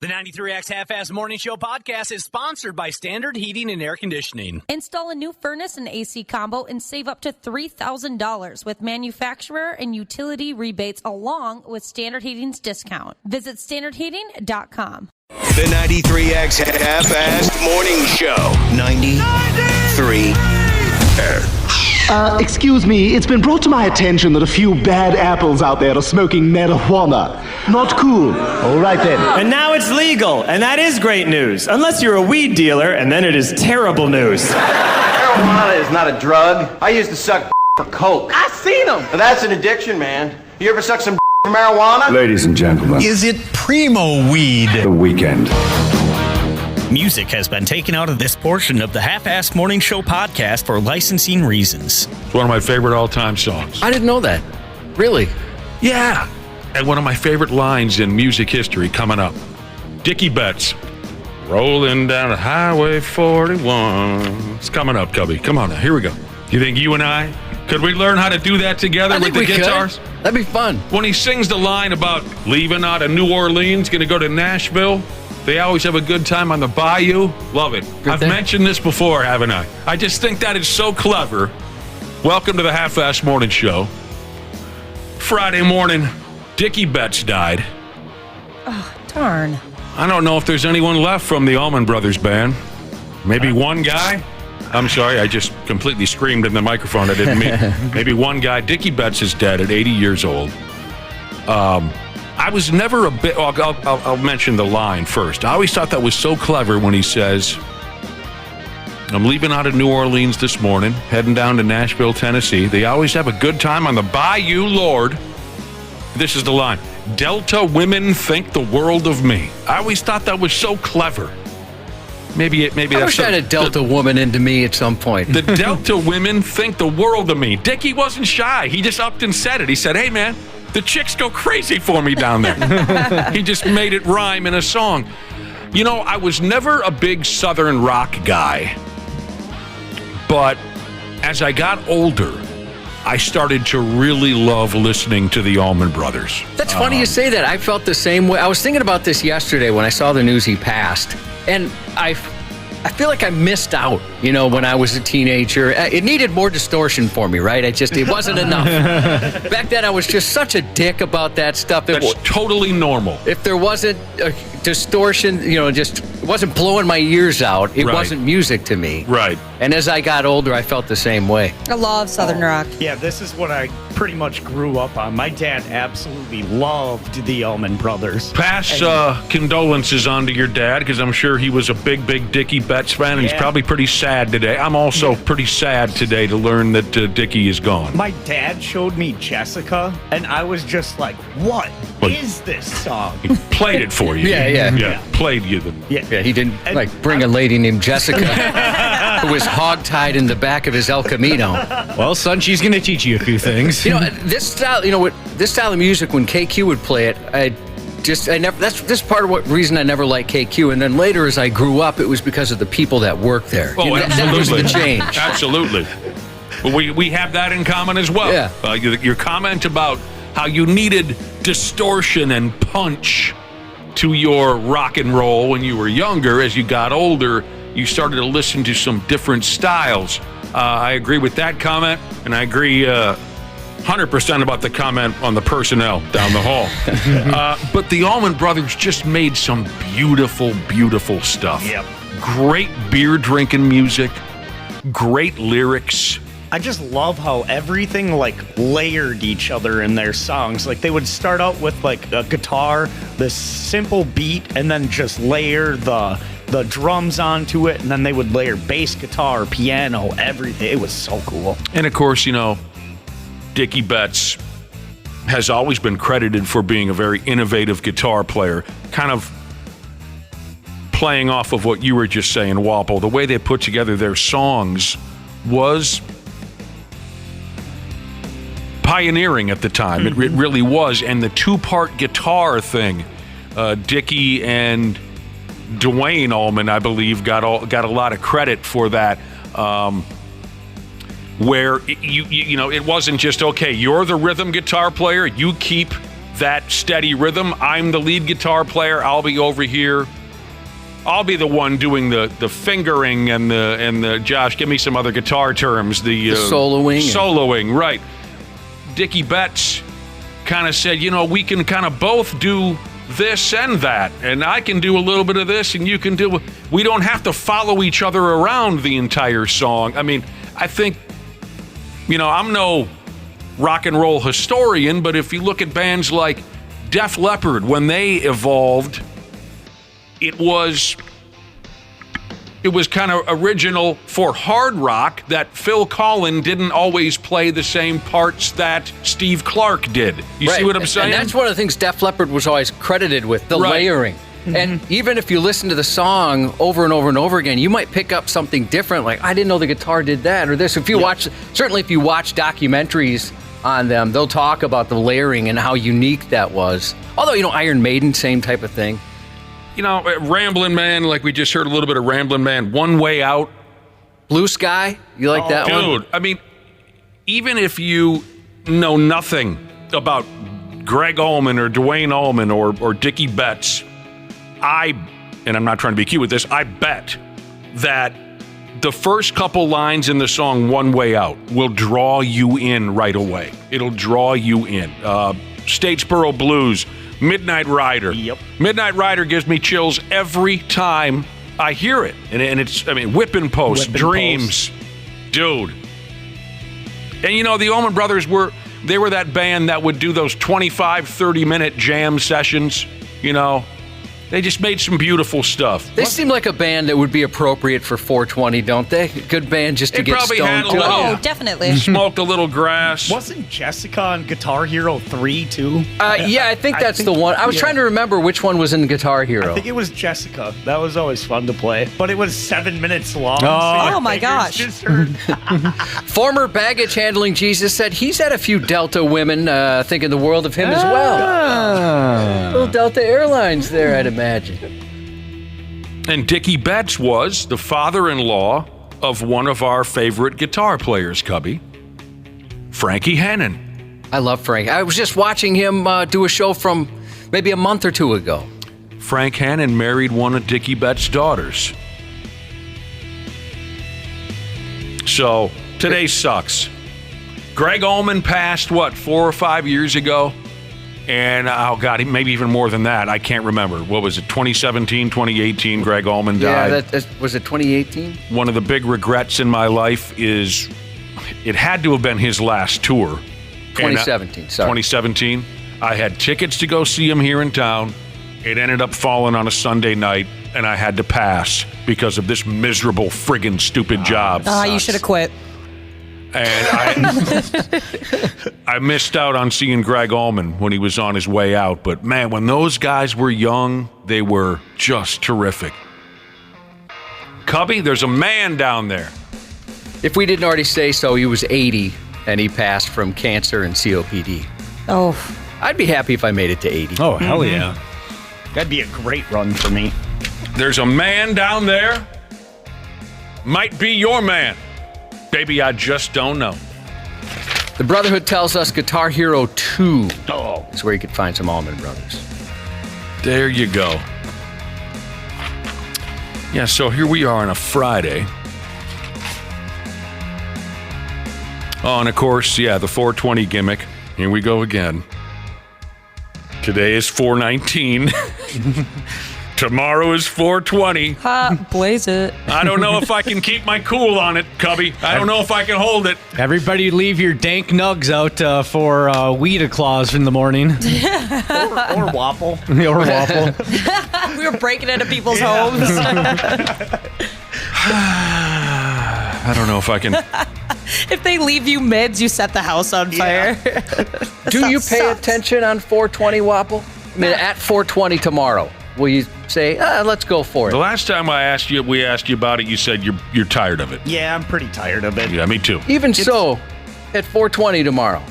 The 93X Half-Ass Morning Show podcast is sponsored by Standard Heating and Air Conditioning. Install a new furnace and AC combo and save up to $3,000 with manufacturer and utility rebates along with Standard Heating's discount. Visit standardheating.com. The 93X Half-Ass Morning Show. 93X. Excuse me, it's been brought to my attention that a few bad apples out there are smoking marijuana. Not cool. All right then. And now it's legal, and that is great news. Unless you're a weed dealer, and then it is terrible news. Marijuana is not a drug. I used to suck for coke. I seen them. That's an addiction, man. You ever suck some for marijuana? Ladies and gentlemen, Is it primo weed? the weekend. Music has been taken out of this portion of the Half-Ass Morning Show podcast for licensing reasons. It's one of my favorite all-time songs. I didn't know that. Really? Yeah. And one of my favorite lines in music history coming up. Dickey Betts. Rolling down Highway 41. It's coming up, Cubby. Come on now. Here we go. You think you and I, could we learn how to do that together with the guitars? That'd be fun. When he sings the line about leaving out of New Orleans, going to go to Nashville, they always have a good time on the bayou. Love it. I've mentioned this before, haven't I? I just think that is so clever. Welcome to the Half-Ass Morning Show. Friday morning, Dickey Betts died. Oh, darn. I don't know if there's anyone left from the Allman Brothers band. Maybe one guy? I'm sorry, I just completely screamed in the microphone. I didn't mean. Maybe one guy. Dickey Betts is dead at 80 years old. I was never a bit. I'll mention the line first. I always thought that was so clever when he says, I'm leaving out of New Orleans this morning, heading down to Nashville, Tennessee. They always have a good time on the bayou, Lord. This is the line. Delta women think the world of me. I always thought that was so clever. Maybe I that's wish I had a Delta woman into me at some point. The Delta women think the world of me. Dickey wasn't shy. He just upped and said it. He said, hey, man, the chicks go crazy for me down there. He just made it rhyme in a song. You know, I was never a big Southern rock guy. But as I got older, I started to really love listening to the Allman Brothers. That's funny you say that. I felt the same way. I was thinking about this yesterday when I saw the news he passed. And I feel like I missed out, you know, when I was a teenager. It needed more distortion for me, right? It wasn't enough. Back then, I was just such a dick about that stuff. That's totally normal. If there wasn't a distortion, you know, just it wasn't blowing my ears out, it wasn't music to me. Right. And as I got older, I felt the same way. I love Southern rock. Yeah, this is what I pretty much grew up on. My dad absolutely loved the Allman Brothers. Pass condolences on to your dad, because I'm sure he was a big Dickey Betts fan, and he's probably pretty sad today. I'm also pretty sad today to learn that Dickey is gone. My dad showed me Jessica, and I was just like, what is this song? He played it for you. Yeah. Played you. Yeah, he didn't bring a lady named Jessica who was hogtied in the back of his El Camino. Well, son, she's going to teach you a few things. You know, this style of music, when KQ would play it, that's part of what reason I never liked KQ. And then later, as I grew up, it was because of the people that worked there. Oh, That was the change. Absolutely. Well, we have that in common as well. Yeah. Your comment about how you needed distortion and punch to your rock and roll when you were younger. As you got older, you started to listen to some different styles. I agree with that comment, and I agree 100% about the comment on the personnel down the hall. But the Allman Brothers just made some beautiful stuff. Yep. Great beer drinking music, great lyrics. I just love how everything layered each other in their songs. Like they would start out with like a guitar, this simple beat, and then just layer the drums onto it, and then they would layer bass guitar, piano, everything. It was so cool. And of course, you know, Dickey Betts has always been credited for being a very innovative guitar player, kind of playing off of what you were just saying, Walpole. The way they put together their songs was pioneering at the time. It really was. And the two-part guitar thing, Dickey and Dwayne Allman, I believe, got a lot of credit for that. Where you know, it wasn't just, okay, you're the rhythm guitar player, you keep that steady rhythm. I'm the lead guitar player. I'll be over here. I'll be the one doing the fingering and the Josh, give me some other guitar terms. The soloing. Soloing, right. Dickey Betts kind of said, we can kind of both do this and that, and I can do a little bit of this, and you can do. We don't have to follow each other around the entire song. I mean, I think, I'm no rock and roll historian, but if you look at bands like Def Leppard, when they evolved, it was kind of original for hard rock that Phil Collen didn't always play the same parts that Steve Clark did. You see what I'm saying? And that's one of the things Def Leppard was always credited with, the layering. Mm-hmm. And even if you listen to the song over and over and over again, you might pick up something different, like, I didn't know the guitar did that or this. If you watch documentaries on them, they'll talk about the layering and how unique that was. Although, Iron Maiden, same type of thing. Ramblin' Man, like we just heard a little bit of Ramblin' Man, One Way Out. Blue Sky, you like that one? Dude, I mean, even if you know nothing about Greg Allman or Dwayne Allman or Dickey Betts, and I'm not trying to be cute with this, I bet that the first couple lines in the song One Way Out will draw you in right away. It'll draw you in. Statesboro Blues, Midnight Rider. Yep. Midnight Rider gives me chills every time I hear it. And it's, Whippin' Post, Dreams. Dude. And the Allman Brothers were that band that would do those 25, 30-minute jam sessions, They just made some beautiful stuff. They seem like a band that would be appropriate for 420, don't they? Good band just to get stoned to. Oh, definitely. Smoked a little grass. Wasn't Jessica on Guitar Hero 3 too? Yeah, I think that's the one. I was trying to remember which one was in Guitar Hero. I think it was Jessica. That was always fun to play. But it was 7 minutes long. Oh my gosh. Former baggage handling Jesus said he's had a few Delta women thinking the world of him as well. Little Delta Airlines there, I'd imagine. And Dickey Betts was the father-in-law of one of our favorite guitar players, Cubby, Frankie Hannon. I love Frank. I was just watching him do a show from maybe a month or two ago. Frank Hannon married one of Dickey Betts' daughters. So, today sucks. Greg Allman passed, 4 or 5 years ago? And, oh, God, maybe even more than that. I can't remember. What was it, 2017, 2018, Greg Allman died? Yeah, was it 2018? One of the big regrets in my life is it had to have been his last tour. 2017, sorry. 2017. I had tickets to go see him here in town. It ended up falling on a Sunday night, and I had to pass because of this miserable, friggin' stupid job. You should have quit. And I missed out on seeing Greg Allman when he was on his way out. But, man, when those guys were young, they were just terrific. Cubby, there's a man down there. If we didn't already say so, he was 80, and he passed from cancer and COPD. Oh. I'd be happy if I made it to 80. Oh, hell yeah. That'd be a great run for me. There's a man down there. Might be your man. Baby, I just don't know. The Brotherhood tells us Guitar Hero 2 is where you could find some Allman Brothers. There you go. Yeah, so here we are on a Friday. Oh, and of course, the 420 gimmick. Here we go again. Today is 419. Tomorrow is 420. Blaze it. I don't know if I can keep my cool on it, Cubby. I don't know if I can hold it. Everybody leave your dank nugs out for Weed Claus in the morning. or Waffle. Or Waffle. We were breaking into people's homes. I don't know if I can. If they leave you mids, you set the house on fire. Do you pay attention on 420, Wapple? I mean, at 420 tomorrow, will you say, let's go for it? The last time we asked you about it, you said you're tired of it. Yeah, I'm pretty tired of it. Yeah, me too. Even so, at 420 tomorrow.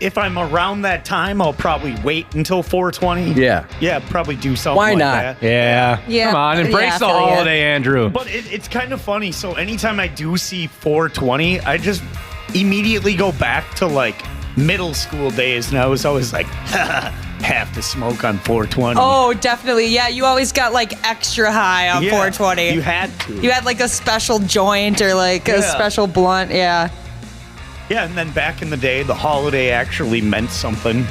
If I'm around that time, I'll probably wait until 420. Yeah. Yeah, probably do something Why like not? that. Yeah. Come on, embrace the holiday, Andrew. But it's kind of funny. So anytime I do see 420, I just immediately go back to like middle school days, and I was always like, have to smoke on 420. Oh, definitely. Yeah, you always got like extra high on 420. You had to. You had like a special joint or like a special blunt. Yeah. Yeah, and then back in the day, the holiday actually meant something.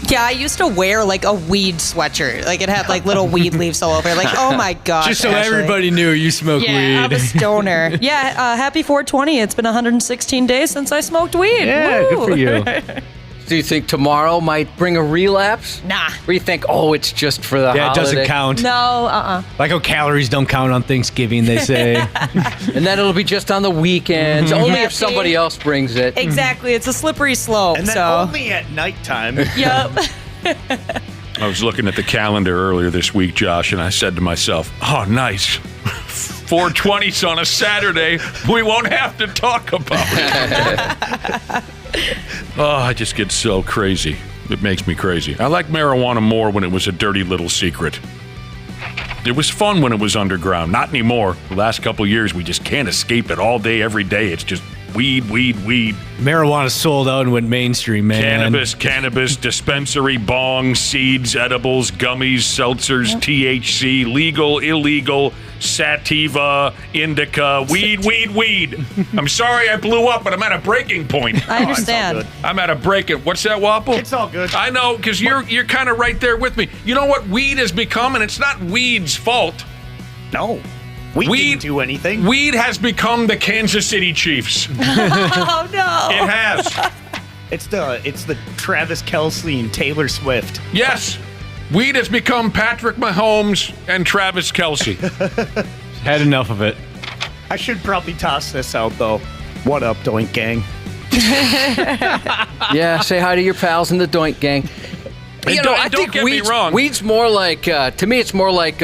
Yeah, I used to wear like a weed sweatshirt. Like it had like little weed leaves all over. Like, oh my gosh. Just so Ashley. everybody knew you smoke Yeah, weed. I'm a stoner. Yeah, happy 420. It's been 116 days since I smoked weed. Yeah, Woo. good for you. Do you think tomorrow might bring a relapse? Nah. Or you think, it's just for the holiday? Yeah, it doesn't count. No, Like how calories don't count on Thanksgiving, they say. And then it'll be just on the weekends, only if somebody else brings it. Exactly. It's a slippery slope. And then only at nighttime. Yep. I was looking at the calendar earlier this week, Josh, and I said to myself, oh, nice. 420's on a Saturday. We won't have to talk about it. Oh, I just get so crazy. It makes me crazy. I like marijuana more when it was a dirty little secret. It was fun when it was underground. Not anymore. The last couple of years, we just can't escape it all day, every day. It's just weed. Marijuana sold out and went mainstream, man. Cannabis, dispensary, bong, seeds, edibles, gummies, seltzers, THC, legal, illegal, sativa, indica, weed. I'm sorry I blew up, but I'm at a breaking point. I understand. I'm at a break. What's that, Wapple? It's all good. I know, because you're kind of right there with me. You know what weed has become, and it's not weed's fault. No. We didn't do anything. Weed has become the Kansas City Chiefs. Oh, no. It has. It's the Travis Kelce and Taylor Swift. Yes. Weed has become Patrick Mahomes and Travis Kelce. Had enough of it. I should probably toss this out, though. What up, Doink Gang? Yeah, say hi to your pals in the Doink Gang. I think get me wrong. Weed's more like, to me, it's more like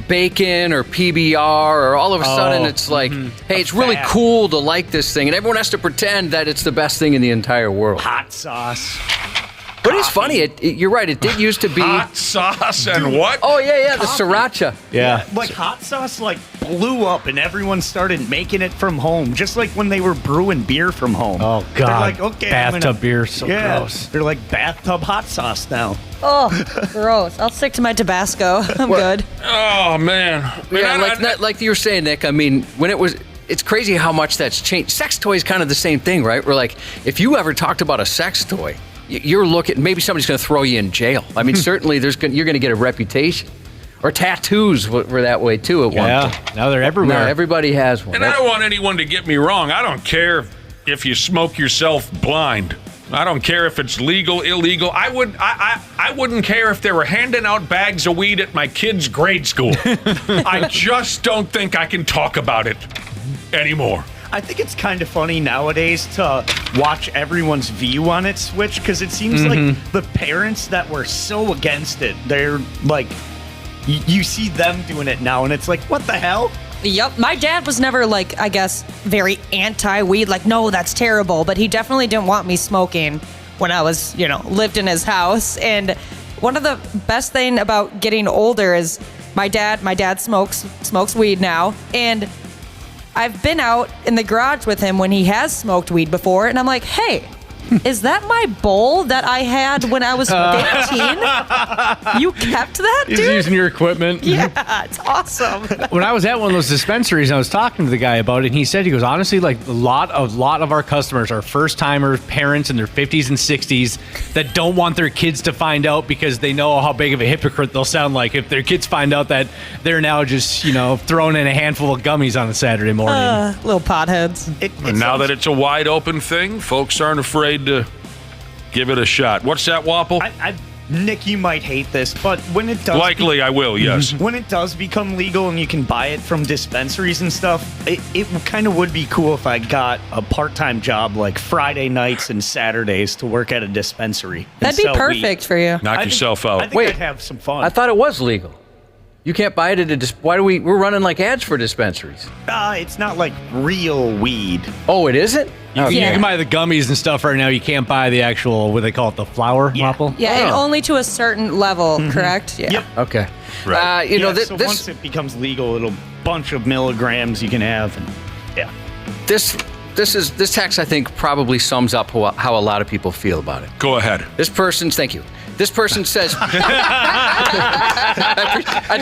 bacon or PBR, or all of a sudden it's like, hey, it's really cool to like this thing, and everyone has to pretend that it's the best thing in the entire world. Hot sauce. But it's funny, you're right, it did used to be... Hot sauce and what? Oh, yeah, the sriracha. Yeah. Like hot sauce blew up and everyone started making it from home, just like when they were brewing beer from home. Oh, God. They're like, okay, bathtub beer, so gross. They're like bathtub hot sauce now. Oh, gross. I'll stick to my Tabasco. I'm good. Oh, man. Yeah, like you were saying, Nick, I mean, when it was... It's crazy how much that's changed. Sex toy is kind of the same thing, right? We're like, if you ever talked about a sex toy, you're looking, maybe somebody's going to throw you in jail. I mean, certainly you're going to get a reputation. Or tattoos were that way, too, at one point. Now they're everywhere. Now everybody has one. And I don't want anyone to get me wrong. I don't care if you smoke yourself blind. I don't care if it's legal, illegal. I wouldn't care if they were handing out bags of weed at my kids' grade school. I just don't think I can talk about it anymore. I think it's kind of funny nowadays to watch everyone's view on it switch, because it seems like the parents that were so against it, they're like, you see them doing it now, and it's like, what the hell? Yep. My dad was never, like, I guess, very anti-weed. Like, no, that's terrible. But he definitely didn't want me smoking when I was, lived in his house. And one of the best thing about getting older is my dad smokes weed now. And I've been out in the garage with him when he has smoked weed before. And I'm like, hey, is that my bowl that I had when I was 15? You kept that, dude? He's using your equipment. Yeah, it's awesome. When I was at one of those dispensaries, I was talking to the guy about it, and he said, honestly, like a lot of our customers are first-timers, parents in their 50s and 60s that don't want their kids to find out because they know how big of a hypocrite they'll sound like if their kids find out that they're now just, throwing in a handful of gummies on a Saturday morning. Little potheads. And now that it's a wide open thing, folks aren't afraid to give it a shot. What's that, Wapple? Nick, you might hate this, but when it does... Likely I will, yes. When it does become legal and you can buy it from dispensaries and stuff, it kind of would be cool if I got a part-time job like Friday nights and Saturdays to work at a dispensary. That'd be perfect for you. Knock yourself out. I think I'd have some fun. I thought it was legal. You can't buy it at a why do we're running like ads for dispensaries? It's not like real weed. Oh, it isn't? You can buy the gummies and stuff right now. You can't buy the actual, what they call it, the flower apple. Yeah, and only to a certain level, correct? Yeah. Yep. Okay. Right. So once it becomes legal, it'll bunch of milligrams you can have. And, This this text, I think, probably sums up how a lot of people feel about it. Go ahead. Thank you. This person says, I'd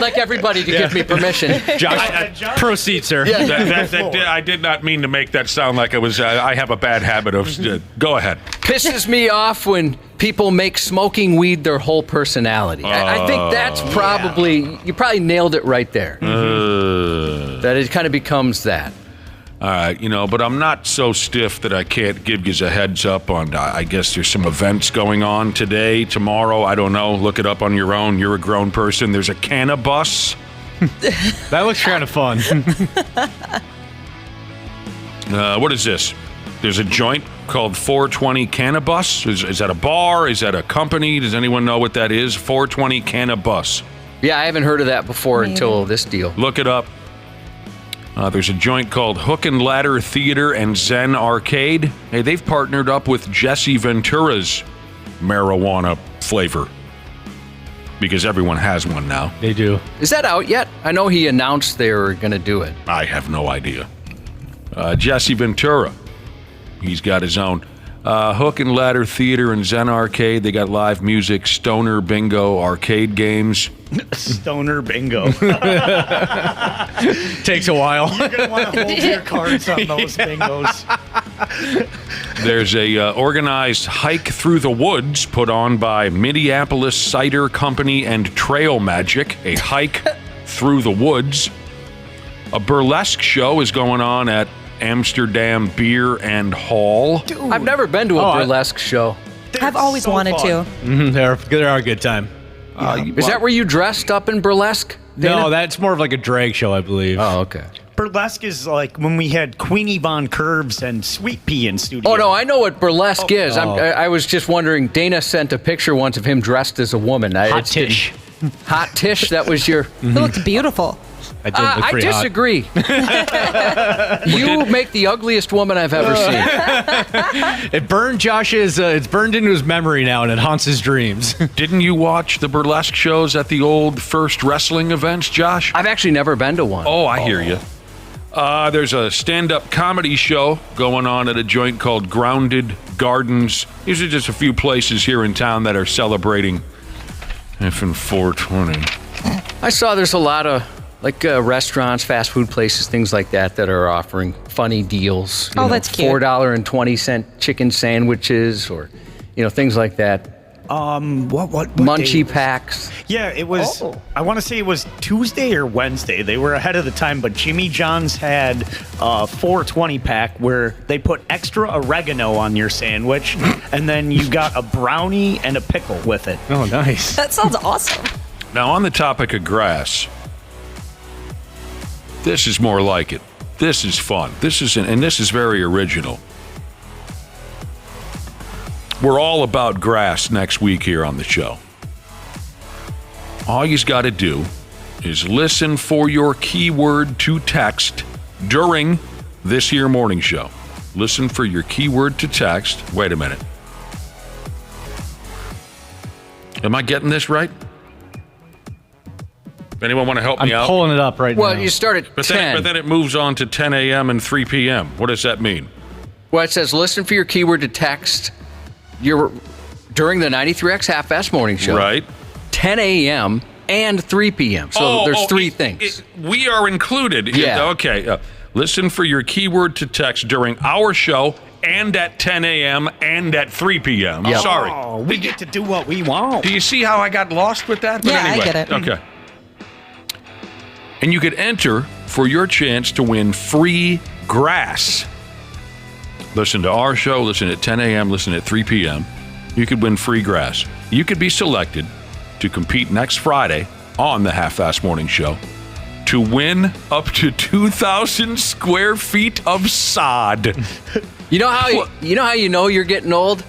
like everybody to give me permission. Josh, proceed, sir. I did not mean to make that sound like I have a bad habit of. Go ahead. Pisses me off when people make smoking weed their whole personality. I think that's probably, you probably nailed it right there. That it kind of becomes that. But I'm not so stiff that I can't give you a heads up on, I guess there's some events going on today, tomorrow, I don't know. Look it up on your own. You're a grown person. There's a cannabis. That looks kind of fun. What is this? There's a joint called 420 Cannabis. Is that a bar? Is that a company? Does anyone know what that is? 420 Cannabis. Yeah, I haven't heard of that before until this deal. Look it up. There's a joint called Hook and Ladder Theater and Zen Arcade. Hey, they've partnered up with Jesse Ventura's marijuana flavor. Because everyone has one now. They do. Is that out yet? I know he announced they were going to do it. I have no idea. Jesse Ventura. He's got his own. Hook and Ladder Theater and Zen Arcade. They got live music, stoner bingo, arcade games. Stoner bingo. Takes a while. You're going to want to hold your cards on those bingos. There's a organized hike through the woods put on by Minneapolis Cider Company and Trail Magic. A hike through the woods. A burlesque show is going on at Amsterdam Beer and Hall. Dude. I've never been to a burlesque show. I've always wanted to. They're a good time. Is that where you dressed up in burlesque, Dana? No, that's more of like a drag show, I believe. Oh, okay. Burlesque is like when we had Queenie Von Curves and Sweet Pea in studio. Oh, no, I know what burlesque is. I was just wondering, Dana sent a picture once of him dressed as a woman. Hot Tish. Hot Tish, that was your... It looked beautiful. I disagree. You make the ugliest woman I've ever seen. It burned Josh's. It's burned into his memory now, and it haunts his dreams. Didn't you watch the burlesque shows at the old First Wrestling events, Josh? I've actually never been to one. Oh, I hear you. There's a stand-up comedy show going on at a joint called Grounded Gardens. These are just a few places here in town that are celebrating effing 420. I saw there's a lot of restaurants, fast food places, things like that are offering funny deals. That's cute. $4.20 chicken sandwiches or, things like that. What Munchie packs. Yeah, it was, I want to say it was Tuesday or Wednesday. They were ahead of the time, but Jimmy John's had a 420 pack where they put extra oregano on your sandwich, and then you got a brownie and a pickle with it. Oh, nice. That sounds awesome. Now, on the topic of grass, this is more like it. This is fun. This is very original. We're all about grass next week here on the show. All you've got to do is listen for your keyword to text during this here morning show. Listen for your keyword to text. Wait a minute. Am I getting this right? Anyone want to help me out? I'm pulling it up right now. Well, you start at 10. But then it moves on to 10 a.m. and 3 p.m. What does that mean? Well, it says listen for your keyword to text during the 93X Half-Ass Morning Show. Right. 10 a.m. and 3 p.m. So there's three things. We are included. Yeah. Okay. Listen for your keyword to text during our show and at 10 a.m. and at 3 p.m. Yep. Sorry. Oh, we get to do what we want. Do you see how I got lost with that? But Yeah, I anyway, get it. Okay. And you could enter for your chance to win free grass. Listen to our show, listen at 10 a.m., listen at 3 p.m. You could win free grass. You could be selected to compete next Friday on the Half-Ass Morning Show to win up to 2,000 square feet of sod. You know how you know you're getting old?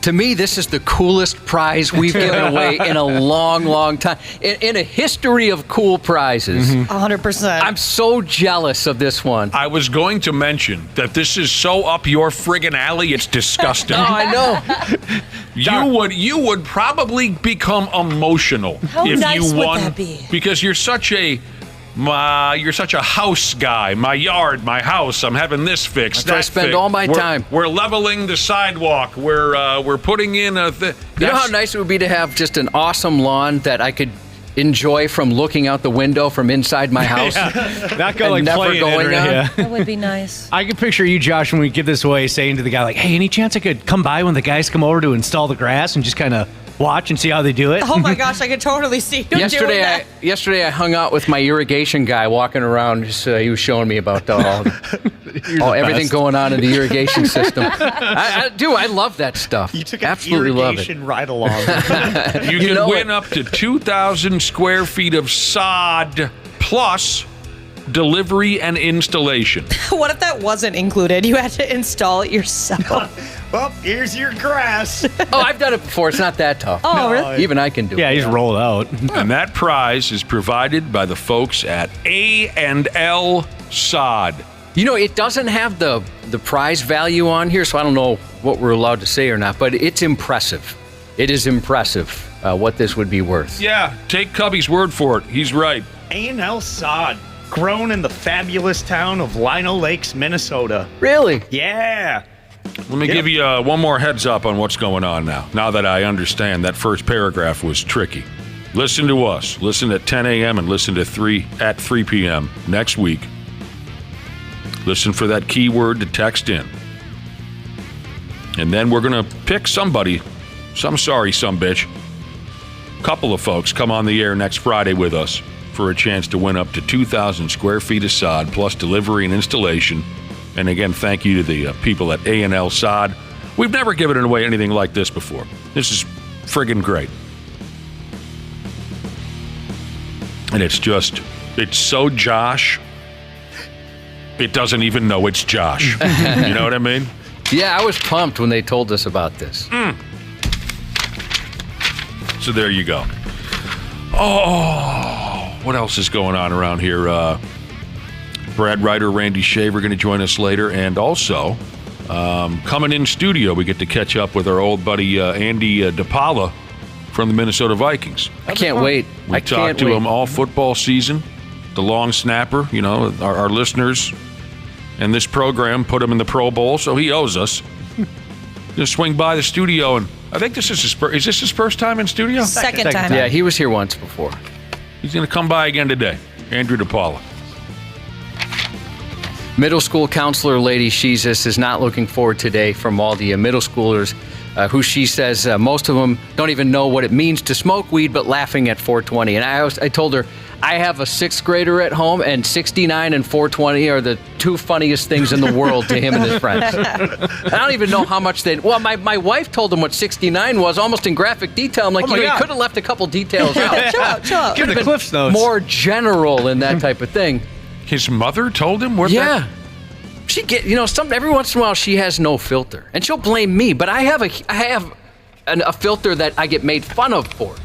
To me, this is the coolest prize we've given away in a long, long time. In a history of cool prizes. 100%. I'm so jealous of this one. I was going to mention that this is so up your friggin' alley, it's disgusting. Oh, I know. You would probably become emotional How if nice you would won that be? because you're such a You're such a house guy. My yard, my house. I'm having this fixed. That's where I spend all my time. We're leveling the sidewalk. We're putting in a. You know how nice it would be to have just an awesome lawn that I could enjoy from looking out the window from inside my house. Not go like never playing going it, on. yeah. That would be nice. I can picture you, Josh, when we give this away, saying to the guy, like, hey, any chance I could come by when the guys come over to install the grass and just kind of watch and see how they do it? Oh my gosh, I could totally see you doing that. Yesterday I hung out with my irrigation guy walking around. Just he was showing me about everything going on in the irrigation system. I love that stuff. You took absolutely an love it. irrigation ride along. You can win up to 2,000 square feet of sod plus delivery and installation. What if that wasn't included? You had to install it yourself. Well, here's your grass. Oh, I've done it before. It's not that tough. Oh, no, really? Even I can do it. Yeah, he's rolled out. And that prize is provided by the folks at A&L Sod. You know, it doesn't have the prize value on here, so I don't know what we're allowed to say or not, but it's impressive. It is impressive what this would be worth. Yeah, take Cubby's word for it. He's right. A&L Sod, grown in the fabulous town of Lino Lakes, Minnesota. Really? Yeah. Let me give you one more heads up on what's going on now that I understand that first paragraph was tricky. Listen to us. Listen at 10 a.m. and listen to 3 p.m. next week. Listen for that keyword to text in. And then we're going to pick somebody, some bitch, couple of folks come on the air next Friday with us for a chance to win up to 2,000 square feet of sod plus delivery and installation. And again, thank you to the people at A&L Sod. We've never given away anything like this before. This is friggin' great. And it's so Josh, it doesn't even know it's Josh. You know what I mean? Yeah, I was pumped when they told us about this. So there you go. Oh, what else is going on around here? Brad Ryder, Randy Shaver going to join us later. And also, coming in studio, we get to catch up with our old buddy Andy DePaola from the Minnesota Vikings. I can't wait. We talked to him all football season. The long snapper, you know, our listeners and this program put him in the Pro Bowl, so he owes us. Just swing by the studio, and I think this is his first time in studio? Second time. Yeah, he was here once before. He's going to come by again today. Andrew DePaola. Middle school counselor Lady Jesus is not looking forward today from all the middle schoolers who she says most of them don't even know what it means to smoke weed, but laughing at 420. And I told her, I have a 6th grader at home, and 69 and 420 are the two funniest things in the world to him and his friends. I don't even know how much they... Well, my wife told him what 69 was, almost in graphic detail. I'm like, you could have left a couple details out. Chill out. Give the Cliff's Notes. More general in that type of thing. His mother told him? Yeah. She every once in a while she has no filter, and she'll blame me. But I have a filter that I get made fun of for,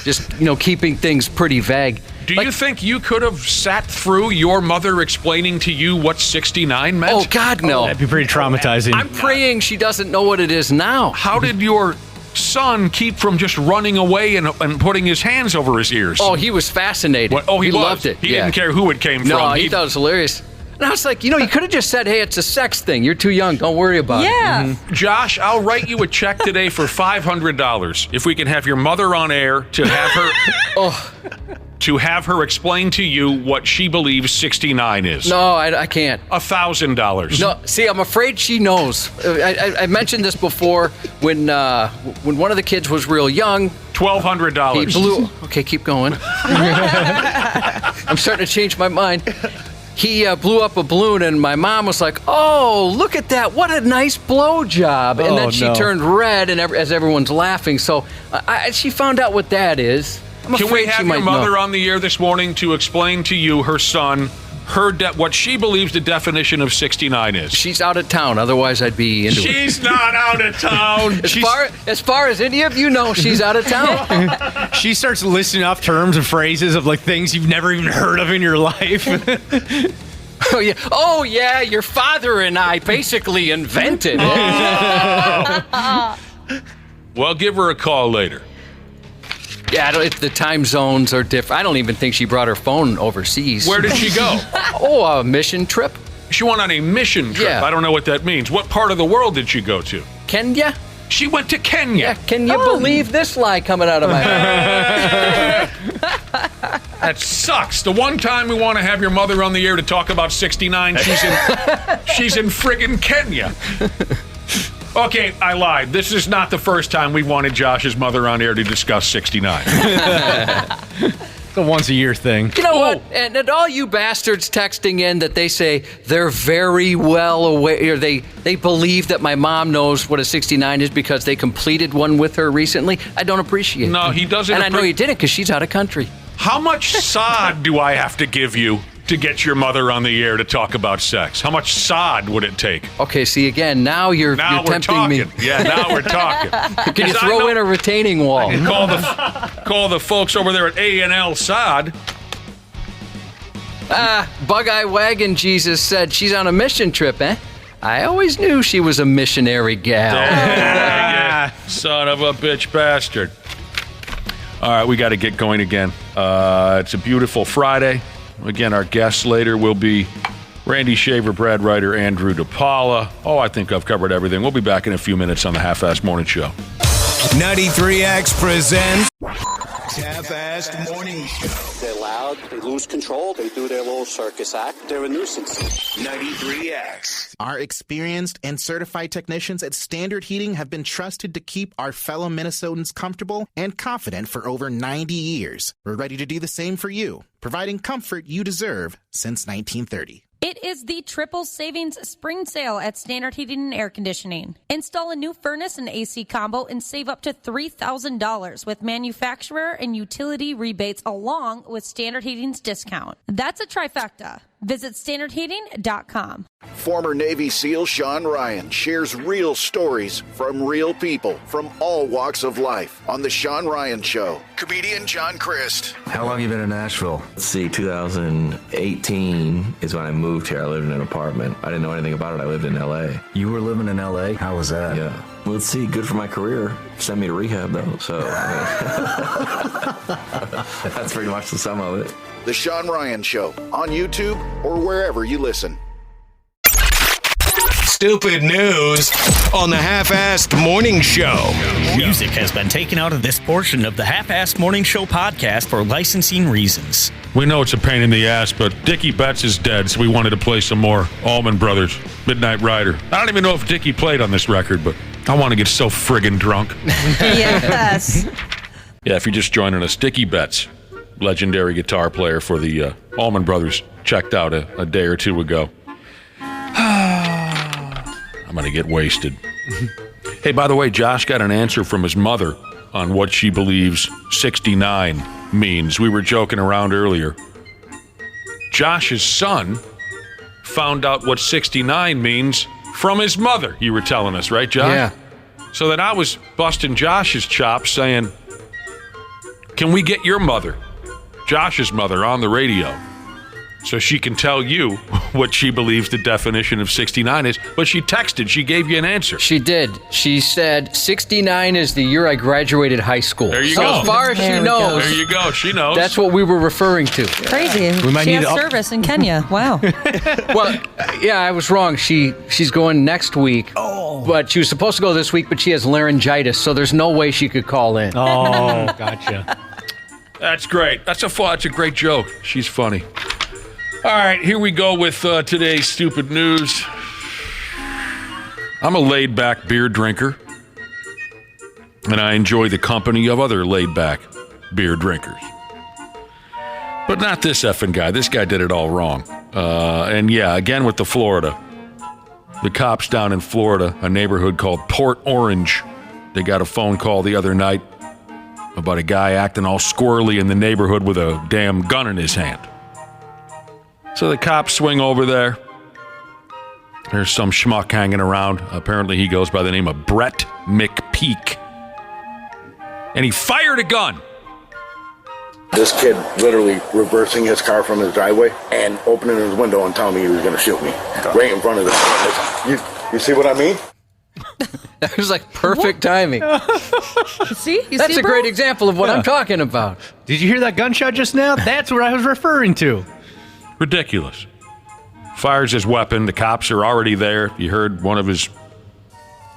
just keeping things pretty vague. Do you think you could have sat through your mother explaining to you what 69 meant? Oh God, no! That'd be pretty traumatizing. I'm praying she doesn't know what it is now. How did your son keep from just running away and putting his hands over his ears? Oh, he was fascinated. What? Oh, he loved it. He didn't care who it came from. No, he thought it was hilarious. And I was like, you could have just said, hey, it's a sex thing. You're too young. Don't worry about it. Yeah. Mm-hmm. Josh, I'll write you a check today for $500 if we can have your mother on air to have her to have her explain to you what she believes 69 is. No, I can't. $1,000. No, see, I'm afraid she knows. I mentioned this before when one of the kids was real young. $1,200. He blew. Okay, keep going. I'm starting to change my mind. He blew up a balloon, and my mom was like, oh, look at that. What a nice blow job. And then she turned red as everyone's laughing. So she found out what that is. Can we have your mother on the air this morning to explain to you, her son, what she believes the definition of 69 is? She's out of town. Otherwise, I'd be into it. She's not out of town. As far as any of you know, she's out of town. She starts listing off terms and phrases of things you've never even heard of in your life. Oh yeah, your father and I basically invented it. Well, give her a call later. Yeah, the time zones are different. I don't even think she brought her phone overseas. Where did she go? A mission trip. She went on a mission trip. Yeah. I don't know what that means. What part of the world did she go to? Kenya? She went to Kenya. Yeah, can you believe this lie coming out of my mouth? That sucks. The one time we want to have your mother on the air to talk about 69, she's in friggin' Kenya. Okay, I lied. This is not the first time we wanted Josh's mother on air to discuss 69. The once-a-year thing. You know what? And all you bastards texting in that they say they're very well aware, or they believe that my mom knows what a 69 is because they completed one with her recently, I don't appreciate it. No, he doesn't. And I know you didn't because she's out of country. How much sod do I have to give you to get your mother on the air to talk about sex? How much sod would it take? Okay, see, again, now you're tempting talking. me. Yeah, now we're talking. Can you throw in a retaining wall? Call the folks over there at A&L Sod. Bug-Eye Wagon Jesus said she's on a mission trip, eh? I always knew she was a missionary gal. Yeah, son of a bitch bastard. All right, we got to get going again. It's a beautiful Friday. Again, our guests later will be Randy Shaver, Brad Ryder, Andrew DePaola. Oh, I think I've covered everything. We'll be back in a few minutes on the Half-Assed Morning Show. 93X presents Half-Assed Morning Show. They're loud, they lose control, they do their little circus act, they're a nuisance. 93X. Our experienced and certified technicians at Standard Heating have been trusted to keep our fellow Minnesotans comfortable and confident for over 90 years. We're ready to do the same for you, providing comfort you deserve since 1930. It is the triple savings spring sale at Standard Heating and Air Conditioning. Install a new furnace and AC combo and save up to $3,000 with manufacturer and utility rebates along with Standard Heating's discount. That's a trifecta. Visit standardheating.com. Former Navy SEAL Sean Ryan shares real stories from real people from all walks of life on The Sean Ryan Show. Comedian John Christ. How long have you been in Nashville? Let's see, 2018 is when I moved here. I lived in an apartment. I didn't know anything about it. I lived in L.A. You were living in L.A.? How was that? Yeah. Well, let's see, good for my career. Sent me to rehab, though, so that's pretty much the sum of it. The Sean Ryan Show on YouTube or wherever you listen. Stupid news on the Half-Assed Morning Show. Music has been taken out of this portion of the Half-Assed Morning Show podcast for licensing reasons. We know it's a pain in the ass, but Dickey Betts is dead, so we wanted to play some more Allman Brothers, Midnight Rider. I don't even know if Dickey played on this record, but I want to get so friggin' drunk. Yes. Yeah, if you're just joining us, Dickey Betts, legendary guitar player for the Allman Brothers, checked out a day or two ago. I'm going to get wasted. Hey, by the way, Josh got an answer from his mother on what she believes 69 means. We were joking around earlier. Josh's son found out what 69 means from his mother, you were telling us, right, Josh? Yeah. So then I was busting Josh's chops saying, can we get your mother, Josh's mother, on the radio so she can tell you what she believes the definition of 69 is? But she texted. She gave you an answer. She did. She said 69 is the year I graduated high school. There you so go. As far as she knows. There you go. She knows. That's what we were referring to. Crazy. We might she need has to service in Kenya. Wow. Well, yeah, I was wrong. She's going next week. Oh. But she was supposed to go this week, but she has laryngitis, so there's no way she could call in. Oh, gotcha. That's great. That's a great joke. She's funny. All right, here we go with today's stupid news. I'm a laid-back beer drinker, and I enjoy the company of other laid-back beer drinkers. But not this effing guy. This guy did it all wrong. And yeah, again with the Florida. The cops down in Florida, a neighborhood called Port Orange, they got a phone call the other night about a guy acting all squirrely in the neighborhood with a damn gun in his hand. So the cops swing over there. There's some schmuck hanging around. Apparently he goes by the name of Brett McPeak. And he fired a gun. This kid literally reversing his car from his driveway and opening his window and telling me he was going to shoot me right in front of the. You see what I mean? That was like perfect timing. See? That's a great example of what I'm talking about. Did you hear that gunshot just now? That's what I was referring to. Ridiculous. Fires his weapon. The cops are already there. You heard one of his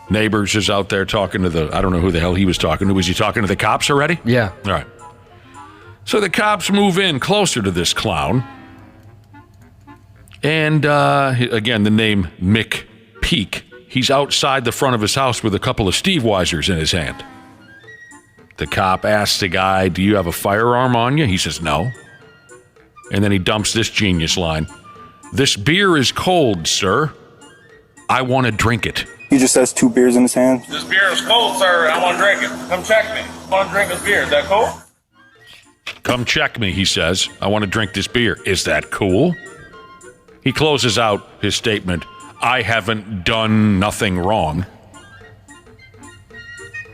neighbors is out there talking to I don't know who the hell he was talking to. Was he talking to the cops already? Yeah. All right. So the cops move in closer to this clown. And, again, the name Mick Peak. He's outside the front of his house with a couple of Steve Weisers in his hand. The cop asks the guy, do you have a firearm on you? He says, no. And then he dumps this genius line. This beer is cold, sir. I want to drink it. He just has 2 beers in his hand. This beer is cold, sir. I want to drink it. Come check me. I want to drink this beer. Is that cool? Come check me, he says. I want to drink this beer. Is that cool? He closes out his statement. I haven't done nothing wrong.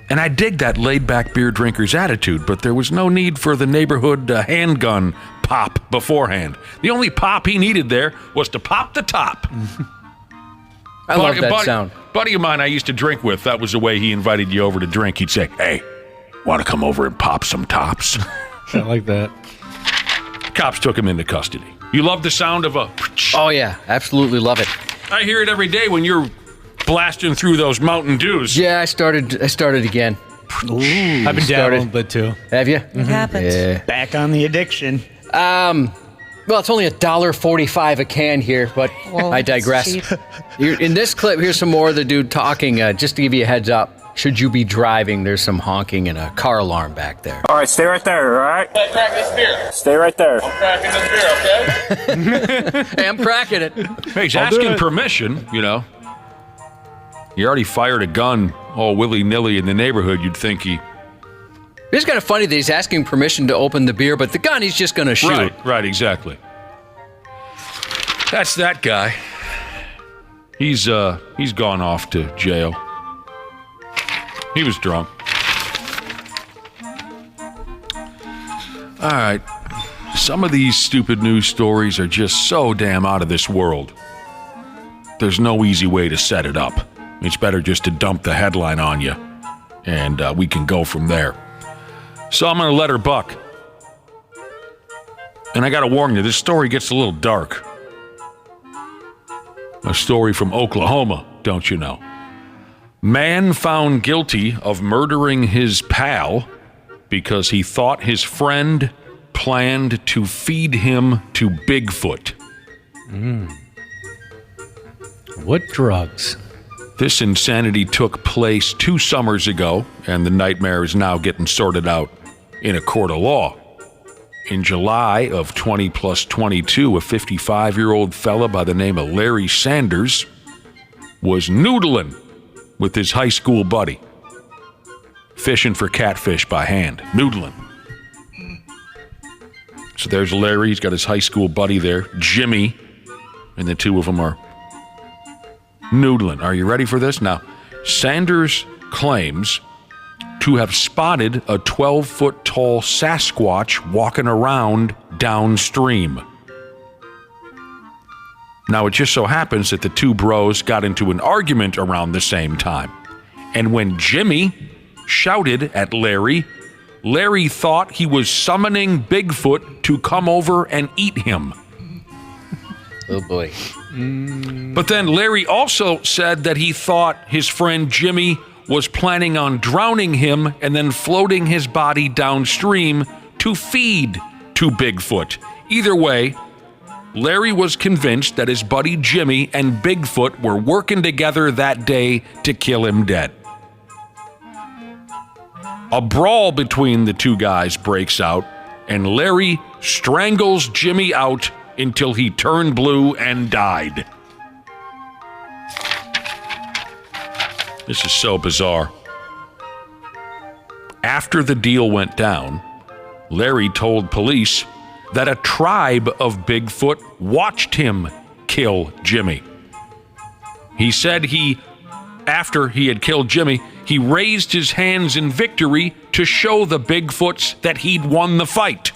And I dig that laid-back beer drinker's attitude, but there was no need for the neighborhood handgun pop beforehand. The only pop he needed there was to pop the top. I love that sound. Buddy of mine I used to drink with, that was the way he invited you over to drink. He'd say, hey, want to come over and pop some tops? I like that. Cops took him into custody. You love the sound of a... Oh, yeah. Absolutely love it. I hear it every day when you're blasting through those Mountain Dews. Yeah, I started again. Ooh, I've been dabbling a little bit too. Have you? It happens. Yeah. Back on the addiction. Well, it's only $1.45 a can here, but I digress. In this clip, here's some more of the dude talking. Just to give you a heads up, should you be driving, there's some honking and a car alarm back there. All right, stay right there, all right? Hey, crack this beer. Stay right there. I'm cracking this beer, okay? Hey, I'm cracking it. Hey, he's asking permission, you know. He already fired a gun all willy-nilly in the neighborhood. You'd think he... It's kind of funny that he's asking permission to open the beer, but the gun he's just going to shoot. Right, exactly. That's that guy. He's gone off to jail. He was drunk. All right. Some of these stupid news stories are just so damn out of this world. There's no easy way to set it up. It's better just to dump the headline on you, and we can go from there. So I'm going to let her buck. And I got to warn you, this story gets a little dark. A story from Oklahoma, don't you know? Man found guilty of murdering his pal because he thought his friend planned to feed him to Bigfoot. What drugs? This insanity took place 2 summers ago, and the nightmare is now getting sorted out in a court of law. In July of 20 plus 22, a 55-year-old fella by the name of Larry Sanders was noodling with his high school buddy, fishing for catfish by hand, noodling. So there's Larry, he's got his high school buddy there, Jimmy, and the two of them are noodling. Are you ready for this? Now, Sanders claims to have spotted a 12-foot tall Sasquatch walking around downstream. Now, it just so happens that the two bros got into an argument around the same time. And when Jimmy shouted at Larry, Larry thought he was summoning Bigfoot to come over and eat him. Oh, boy. But then Larry also said that he thought his friend Jimmy was planning on drowning him and then floating his body downstream to feed to Bigfoot. Either way, Larry was convinced that his buddy Jimmy and Bigfoot were working together that day to kill him dead. A brawl between the two guys breaks out, and Larry strangles Jimmy out until he turned blue and died. This is so bizarre. After the deal went down, Larry told police that a tribe of Bigfoot watched him kill Jimmy. He said after he had killed Jimmy, he raised his hands in victory to show the Bigfoots that he'd won the fight.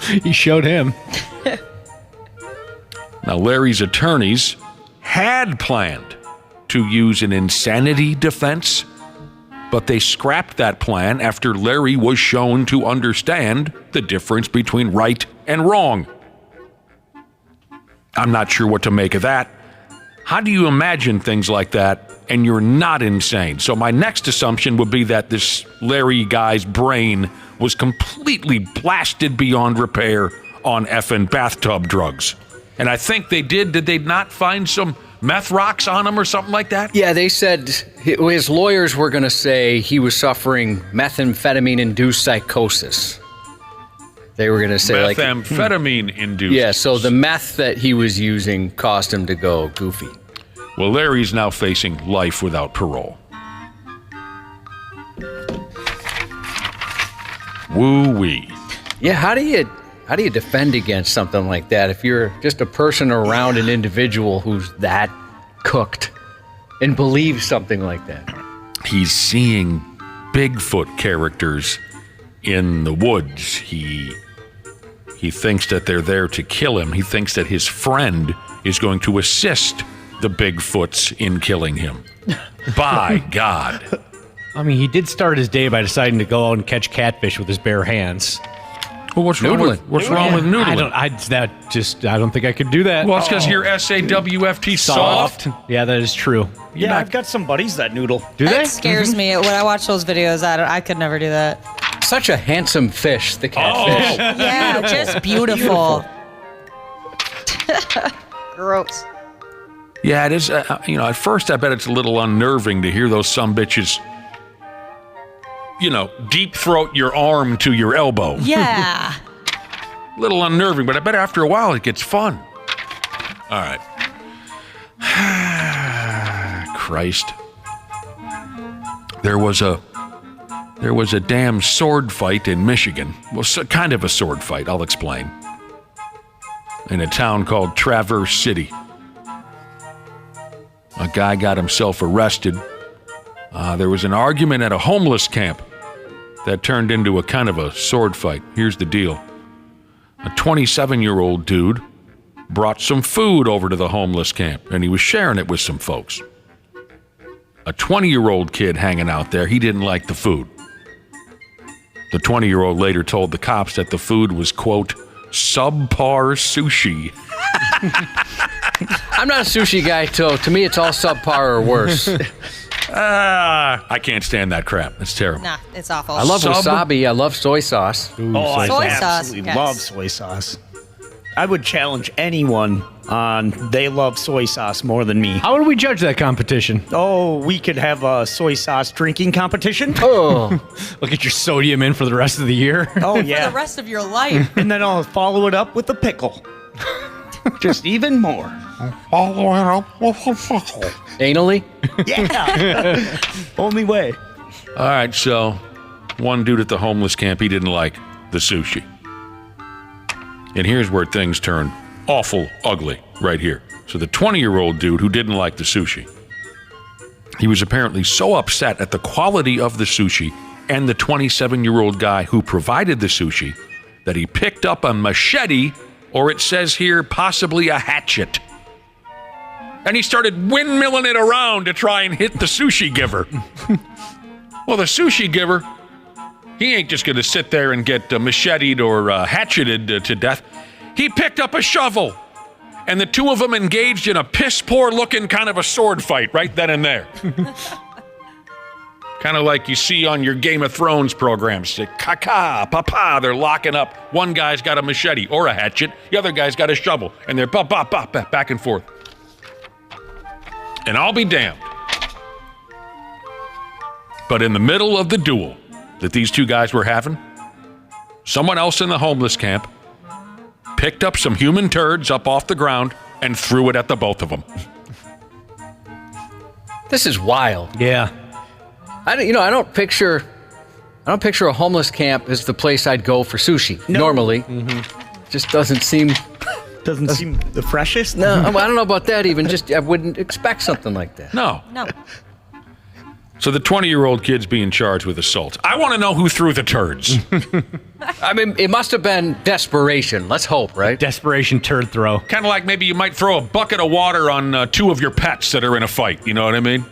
He showed him. Now, Larry's attorneys had planned to use an insanity defense, but they scrapped that plan after Larry was shown to understand the difference between right and wrong. I'm not sure what to make of that. How do you imagine things like that and you're not insane? So my next assumption would be that this Larry guy's brain was completely blasted beyond repair on effing bathtub drugs. And I think they did. Did they not find some meth rocks on him or something like that? Yeah, they said his lawyers were going to say he was suffering methamphetamine-induced psychosis. They were going to say methamphetamine-induced. Yeah, so the meth that he was using caused him to go goofy. Well, Larry's now facing life without parole. Woo-wee. Yeah, how do you defend against something like that if you're just a person around an individual who's that cooked and believes something like that? He's seeing Bigfoot characters in the woods. He thinks that they're there to kill him. He thinks that his friend is going to assist the Bigfoots in killing him. By God. I mean, he did start his day by deciding to go out and catch catfish with his bare hands. Well, what's wrong with noodling? I don't think I could do that. Well, it's because you're SAWFT soft. Yeah, that is true. Yeah, I've got some buddies that noodle. Do they? It scares me when I watch those videos. I could never do that. Such a handsome fish, the catfish. Yeah, just beautiful. Gross. Yeah, it is. At first I bet it's a little unnerving to hear those sumbitches, deep throat your arm to your elbow. Yeah. A little unnerving, but I bet after a while it gets fun. All right. Christ. There was a damn sword fight in Michigan. Well, kind of a sword fight, I'll explain. In a town called Traverse City. A guy got himself arrested. There was an argument at a homeless camp that turned into a kind of a sword fight. Here's the deal. A 27-year-old dude brought some food over to the homeless camp, and he was sharing it with some folks. A 20-year-old kid hanging out there, he didn't like the food. The 20-year-old later told the cops that the food was, quote, subpar sushi. I'm not a sushi guy, so to me it's all subpar or worse. I can't stand that crap. It's terrible. Nah, it's awful. I love wasabi. I love soy sauce. I Soy absolutely sauce, love yes. soy sauce. I would challenge anyone on they love soy sauce more than me. How would we judge that competition? Oh, we could have a soy sauce drinking competition. Oh. Look at your sodium in for the rest of the year. Oh, For yeah. the rest of your life. And then I'll follow it up with a pickle. Just even more. Anally? Yeah. Only way. All right, so one dude at the homeless camp, he didn't like the sushi. And here's where things turn awful ugly right here. So the 20-year-old dude who didn't like the sushi, he was apparently so upset at the quality of the sushi and the 27-year-old guy who provided the sushi that he picked up a machete, or it says here, possibly a hatchet. And he started windmilling it around to try and hit the sushi giver. Well, the sushi giver, he ain't just going to sit there and get macheted or hatcheted to death. He picked up a shovel, and the two of them engaged in a piss-poor looking kind of a sword fight right then and there. Kind of like you see on your Game of Thrones programs. Ka-ka, pa-pa, they're locking up. One guy's got a machete or a hatchet. The other guy's got a shovel, and they're ba-ba-ba, back and forth. And I'll be damned. But in the middle of the duel that these two guys were having, someone else in the homeless camp picked up some human turds up off the ground and threw it at the both of them. This is wild. Yeah. I don't picture a homeless camp as the place I'd go for sushi. No. Normally. Just doesn't seem the freshest. No, I don't know about that even. Just I wouldn't expect something like that. No. So the 20-year-old kid's being charged with assault. I want to know who threw the turds. I mean, it must have been desperation. Let's hope, right? Desperation turd throw. Kind of like maybe you might throw a bucket of water on 2 of your pets that are in a fight. You know what I mean?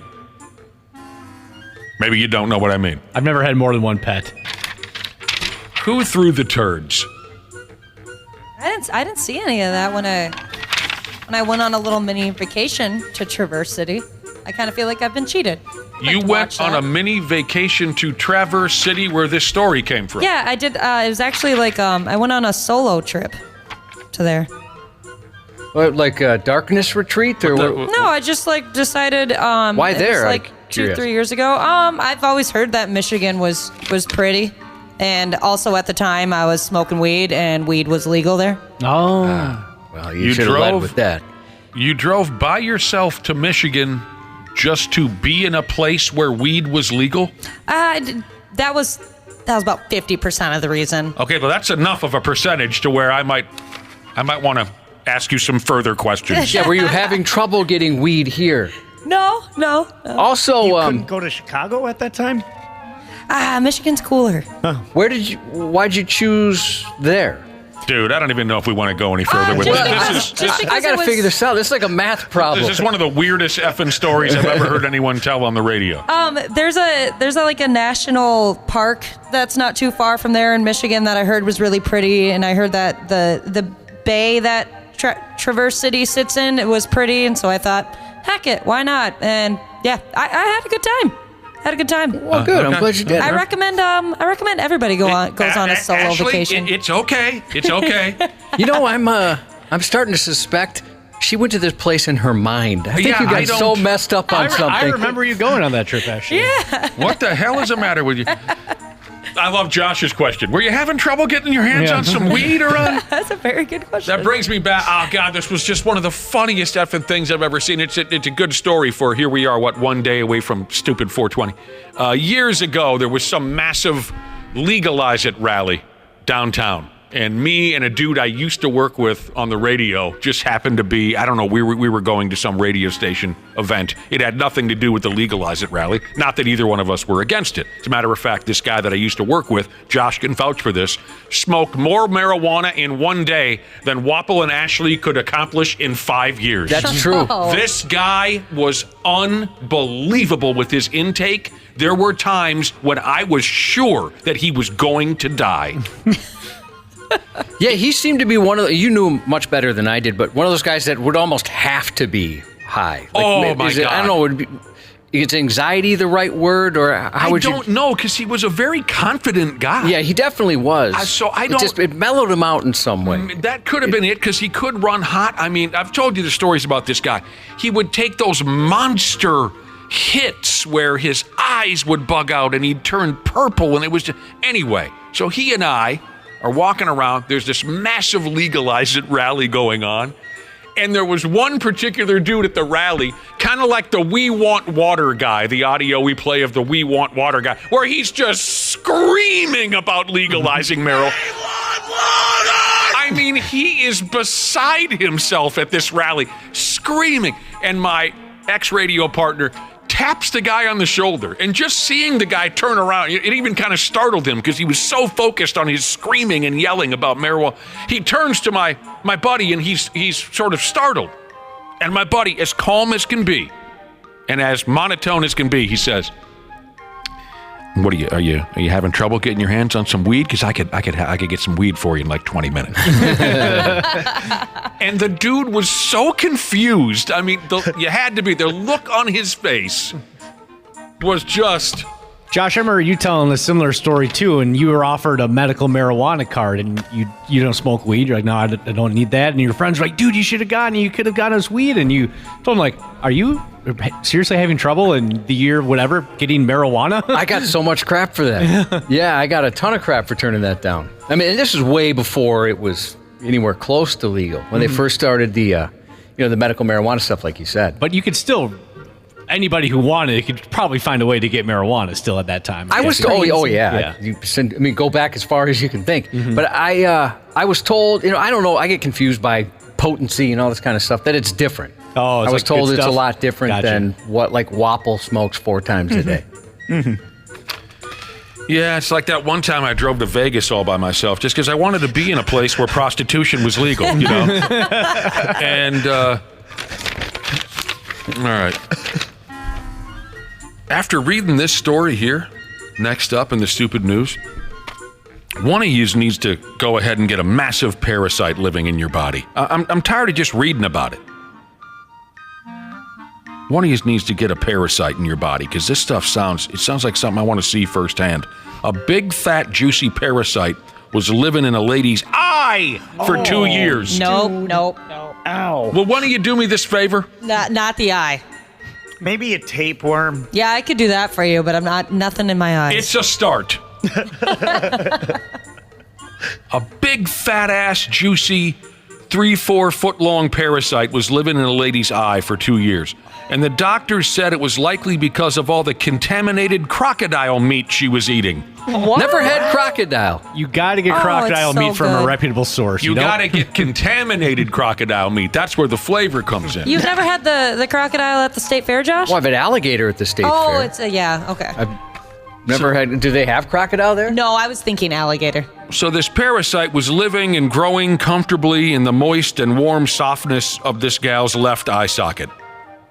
Maybe you don't know what I mean. I've never had more than one pet. Who threw the turds? I didn't see any of that when I went on a little mini vacation to Traverse City. I kind of feel like I've been cheated. You went on a mini vacation to Traverse City where this story came from. Yeah, I did. It was actually like I went on a solo trip to there. What, like a darkness retreat? Or No, I just like decided. Why there? Like 2-3 years ago. I've always heard that Michigan was pretty, and also at the time I was smoking weed, and weed was legal there. Oh, well, you should have led with that. You drove by yourself to Michigan just to be in a place where weed was legal? That was about 50% of the reason. Okay, well that's enough of a percentage to where I might want to ask you some further questions. Yeah, were you having trouble getting weed here? No. Also, you couldn't go to Chicago at that time? Michigan's cooler. Why'd you choose there? Dude, I don't even know if we want to go any further with this. I got to figure this out. This is like a math problem. This is one of the weirdest effing stories I've ever heard anyone tell on the radio. There's like a national park that's not too far from there in Michigan that I heard was really pretty, and I heard that the bay that Traverse City sits in, it was pretty, and so I thought, heck it, why not? And yeah, I had a good time. Well, good. I'm glad you did. I recommend everybody goes on a solo Ashley, vacation. It's okay. It's okay. You know, I'm starting to suspect she went to this place in her mind. I think you got so messed up on something. I remember you going on that trip, Ashley. Yeah. What the hell is the matter with you? I love Josh's question. Were you having trouble getting your hands on some weed or That's a very good question. That brings me back. Oh, God, this was just one of the funniest effing things I've ever seen. It's a good story for here we are, one day away from stupid 420. Years ago, there was some massive Legalize It rally downtown. And me and a dude I used to work with on the radio just happened to be, I don't know, we were going to some radio station event. It had nothing to do with the Legalize It rally. Not that either one of us were against it. As a matter of fact, this guy that I used to work with, Josh can vouch for this, smoked more marijuana in one day than Wapple and Ashley could accomplish in 5 years. That's true. This guy was unbelievable with his intake. There were times when I was sure that he was going to die. Yeah, he seemed to be one of you knew him much better than I did, but one of those guys that would almost have to be high. Like, my God. I don't know, would be, is anxiety the right word, or how would you? I don't know, because he was a very confident guy. Yeah, he definitely was. It mellowed him out in some way. That could have been it, because he could run hot. I mean, I've told you the stories about this guy. He would take those monster hits where his eyes would bug out and he'd turn purple, and it was just, anyway. So he and I are walking around. There's this massive Legalize It rally going on. And there was one particular dude at the rally, kind of like the We Want Water guy, the audio we play of the We Want Water guy, where he's just screaming about legalizing marijuana. I mean, he is beside himself at this rally, screaming. And my ex-radio partner taps the guy on the shoulder, and just seeing the guy turn around, it even kind of startled him because he was so focused on his screaming and yelling about marijuana. He turns to my buddy, and he's sort of startled. And my buddy, as calm as can be, and as monotone as can be, he says, "What are you having trouble getting your hands on some weed? Because I could get some weed for you in like 20 minutes." And the dude was so confused. I mean, you had to be. The look on his face was just. Josh, I remember you telling a similar story too, and you were offered a medical marijuana card, and you don't smoke weed. You're like, no, I don't need that. And your friends were like, dude, you should have gotten. You could have gotten us weed. And you told them, like, are you seriously having trouble in the year whatever getting marijuana? I got so much crap for that. Yeah, I got a ton of crap for turning that down. I mean, and this is way before it was anywhere close to legal, when they first started the medical marijuana stuff, like you said. But you could still, anybody who wanted it could probably find a way to get marijuana still at that time. I was told, yeah. Go back as far as you can think. Mm-hmm. But I was told, I don't know, I get confused by potency and all this kind of stuff, that it's different. Oh, I was told it's a lot different than what like Wapple smokes 4 times a day. Yeah, it's like that one time I drove to Vegas all by myself just because I wanted to be in a place where prostitution was legal, you know? And, all right. After reading this story here, next up in the stupid news, one of you needs to go ahead and get a massive parasite living in your body. I'm tired of just reading about it. One of you needs to get a parasite in your body because this stuff sounds like something I want to see firsthand. A big, fat, juicy parasite was living in a lady's eye for 2 years. Nope. Ow. Will one of you do me this favor? Not the eye. Maybe a tapeworm. Yeah, I could do that for you, but nothing in my eyes. It's a start. A big, fat-ass, juicy, 3-4 foot long parasite was living in a lady's eye for 2 years. And the doctors said it was likely because of all the contaminated crocodile meat she was eating. What? Never had crocodile. You got to get crocodile meat from a reputable source. You got to get contaminated crocodile meat. That's where the flavor comes in. You've never had the crocodile at the state fair, Josh? Well, I've had alligator at the state fair. Oh, it's okay. I've never had. Do they have crocodile there? No, I was thinking alligator. So this parasite was living and growing comfortably in the moist and warm softness of this gal's left eye socket.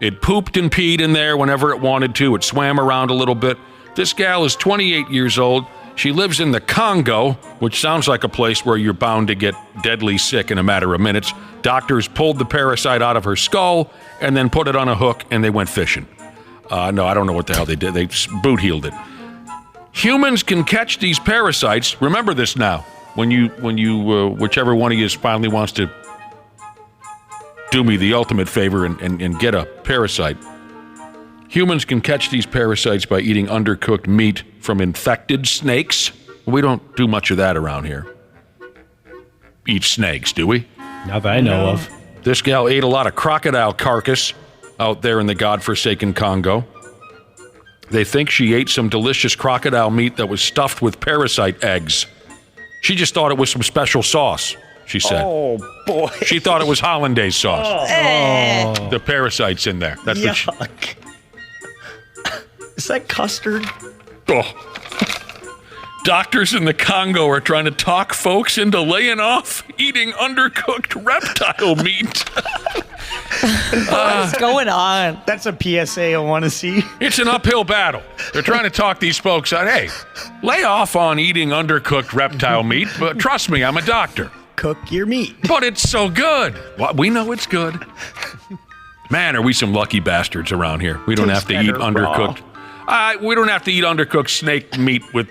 It pooped and peed in there whenever it wanted to. It swam around a little bit. This gal is 28 years old. She lives in the Congo, which sounds like a place where you're bound to get deadly sick in a matter of minutes. Doctors pulled the parasite out of her skull and then put it on a hook, and they went fishing. No, I don't know what the hell they did. They boot-heeled it. Humans can catch these parasites. Remember this now. When you whichever one of you finally wants to do me the ultimate favor and get a parasite. Humans can catch these parasites by eating undercooked meat from infected snakes. We don't do much of that around here. Eat snakes, do we? Not that I know of. This gal ate a lot of crocodile carcass out there in the godforsaken Congo. They think she ate some delicious crocodile meat that was stuffed with parasite eggs. She just thought it was some special sauce, she said. Oh, boy. She thought it was hollandaise sauce. Oh. The parasite's in there. That's what she... Is that custard? Oh. Doctors in the Congo are trying to talk folks into laying off eating undercooked reptile meat. What is going on? That's a PSA I want to see. It's an uphill battle. They're trying to talk these folks out. Hey, lay off on eating undercooked reptile meat, but trust me, I'm a doctor. Cook your meat. But it's so good. Well, we know it's good. Man, are we some lucky bastards around here. We don't have to eat undercooked. We don't have to eat undercooked snake meat with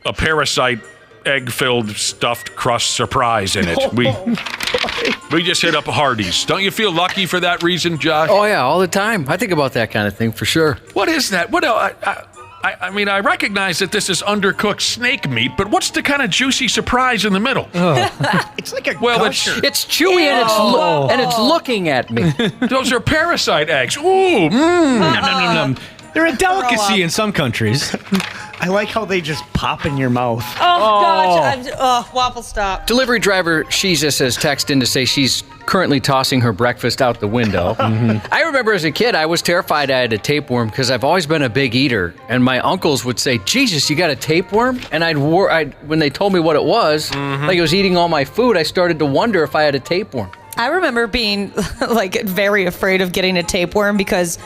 a parasite egg-filled stuffed crust surprise in it. We just hit up a Hardee's. Don't you feel lucky for that reason, Josh? Oh, yeah, all the time. I think about that kind of thing for sure. What is that? What else? I mean, I recognize that this is undercooked snake meat, but what's the kind of juicy surprise in the middle? It's like a gusher. It's chewy and it's looking at me. Those are parasite eggs. Ooh, They're a delicacy in some countries. I like how they just pop in your mouth. Gosh. Waffle stop. Delivery driver Shiza says text in to say she's currently tossing her breakfast out the window. I remember as a kid, I was terrified I had a tapeworm because I've always been a big eater. And my uncles would say, Jesus, you got a tapeworm? And when they told me what it was, like it was eating all my food, I started to wonder if I had a tapeworm. I remember being like very afraid of getting a tapeworm because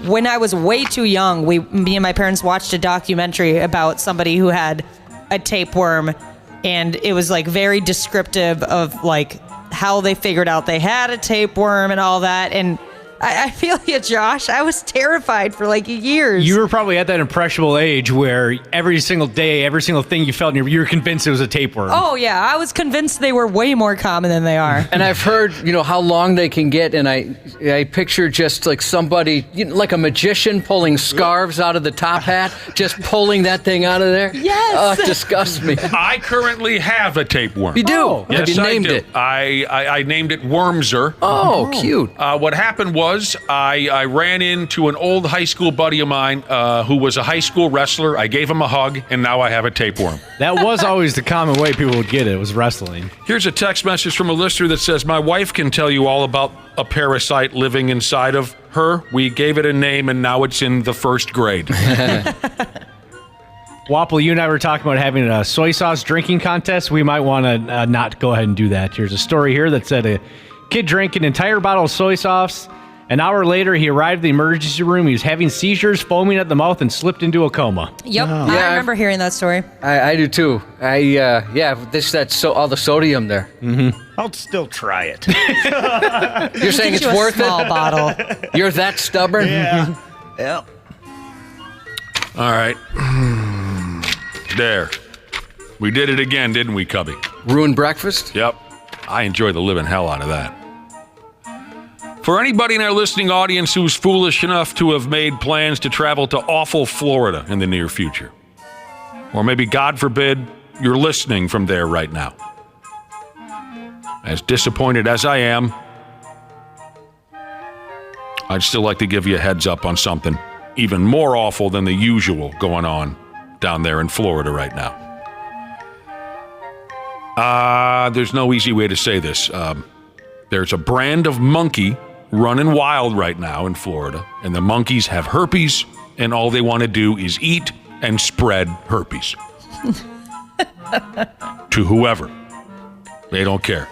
when I was way too young, me and my parents watched a documentary about somebody who had a tapeworm, and it was like very descriptive of like how they figured out they had a tapeworm and all that. And I feel you, Josh. I was terrified for like years. You were probably at that impressionable age where every single day, every single thing you felt, you were convinced it was a tapeworm. Oh, yeah. I was convinced they were way more common than they are. And I've heard, how long they can get, and I picture just like somebody, like a magician pulling scarves out of the top hat, just pulling that thing out of there. Yes. Oh, it disgusts me. I currently have a tapeworm. You do? Yes, Have you named I do. it? I named it Wormser. Oh, cute. What happened was was I ran into an old high school buddy of mine who was a high school wrestler. I gave him a hug, and now I have a tapeworm. That was always the common way people would get it. It was wrestling. Here's a text message from a listener that says, my wife can tell you all about a parasite living inside of her. We gave it a name, and now it's in the first grade. Wapple, you and I were talking about having a soy sauce drinking contest. We might want to not go ahead and do that. Here's a story here that said a kid drank an entire bottle of soy sauce. An hour later, he arrived at the emergency room. He was having seizures, foaming at the mouth, and slipped into a coma. Yep, I remember hearing that story. I do too. That's all the sodium there. Mm-hmm. I'll still try it. You're saying it's worth small it? Bottle. You're that stubborn? Yeah. Yep. All right. There. We did it again, didn't we, Cubby? Ruined breakfast? Yep. I enjoy the living hell out of that. For anybody in our listening audience who's foolish enough to have made plans to travel to awful Florida in the near future, or maybe, God forbid, you're listening from there right now, as disappointed as I am, I'd still like to give you a heads up on something even more awful than the usual going on down there in Florida right now. There's no easy way to say this. There's a brand of monkey running wild right now in Florida, and the monkeys have herpes, and all they want to do is eat and spread herpes to whoever. They don't care.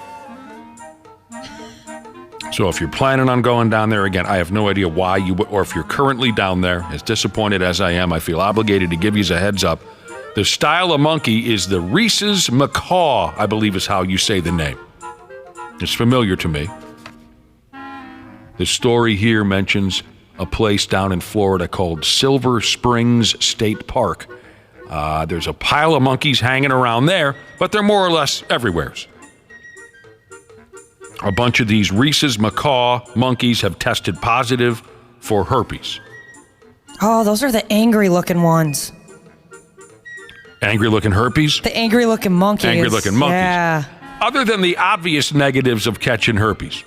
So if you're planning on going down there again, I have no idea why you would, or if you're currently down there, as disappointed as I am, I feel obligated to give you a heads up. The style of monkey is the Rhesus macaw, I believe is how you say the name. It's familiar to me. The story here mentions a place down in Florida called Silver Springs State Park. There's a pile of monkeys hanging around there, but they're more or less everywhere. A bunch of these Rhesus macaw monkeys have tested positive for herpes. Oh, those are the angry-looking ones. Angry-looking herpes? The angry-looking monkeys. Angry-looking monkeys. Yeah. Other than the obvious negatives of catching herpes,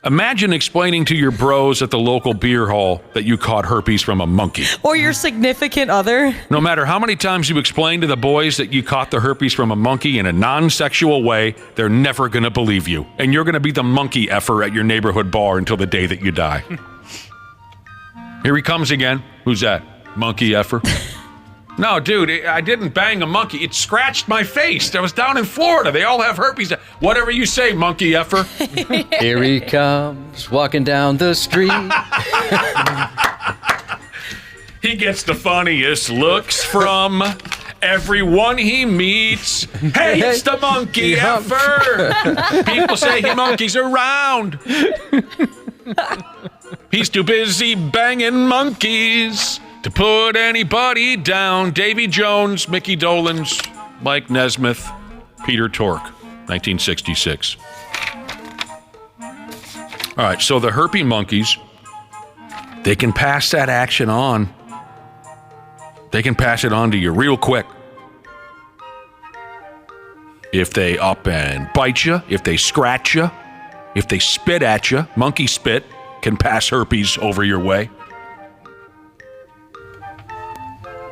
imagine explaining to your bros at the local beer hall that you caught herpes from a monkey. Or your significant other. No matter how many times you explain to the boys that you caught the herpes from a monkey in a non-sexual way, they're never going to believe you. And you're going to be the monkey effer at your neighborhood bar until the day that you die. Here he comes again. Who's that? Monkey effer? No, dude, I didn't bang a monkey. It scratched my face. I was down in Florida. They all have herpes. Whatever you say, monkey effer. Here he comes, walking down the street. He gets the funniest looks from everyone he meets. Hey, it's the monkey effer. People say he monkeys around. He's too busy banging monkeys to put anybody down. Davy Jones, Mickey Dolenz, Mike Nesmith, Peter Tork, 1966. All right, so the herpy monkeys, they can pass that action on. They can pass it on to you real quick. If they up and bite you, if they scratch you, if they spit at you, monkey spit can pass herpes over your way.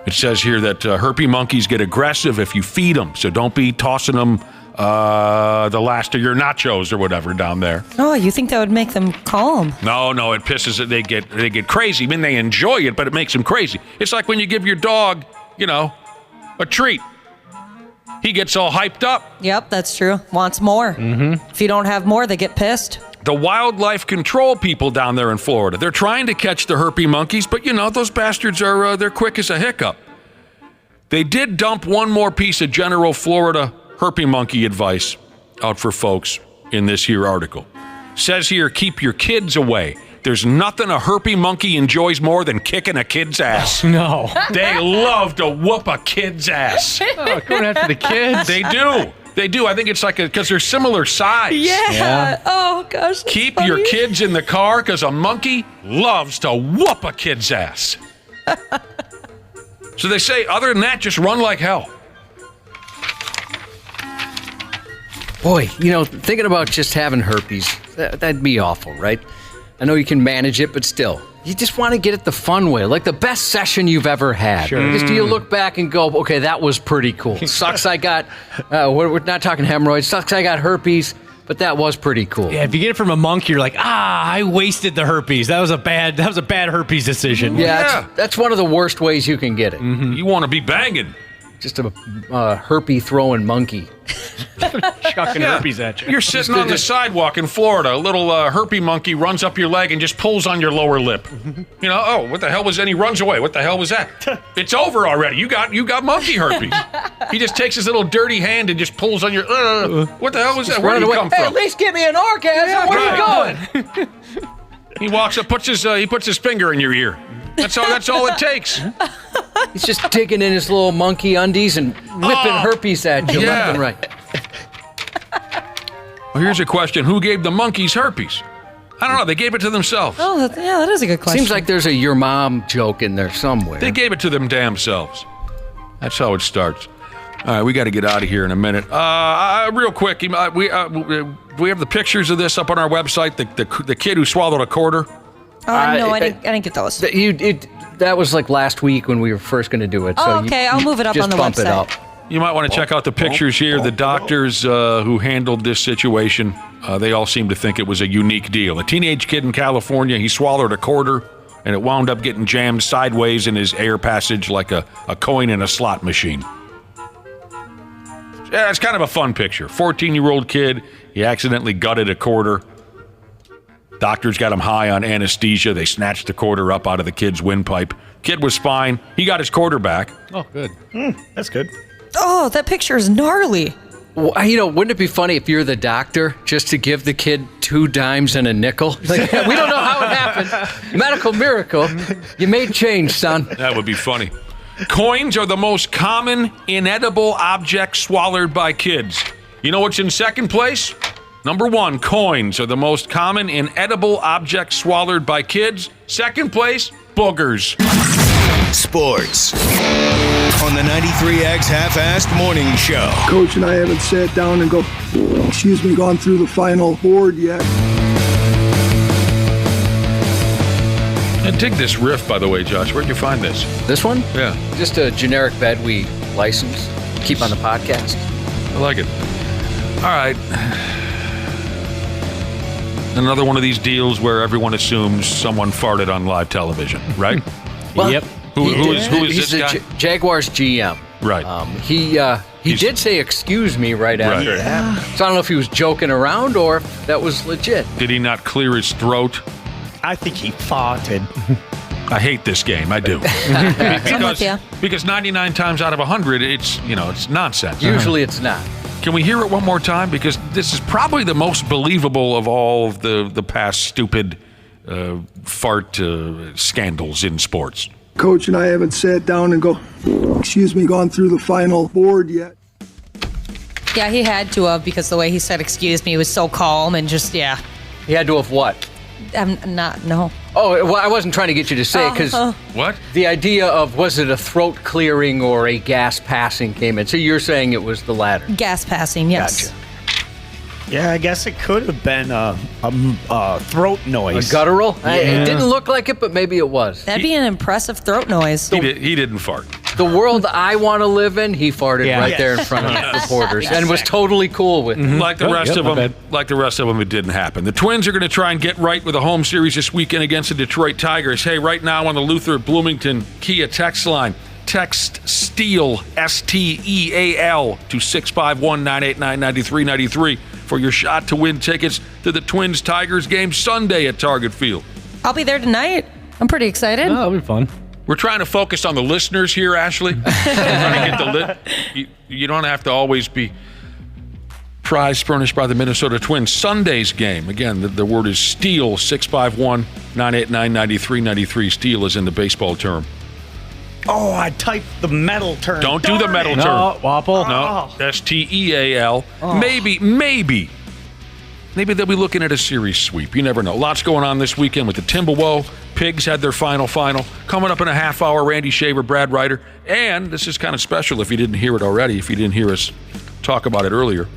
It says here that herpy monkeys get aggressive if you feed them, so don't be tossing them the last of your nachos or whatever down there. Oh, you think that would make them calm? No, it pisses it. They get crazy. I mean, they enjoy it, but it makes them crazy. It's like when you give your dog, a treat. He gets all hyped up. Yep, that's true. Wants more. Mm-hmm. If you don't have more, they get pissed. The wildlife control people down there in Florida, they're trying to catch the herpy monkeys, but those bastards are they're quick as a hiccup. They did dump one more piece of general Florida herpy monkey advice out for folks in this here article. Says here, keep your kids away. There's nothing a herpy monkey enjoys more than kicking a kid's ass. No. They love to whoop a kid's ass. Oh, going after the kids? They do. They do. I think it's like because they're similar size. Yeah. Oh, gosh. Keep your kids in the car because a monkey loves to whoop a kid's ass. So they say, other than that, just run like hell. Boy, thinking about just having herpes, that'd be awful, right? I know you can manage it, but still, you just want to get it the fun way, like the best session you've ever had. Sure. Just you look back and go, okay, that was pretty cool. Sucks I got, we're not talking hemorrhoids, sucks I got herpes, but that was pretty cool. Yeah, if you get it from a monkey, you're like, I wasted the herpes. That was a bad herpes decision. Yeah, that's one of the worst ways you can get it. Mm-hmm. You want to be banging. Just a herpes throwing monkey. Chucking herpes at you. You're sitting on the sidewalk in Florida. A little herpes monkey runs up your leg and just pulls on your lower lip. You know, oh, what the hell was that? He runs away. What the hell was that? It's over already. You got monkey herpes. He just takes his little dirty hand and just pulls on your. What the hell was that? Where did he come Hey, from? at least give me an orgasm. Where are you going? He walks up, puts his finger in your ear. That's all it takes. He's just digging in his little monkey undies and whipping herpes at you left and right. Well, here's a question: who gave the monkeys herpes? I don't know. They gave it to themselves. Oh, that is a good question. Seems like there's a your mom joke in there somewhere. They gave it to them damn selves. That's how it starts. All right, we got to get out of here in a minute. Real quick, we have the pictures of this up on our website. The kid who swallowed a quarter. No, I didn't get those. That was like last week when we were first going to do it. Oh, okay. I'll move it up on the bump website. It up. You might want to check out the pictures here. The doctors who handled this situation, they all seem to think it was a unique deal. A teenage kid in California, he swallowed a quarter, and it wound up getting jammed sideways in his air passage like a coin in a slot machine. Yeah, it's kind of a fun picture. 14-year-old kid, he accidentally gutted a quarter. Doctors got him high on anesthesia. They snatched the quarter up out of the kid's windpipe. Kid was fine. He got his quarter back. Oh, good. That's good. Oh, that picture is gnarly. Well, wouldn't it be funny if you're the doctor just to give the kid 2 dimes and a nickel? Like, we don't know how it happened. Medical miracle. You made change, son. That would be funny. Coins are the most common inedible object swallowed by kids. You know what's in second place? Number 1, coins are the most common inedible object swallowed by kids. Second place, boogers. Sports on the 93X Half-Assed Morning Show. Coach and I haven't sat down and gone through the final board yet. I dig this riff, by the way, Josh. Where'd you find this? This one? Yeah. Just a generic bed we license, keep on the podcast. I like it. All right. Another one of these deals where everyone assumes someone farted on live television, right? Well, yep. Who is He's this guy? the Jaguars GM. Right. He did say excuse me right after it happened. So I don't know if he was joking around or if that was legit. Did he not clear his throat? I think he farted. I hate this game. I do. I'm with you. Because 99 times out of 100, it's nonsense. Usually it's not. Can we hear it one more time? Because this is probably the most believable of all of the past stupid fart scandals in sports. Coach and I haven't sat down and gone through the final board yet. Yeah, he had to have, because the way he said excuse me was so calm and just, yeah. He had to have what? No. Oh, well, I wasn't trying to get you to say it because What? The idea of was it a throat clearing or a gas passing came in. So you're saying it was the latter. Gas passing, yes. Gotcha. Yeah, I guess it could have been a throat noise. A guttural? Yeah. It didn't look like it, but maybe it was. That'd be an impressive throat noise. He didn't fart. The world I want to live in, he farted right there in front of reporters and was totally cool with it. Like the rest of them, it didn't happen. The Twins are going to try and get right with a home series this weekend against the Detroit Tigers. Hey, right now on the Luther Bloomington Kia text line, text STEAL, STEAL, to 651-989-9393 for your shot to win tickets to the Twins-Tigers game Sunday at Target Field. I'll be there tonight. I'm pretty excited. Oh, that'll be fun. We're trying to focus on the listeners here, Ashley. We're trying to get you don't have to always be prize furnished by the Minnesota Twins. Sunday's game, again, the word is STEAL, 651-989-9393. STEAL is in the baseball term. Oh, I typed the metal term. Don't do the metal term. No, Wapple. No, STEAL. Maybe they'll be looking at a series sweep. You never know. Lots going on this weekend with the Timberwolves. Pigs had their final. Coming up in a half hour, Randy Shaver, Brad Ryder. And this is kind of special if you didn't hear it already, if you didn't hear us talk about it earlier.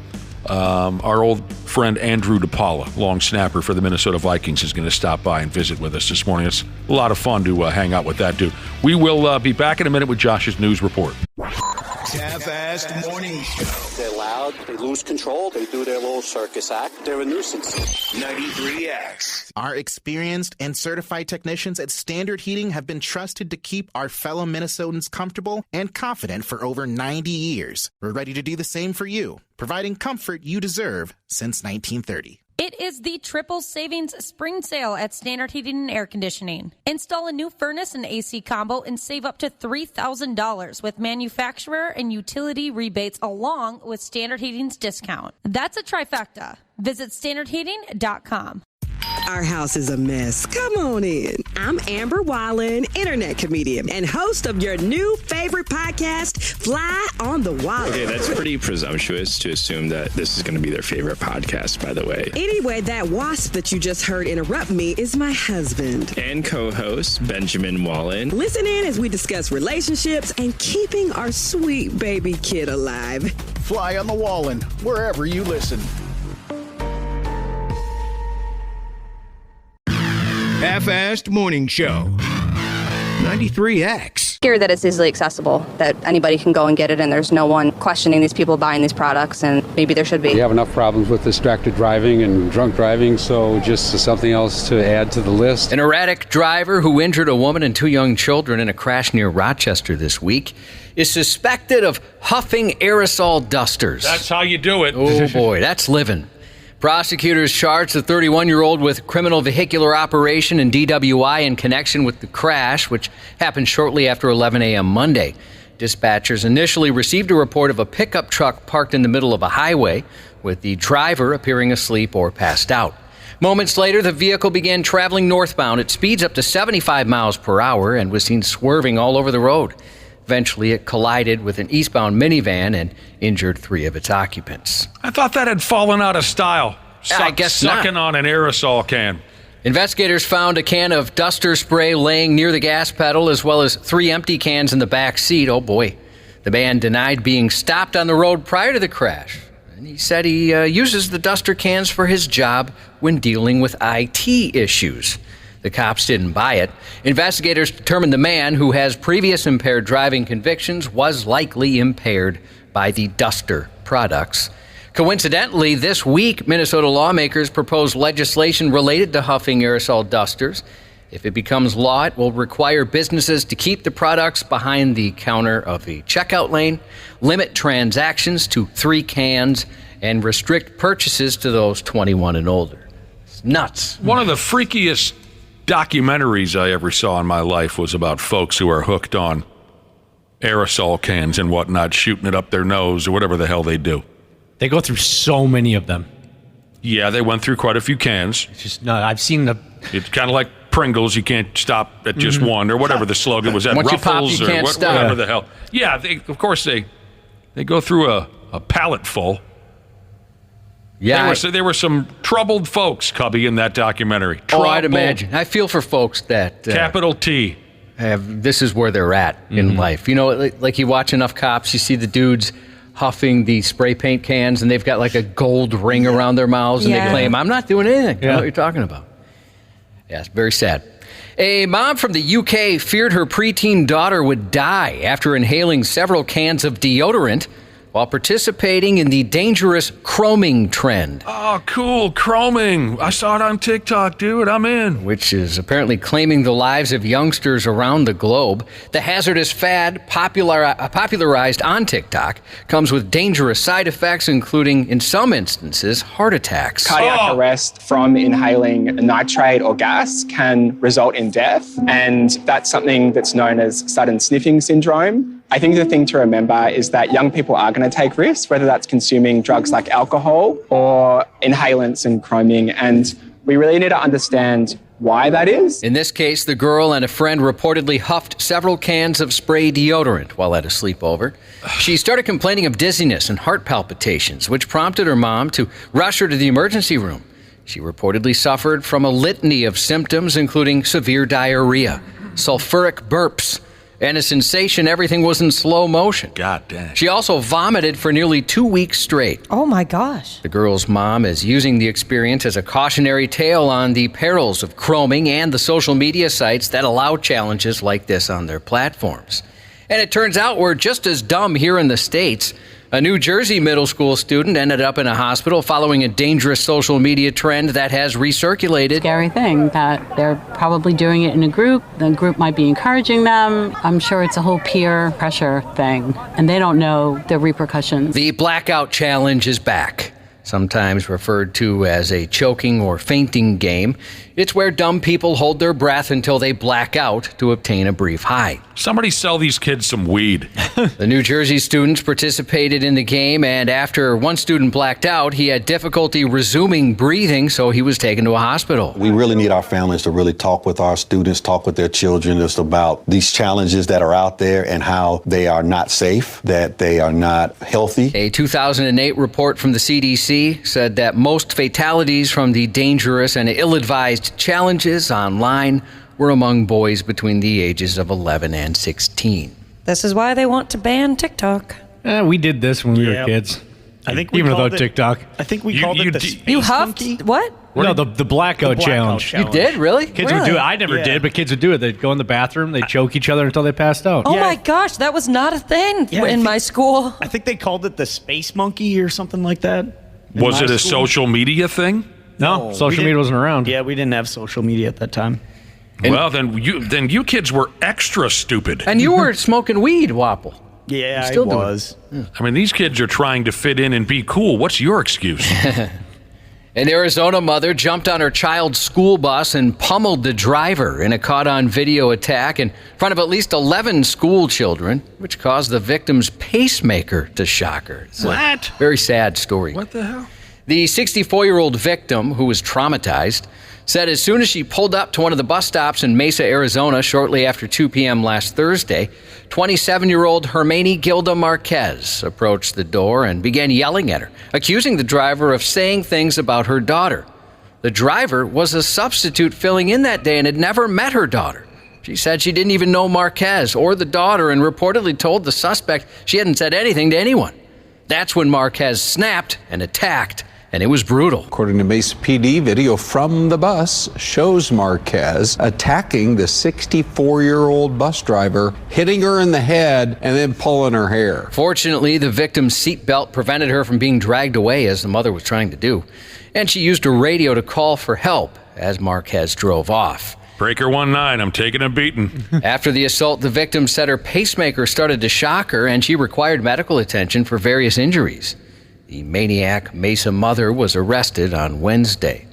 Our old friend Andrew DePaola, long snapper for the Minnesota Vikings, is going to stop by and visit with us this morning. It's a lot of fun to hang out with that dude. We will be back in a minute with Josh's news report. Half-assed morning show. They're loud, they lose control, they do their little circus act. They're a nuisance. 93X. Our experienced and certified technicians at Standard Heating have been trusted to keep our fellow Minnesotans comfortable and confident for over 90 years. We're ready to do the same for you, providing comfort you deserve since 1930. It is the triple savings spring sale at Standard Heating and Air Conditioning. Install a new furnace and AC combo and save up to $3,000 with manufacturer and utility rebates along with Standard Heating's discount. That's a trifecta. Visit standardheating.com. Our house is a mess. Come on in. I'm Amber Wallen, internet comedian and host of your new favorite podcast, Fly on the Wall. Okay, that's pretty presumptuous to assume that this is going to be their favorite podcast, by the way. Anyway, that wasp that you just heard interrupt me is my husband. And co-host, Benjamin Wallen. Listen in as we discuss relationships and keeping our sweet baby kid alive. Fly on the Wallen, wherever you listen. Half-assed morning show. 93X. Scared that it's easily accessible, that anybody can go and get it, and there's no one questioning these people buying these products, and maybe there should be. We have enough problems with distracted driving and drunk driving, so just something else to add to the list. An erratic driver who injured a woman and 2 young children in a crash near Rochester this week is suspected of huffing aerosol dusters. That's how you do it. Oh, boy, that's living. Prosecutors charged the 31-year-old with criminal vehicular operation and DWI in connection with the crash, which happened shortly after 11 a.m. Monday. Dispatchers initially received a report of a pickup truck parked in the middle of a highway, with the driver appearing asleep or passed out. Moments later, the vehicle began traveling northbound at speeds up to 75 miles per hour and was seen swerving all over the road. Eventually, it collided with an eastbound minivan and injured 3 of its occupants. I thought that had fallen out of style. I guess sucking on an aerosol can. Investigators found a can of duster spray laying near the gas pedal, as well as 3 empty cans in the back seat. Oh, boy. The man denied being stopped on the road prior to the crash. And he said he uses the duster cans for his job when dealing with IT issues. The cops didn't buy it. Investigators determined the man, who has previous impaired driving convictions, was likely impaired by the duster products. Coincidentally, this week, Minnesota lawmakers proposed legislation related to huffing aerosol dusters. If it becomes law, it will require businesses to keep the products behind the counter of the checkout lane, limit transactions to 3 cans, and restrict purchases to those 21 and older. It's nuts. One of the freakiest documentaries I ever saw in my life was about folks who are hooked on aerosol cans and whatnot, shooting it up their nose or whatever the hell they do. They go through so many of them. Yeah, they went through quite a few cans. It's just no. I've seen the. It's kind of like Pringles. You can't stop at just one, or whatever the slogan was. At Once Ruffles you pop, you can't or stop. whatever the hell. Yeah, of course they go through a pallet full. Yeah, there were some troubled folks, Cubby, in that documentary. Oh, I'd imagine. I feel for folks that capital T. This is where they're at in life. You know, like you watch enough cops, you see the dudes huffing the spray paint cans, and they've got like a gold ring around their mouths, and they claim, I'm not doing anything. I know what you're talking about. Yeah, it's very sad. A mom from the UK feared her preteen daughter would die after inhaling several cans of deodorant while participating in the dangerous chroming trend. Oh, cool. Chroming. I saw it on TikTok, dude. I'm in. Which is apparently claiming the lives of youngsters around the globe. The hazardous fad, popularized on TikTok, comes with dangerous side effects, including, in some instances, heart attacks. Cardiac arrest from inhaling nitrate or gas can result in death, and that's something that's known as sudden sniffing syndrome. I think the thing to remember is that young people are going to take risks, whether that's consuming drugs like alcohol or inhalants and chroming, and we really need to understand why that is. In this case, the girl and a friend reportedly huffed several cans of spray deodorant while at a sleepover. She started complaining of dizziness and heart palpitations, which prompted her mom to rush her to the emergency room. She reportedly suffered from a litany of symptoms, including severe diarrhea, sulfuric burps, And a sensation, everything was in slow motion. God dang. She also vomited for nearly 2 weeks straight. Oh my gosh. The girl's mom is using the experience as a cautionary tale on the perils of chroming and the social media sites that allow challenges like this on their platforms. And it turns out we're just as dumb here in the States. A New Jersey middle school student ended up in a hospital following a dangerous social media trend that has recirculated. Scary thing that they're probably doing it in a group. The group might be encouraging them. I'm sure it's a whole peer pressure thing, and they don't know the repercussions. The blackout challenge is back, sometimes referred to as a choking or fainting game. It's where dumb people hold their breath until they black out to obtain a brief high. Somebody sell these kids some weed. The New Jersey students participated in the game, and after one student blacked out, he had difficulty resuming breathing, so he was taken to a hospital. We really need our families to really talk with our students, talk with their children just about these challenges that are out there and how they are not safe, that they are not healthy. A 2008 report from the CDC said that most fatalities from the dangerous and ill-advised challenges online were among boys between the ages of 11 and 16. This is why they want to ban TikTok. We did this when we were kids. I think we even called without TikTok. I think we called it the space You huffed? monkey. What? No, the blackout challenge. You did, really? Kids would do it. I never did, but kids would do it. They'd go in the bathroom, they'd choke each other until they passed out. Oh my gosh, that was not a thing in my school. I think they called it the space monkey or something like that. Was it a social media thing? No, social media wasn't around. Yeah, we didn't have social media at that time. Well, then you kids were extra stupid. And you were smoking weed, Wapple. Yeah, still I do it. was. I mean, these kids are trying to fit in and be cool. What's your excuse? An Arizona mother jumped on her child's school bus and pummeled the driver in a caught-on-video attack in front of at least 11 school children, which caused the victim's pacemaker to shock her. It's What? a very sad story. What the hell? The 64-year-old victim, who was traumatized, said as soon as she pulled up to one of the bus stops in Mesa, Arizona, shortly after 2 p.m. last Thursday, 27-year-old Hermani Gilda Marquez approached the door and began yelling at her, accusing the driver of saying things about her daughter. The driver was a substitute filling in that day and had never met her daughter. She said she didn't even know Marquez or the daughter and reportedly told the suspect she hadn't said anything to anyone. That's when Marquez snapped and attacked, and it was brutal. According to Mesa PD, video from the bus shows Marquez attacking the 64-year-old bus driver, hitting her in the head, and then pulling her hair. Fortunately, the victim's seatbelt prevented her from being dragged away, as the mother was trying to do, and she used a radio to call for help as Marquez drove off. Breaker 19, I'm taking a beating. After the assault, the victim said her pacemaker started to shock her, and she required medical attention for various injuries. The maniac Mesa mother was arrested on Wednesday.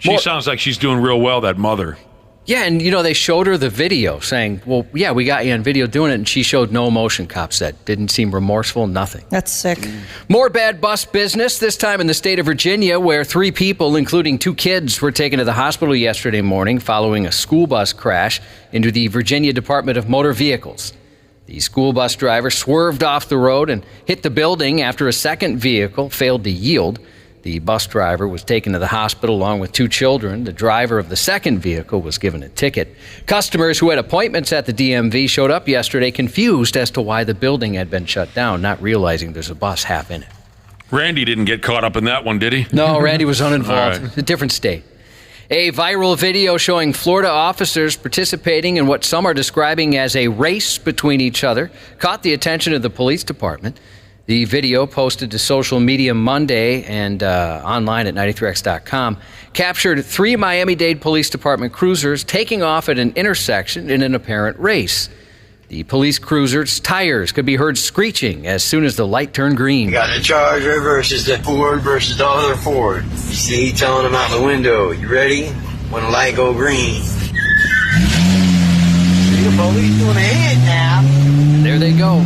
She sounds like she's doing real well, that mother. Yeah, and they showed her the video saying, well, yeah, we got you on video doing it, and she showed no emotion, cop said. Didn't seem remorseful, nothing. That's sick. More bad bus business, this time in the state of Virginia, where 3 people, including 2 kids, were taken to the hospital yesterday morning following a school bus crash into the Virginia Department of Motor Vehicles. The school bus driver swerved off the road and hit the building after a second vehicle failed to yield. The bus driver was taken to the hospital along with 2 children. The driver of the second vehicle was given a ticket. Customers who had appointments at the DMV showed up yesterday confused as to why the building had been shut down, not realizing there's a bus half in it. Randy didn't get caught up in that one, did he? No, Randy was uninvolved. All right. A different state. A viral video showing Florida officers participating in what some are describing as a race between each other caught the attention of the police department. The video, posted to social media Monday and online at 93x.com, captured 3 Miami-Dade Police Department cruisers taking off at an intersection in an apparent race. The police cruiser's tires could be heard screeching as soon as the light turned green. You got the Charger versus the Ford versus the other Ford. You see, telling them out the window, you ready? When the light go green. See the police doing ahead now. And there they go.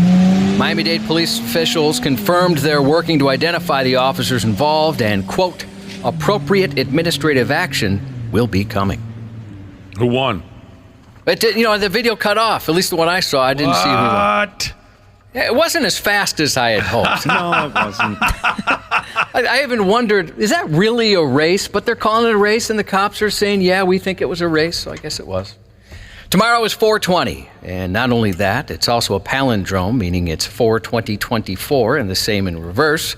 Miami-Dade police officials confirmed they're working to identify the officers involved and, quote, appropriate administrative action will be coming. Who won? But, the video cut off. At least the one I saw, I didn't see who won. It wasn't as fast as I had hoped. No, it wasn't. I even wondered, is that really a race? But they're calling it a race, and the cops are saying, yeah, we think it was a race, so I guess it was. Tomorrow is 420, and not only that, it's also a palindrome, meaning it's 4/20/24, and the same in reverse.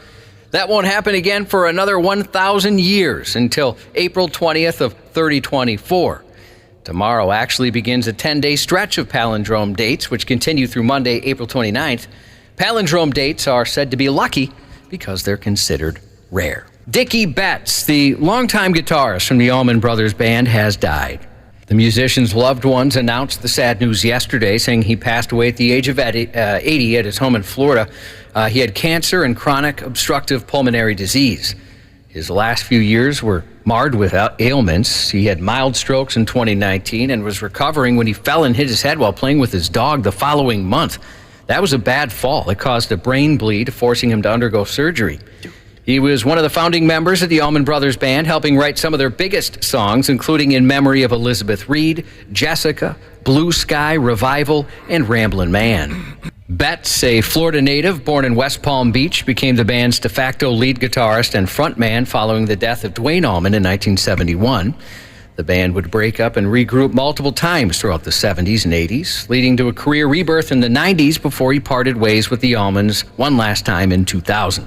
That won't happen again for another 1,000 years until April 20th of 3024. Tomorrow actually begins a 10-day stretch of palindrome dates, which continue through Monday, April 29th. Palindrome dates are said to be lucky because they're considered rare. Dickey Betts, the longtime guitarist from the Allman Brothers Band, has died. The musician's loved ones announced the sad news yesterday, saying he passed away at the age of 80 at his home in Florida. He had cancer and chronic obstructive pulmonary disease. His last few years were marred with ailments. He had mild strokes in 2019 and was recovering when he fell and hit his head while playing with his dog the following month. That was a bad fall. It caused a brain bleed, forcing him to undergo surgery. He was one of the founding members of the Allman Brothers Band, helping write some of their biggest songs, including In Memory of Elizabeth Reed, Jessica, Blue Sky, Revival, and Ramblin' Man. Betts, a Florida native born in West Palm Beach, became the band's de facto lead guitarist and frontman following the death of Dwayne Allman in 1971. The band would break up and regroup multiple times throughout the 70s and 80s, leading to a career rebirth in the 90s before he parted ways with the Allmans one last time in 2000.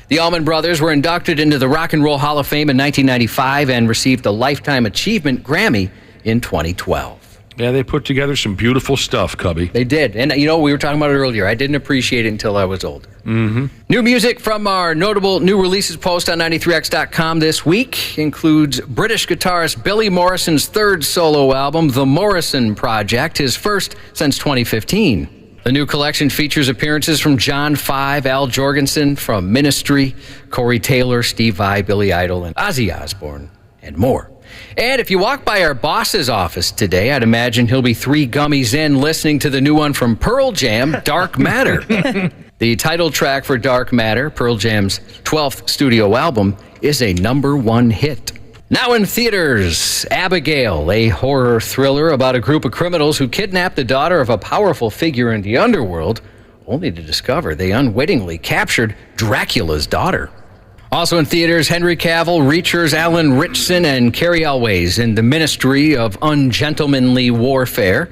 The Allman Brothers were inducted into the Rock and Roll Hall of Fame in 1995 and received a Lifetime Achievement Grammy in 2012. Yeah, they put together some beautiful stuff, Cubby. They did. And, we were talking about it earlier. I didn't appreciate it until I was older. Mm-hmm. New music from our notable new releases post on 93x.com this week includes British guitarist Billy Morrison's third solo album, The Morrison Project, his first since 2015. The new collection features appearances from John Five, Al Jorgensen from Ministry, Corey Taylor, Steve Vai, Billy Idol, and Ozzy Osbourne, and more. And if you walk by our boss's office today, I'd imagine he'll be 3 gummies in listening to the new one from Pearl Jam, Dark Matter. The title track for Dark Matter, Pearl Jam's 12th studio album, is a #1 hit. Now in theaters, Abigail, a horror thriller about a group of criminals who kidnap the daughter of a powerful figure in the underworld, only to discover they unwittingly captured Dracula's daughter. Also in theaters, Henry Cavill, Reacher's Alan Ritchson, and Carrie Elways in The Ministry of Ungentlemanly Warfare.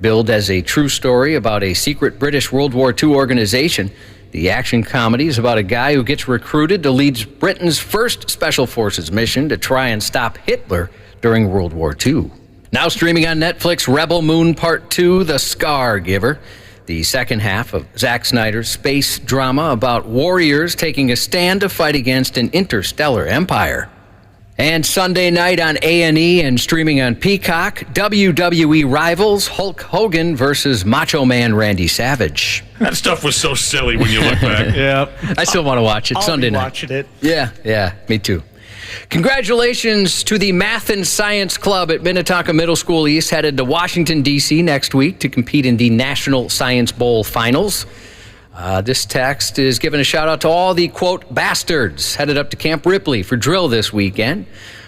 Billed as a true story about a secret British World War II organization, the action comedy is about a guy who gets recruited to lead Britain's first Special Forces mission to try and stop Hitler during World War II. Now streaming on Netflix, Rebel Moon Part 2, The Scar Giver, the second half of Zack Snyder's space drama about warriors taking a stand to fight against an interstellar empire. And Sunday night on A&E and streaming on Peacock, WWE Rivals, Hulk Hogan versus Macho Man Randy Savage. That stuff was so silly when you look back. Yeah. I still want to watch it Sunday night. Watching it. Yeah, me too. Congratulations to the Math and Science Club at Minnetonka Middle School East, headed to Washington, D.C. next week to compete in the National Science Bowl Finals. This text is giving a shout out to all the, quote, bastards headed up to Camp Ripley for drill this weekend.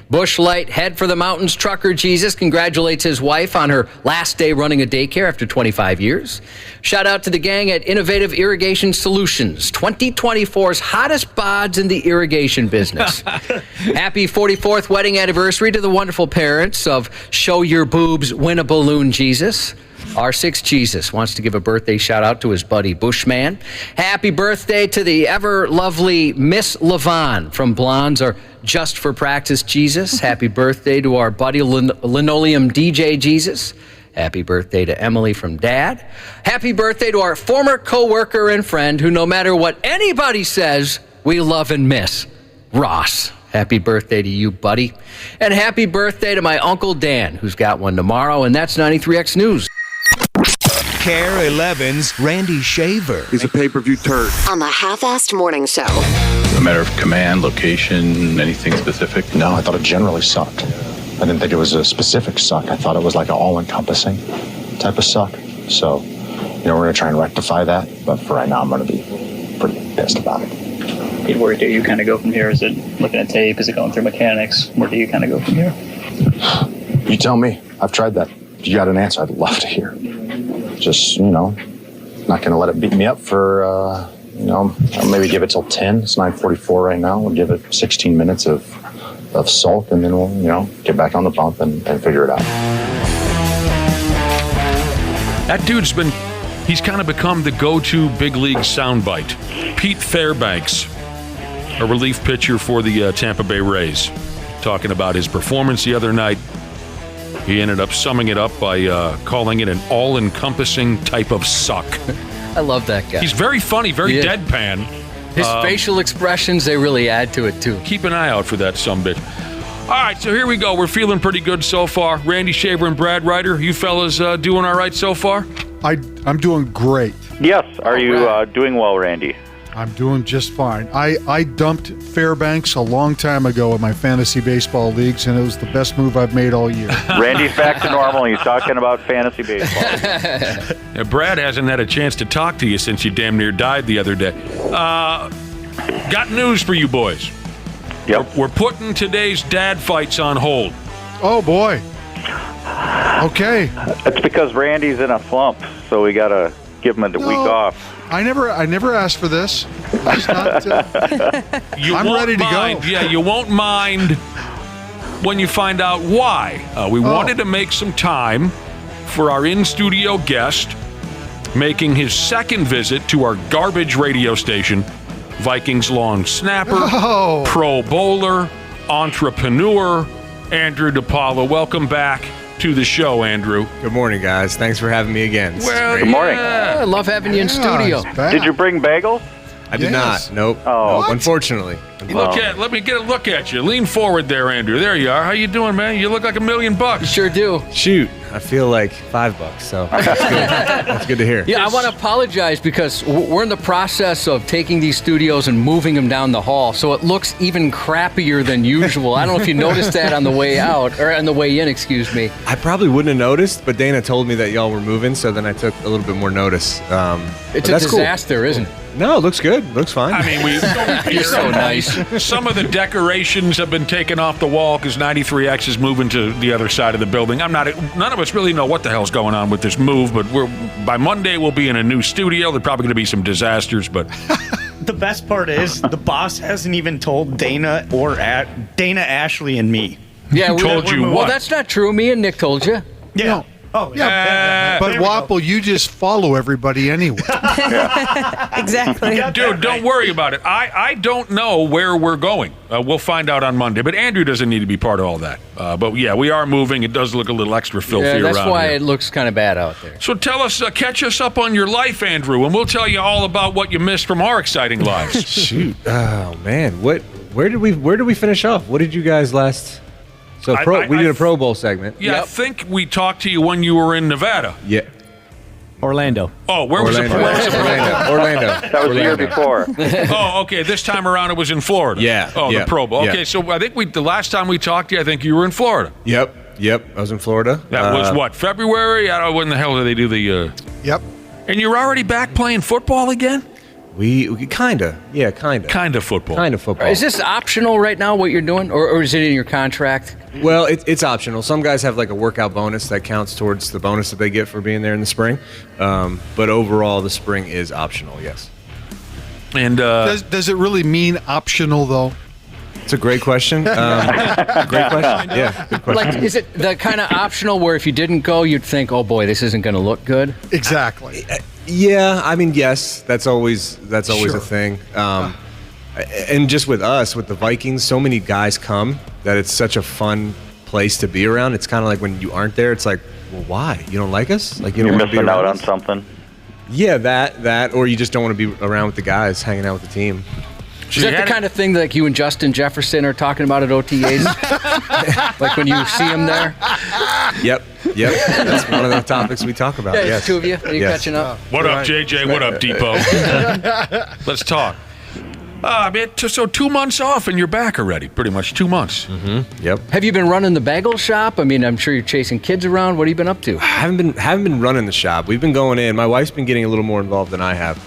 Bush Light Head for the Mountains trucker Jesus congratulates his wife on her last day running a daycare after 25 years. Shout out to the gang at Innovative Irrigation Solutions, 2024's hottest bods in the irrigation business. Happy 44th wedding anniversary to the wonderful parents of Show Your Boobs, Win a Balloon Jesus. R6 Jesus wants to give a birthday shout out to his buddy Bushman. Happy birthday to the ever lovely Miss Levon from Blondes or Just for Practice Jesus. Happy birthday to our buddy Linoleum DJ Jesus. Happy birthday to Emily from Dad. Happy birthday to our former co-worker and friend who, no matter what anybody says, we love and miss, Ross. Happy birthday to you, buddy. And happy birthday to my Uncle Dan, who's got one tomorrow, and that's 93X News. Care 11's Randy Shaver. He's a pay-per-view turd. On the Half-Assed Morning Show. A matter of command, location, anything specific? No, I thought it generally sucked. I didn't think it was a specific suck. I thought it was like an all-encompassing type of suck. So, we're going to try and rectify that. But for right now, I'm going to be pretty pissed about it. Where do you kind of go from here? Is it looking at tape? Is it going through mechanics? Where do you kind of go from here? You tell me. I've tried that. If you got an answer, I'd love to hear. Just, not going to let it beat me up for, I'll maybe give it till 10. It's 9:44 right now. We'll give it 16 minutes of sulk, and then we'll, get back on the bump and figure it out. That dude's he's kind of become the go-to big league soundbite. Pete Fairbanks, a relief pitcher for the Tampa Bay Rays, talking about his performance the other night. He ended up summing it up by calling it an all-encompassing type of suck. I love that guy. He's very funny, very deadpan. His facial expressions, they really add to it, too. Keep an eye out for that sumbitch. All right, so here we go. We're feeling pretty good so far. Randy Shaver and Brad Ryder, you fellas doing all right so far? I'm doing great. Yes. Are you doing well, Randy? I'm doing just fine. I dumped Fairbanks a long time ago in my fantasy baseball leagues, and it was the best move I've made all year. Randy's back to normal, and he's talking about fantasy baseball. Yeah, Brad hasn't had a chance to talk to you since you damn near died the other day. Got news for you boys. Yep. We're putting today's dad fights on hold. Oh, boy. Okay. It's because Randy's in a slump, so we got to give him the week off. I never asked for this. It's not, I'm ready to go. Yeah, you won't mind when you find out why. We wanted to make some time for our in-studio guest making his second visit to our garbage radio station, Vikings long snapper, pro bowler, entrepreneur, Andrew DePaola. Welcome back to the show, Andrew. Good morning, guys. Thanks for having me again. Well, good morning. I love having you in studio. Did you bring bagels? I did not. Nope. Oh, nope, unfortunately. Let me get a look at you. Lean forward there, Andrew. There you are. How you doing, man? You look like $1 million. You sure do. Shoot, I feel like $5, so that's good. That's good to hear. Yeah, I want to apologize because we're in the process of taking these studios and moving them down the hall, so it looks even crappier than usual. I don't know if you noticed that on the way out, or on the way in, excuse me. I probably wouldn't have noticed, but Dana told me that y'all were moving, so then I took a little bit more notice. It's a disaster, isn't it? No, it looks good. Looks fine. I mean, You're so nice. Some of the decorations have been taken off the wall because 93X is moving to the other side of the building. None of us really know what the hell's going on with this move, but by Monday we'll be in a new studio. There's probably going to be some disasters, but the best part is the boss hasn't even told Dana or Dana, Ashley, and me. Yeah, told you well, what? That's not true. Me and Nick told you. Yeah. No. Oh, yeah. But Wapple, you just follow everybody anyway. Exactly. Dude, don't worry about it. I don't know where we're going. We'll find out on Monday. But Andrew doesn't need to be part of all that. But yeah, we are moving. It does look a little extra filthy around here. That's why it looks kind of bad out there. So tell us, catch us up on your life, Andrew, and we'll tell you all about what you missed from our exciting lives. Shoot. Oh man, where did we finish off? What did you guys last? So we did a Pro Bowl segment. Yeah, I think we talked to you when you were in Nevada. Yeah. Orlando. Oh, where was it? Orlando. That was the year before. Oh, okay. This time around it was in Florida. Yeah. Oh, yeah, the Pro Bowl. Okay, yeah. so I think the last time we talked to you, I think you were in Florida. Yep. I was in Florida. That was what, February? I don't know when the hell did they do the... Yep. And you're already back playing football again? We kinda. Yeah, kinda. Kind of football. Kind of football. Is this optional right now, what you're doing? Or is it in your contract? Well, it's optional. Some guys have like a workout bonus that counts towards the bonus that they get for being there in the spring. But overall, the spring is optional, yes. And does it really mean optional, though? It's a great question. Great question. Yeah, good question. Like, is it the kind of optional where if you didn't go, you'd think, oh boy, this isn't going to look good? Exactly. Yeah, I mean, yes, that's always Sure. a thing. And just with us, with the Vikings, so many guys come that it's such a fun place to be around. It's kind of like when you aren't there, it's like, well, why? You don't like us? Like You're don't want to be missing around out on us? something. Yeah, that, or you just don't want to be around with the guys, hanging out with the team. Is that the kind of thing that like you and Justin Jefferson are talking about at OTAs? Like when you see him there? Yep. That's one of the topics we talk about. Yeah, yes. two of you. Are you catching up? What up, JJ? What up, Depot? Let's talk. So 2 months off and you're back already. Pretty much 2 months. Mm-hmm. Yep. Have you been running the bagel shop? I mean, I'm sure you're chasing kids around. What have you been up to? I haven't been running the shop. We've been going in. My wife's been getting a little more involved than I have.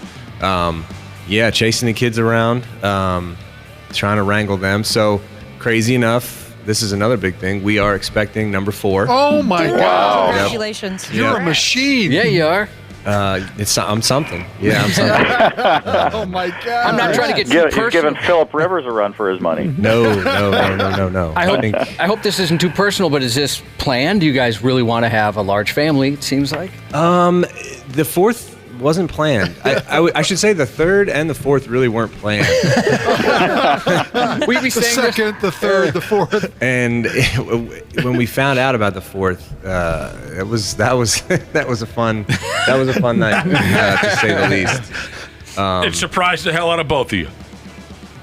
Yeah, chasing the kids around, trying to wrangle them. So, crazy enough, this is another big thing. We are expecting number 4. Oh, my God. Congratulations. You're a machine. Yeah, you are. I'm something. Yeah, I'm something. Oh my God! I'm not trying to get too personal. He's giving Philip Rivers a run for his money. No. I hope this isn't too personal, but is this planned? Do you guys really want to have a large family? It seems like. The fourth wasn't planned. I should say the third and the fourth really weren't planned. The second, the third, the fourth. And when we found out about the fourth, that was a fun night, to say the least. It surprised the hell out of both of you.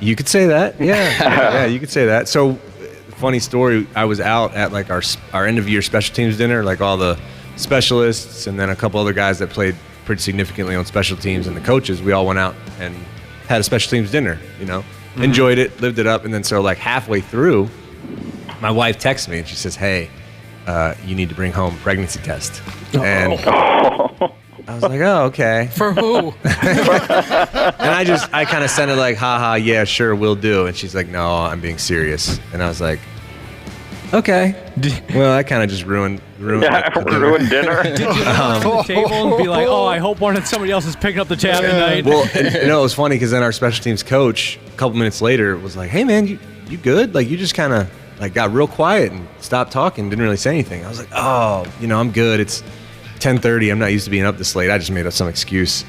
You could say that, yeah, you could say that. So, funny story. I was out at like our end of year special teams dinner, like all the specialists and then a couple other guys that played pretty significantly on special teams and the coaches. We all went out and had a special teams dinner. Enjoyed it, lived it up, and then so like halfway through, my wife texts me and she says, "Hey, you need to bring home a pregnancy test." And I was like, "Oh, okay." For who? And I kind of sent it like, "Haha, yeah, sure, we'll do." And she's like, "No, I'm being serious." And I was like, "Okay." Well, I kind of just ruined dinner. Did you look at the table and be like, "Oh, I hope somebody else is picking up the tab tonight"? Well, it was funny because then our special teams coach, a couple minutes later, was like, "Hey, man, you good? Like, you just kind of like got real quiet and stopped talking, didn't really say anything." I was like, "Oh, I'm good. It's 10:30. I'm not used to being up this late. I just made up some excuse."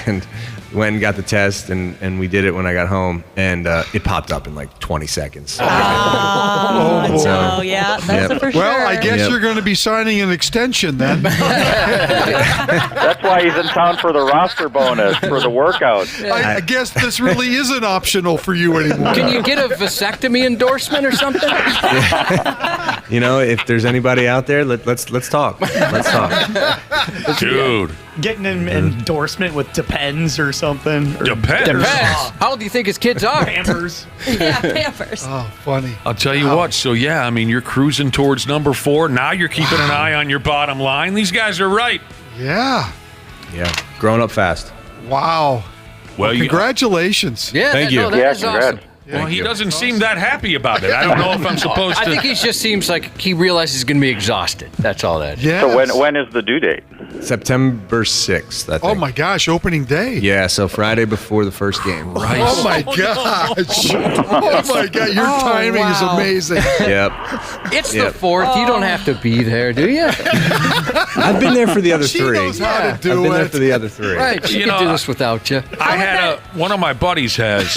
And went and got the test, and we did it when I got home, and it popped up in like 20 seconds. Oh, yeah, that's for sure. Well, I guess you're going to be signing an extension then. That's why he's in town for the roster bonus, for the workout. I guess this really isn't optional for you anymore. Can you get a vasectomy endorsement or something? If there's anybody out there, let's talk. Let's talk. Dude. Getting an endorsement with Depends or something. Depends. How old do you think his kids are? Pampers. Yeah, Pampers. Oh, funny. I'll tell you what. So, yeah, I mean, you're cruising towards number 4. Now you're keeping an eye on your bottom line. These guys are right. Yeah. Yeah. Growing up fast. Wow. Well, congratulations. Yeah, thank you. That is awesome. Well, he doesn't seem that happy about it. I don't know if I'm supposed to. I think he just seems like he realizes he's going to be exhausted. That's all that is. Yes. So when is the due date? September 6th, I think. Oh, my gosh, opening day. Yeah, so Friday before the first game. Right. Oh, my gosh. Oh, my God. Your timing is amazing. Yep. It's the 4th. You don't have to be there, do you? I've been there for the other She 3. knows how to do I've been there it. for the other 3. Right. She can do this without you. I had one of my buddies has,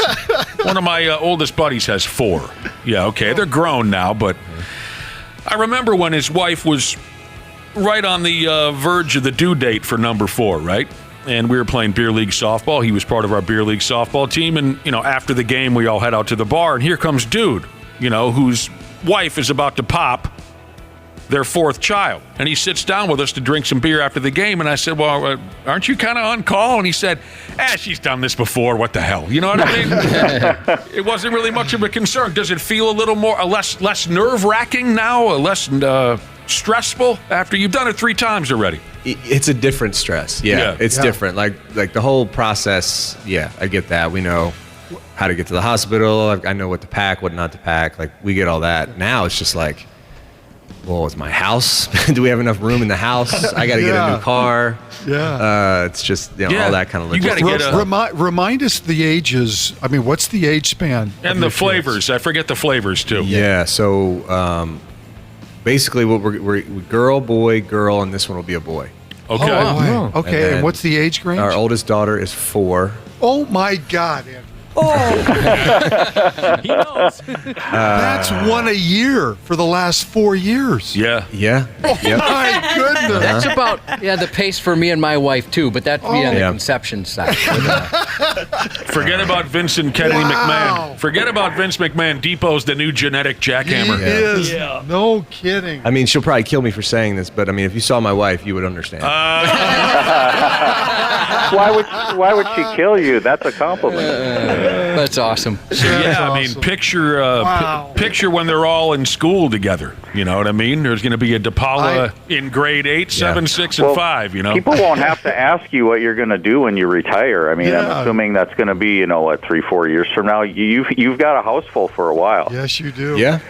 one of my oldest buddies has 4. Yeah, okay. They're grown now, but I remember when his wife was right on the verge of the due date for number 4, right? And we were playing beer league softball. He was part of our beer league softball team. And, after the game, we all head out to the bar. And here comes dude, whose wife is about to pop their 4th child. And he sits down with us to drink some beer after the game. And I said, "Well, aren't you kind of on call?" And he said, "She's done this before. What the hell?" You know what I mean? It wasn't really much of a concern. Does it feel a little more, less nerve-wracking now, less stressful after you've done it 3 times already? It's a different stress. Yeah. It's different. Like the whole process. Yeah, I get that. We know how to get to the hospital. I know what to pack, what not to pack. Like, we get all that. Now it's just like, well, it's my house. Do we have enough room in the house? I got to get a new car. Yeah. It's just all that kind of You logistics. got to get Remind us the ages. I mean, what's the age span? And the flavors. I forget the flavors, too. Yeah. So basically, what we're girl, boy, girl, and this one will be a boy. Okay. Oh, wow. Okay. And what's the age range? Our oldest daughter is 4. Oh, my God, Andrew. He knows. That's one a year for the last 4 years. Yeah. Yeah. Oh, my goodness. That's about the pace for me and my wife too, but that'd be on the conception side. Forget about Vincent Kennedy McMahon. Forget about Vince McMahon. Depot's the new genetic jackhammer. He is. Yeah. No kidding. I mean, she'll probably kill me for saying this, but I mean, if you saw my wife, you would understand. Why would she kill you? That's a compliment. That's awesome. So, I mean, picture when they're all in school together. You know what I mean? There's going to be a DePaola in grade 8, 7, 6, and 5. People won't have to ask you what you're going to do when you retire. I mean, I'm assuming that's going to be 3-4 years from now. You've got a house full for a while. Yes, you do. Yeah,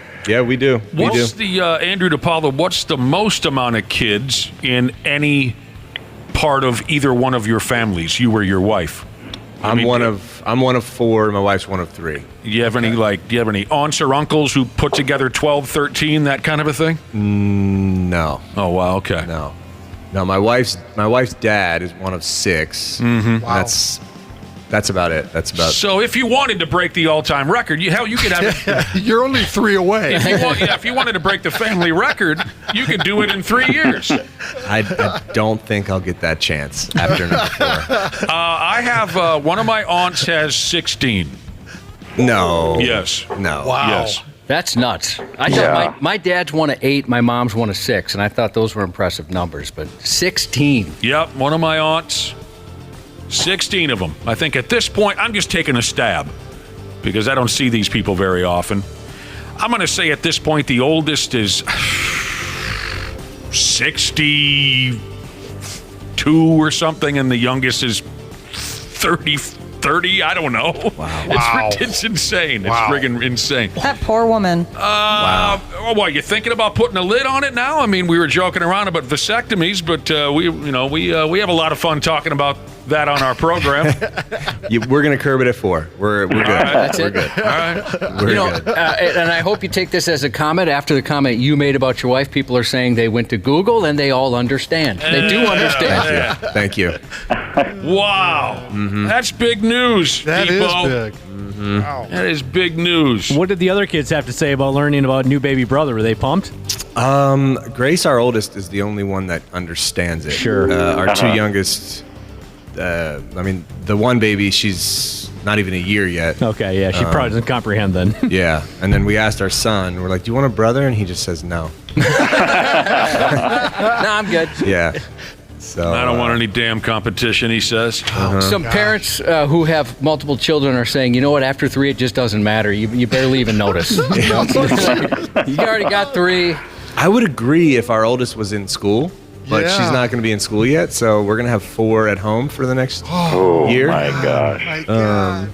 we do. What's the Andrew DePaola? What's the most amount of kids in any part of either one of your families, you or your wife? I'm one of 4. My wife's one of 3. Do you have any aunts or uncles who put together 12, 13, that kind of a thing? No. Oh wow. Okay. No. My wife's dad is one of 6. Mm-hmm. Wow. That's about it. So if you wanted to break the all-time record, you could have it. You're only 3 away. If you wanted to break the family record, you could do it in 3 years. I don't think I'll get that chance after number 4. I have one of my aunts has 16. No. Yes. No. Wow. Yes. That's nuts. I thought my dad's one of 8, my mom's one of 6, and I thought those were impressive numbers, but 16. Yep, one of my aunts, 16 of them. I think at this point, I'm just taking a stab because I don't see these people very often. I'm going to say at this point, the oldest is 62 or something, and the youngest is 30. I don't know. Wow. It's insane. Wow. It's friggin' insane. That poor woman. Oh, what, you thinking about putting a lid on it now? I mean, we were joking around about vasectomies, but we have a lot of fun talking about that on our program. We're gonna curb it at 4. We're good. That's we're it. good. All right. We're good. And I hope you take this as a comment. After the comment you made about your wife, people are saying they went to Google and they all understand. They do understand. Thank you. Wow. Mm-hmm. That's big news. That is Depot. big. Mm-hmm. Wow. That is big news. What did the other kids have to say about learning about new baby brother? Were they pumped? Grace, our oldest, is the only one that understands it. Sure. Our 2 youngest, the one baby, she's not even a year yet. Okay, yeah, she probably doesn't comprehend then. Yeah, and then we asked our son, we're like, do you want a brother? And he just says no. No, I'm good. Yeah. So I don't want any damn competition, he says. Some parents who have multiple children are saying, you know what, after 3, it just doesn't matter. You barely even notice. You already got 3. I would agree if our oldest was in school, but Yeah. she's not going to be in school yet, so we're going to have 4 at home for the next Oh year. my gosh.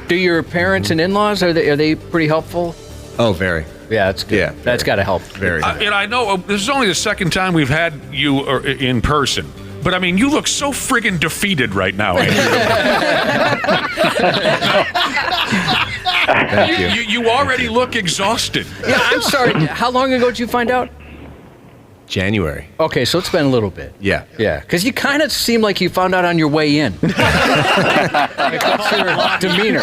Do your parents and in-laws, are they pretty helpful? Oh, very. Yeah, that's good. Yeah, That's got to help. Very. And I know this is only the second time we've had you in person, but I mean, you look so friggin' defeated right now, Andrew. Thank you. You already look exhausted. Yeah, I'm sorry. How long ago did you find out? January. Okay, so it's been a little bit. Yeah. Yeah, because you kind of seem like you found out on your way in. That's your demeanor.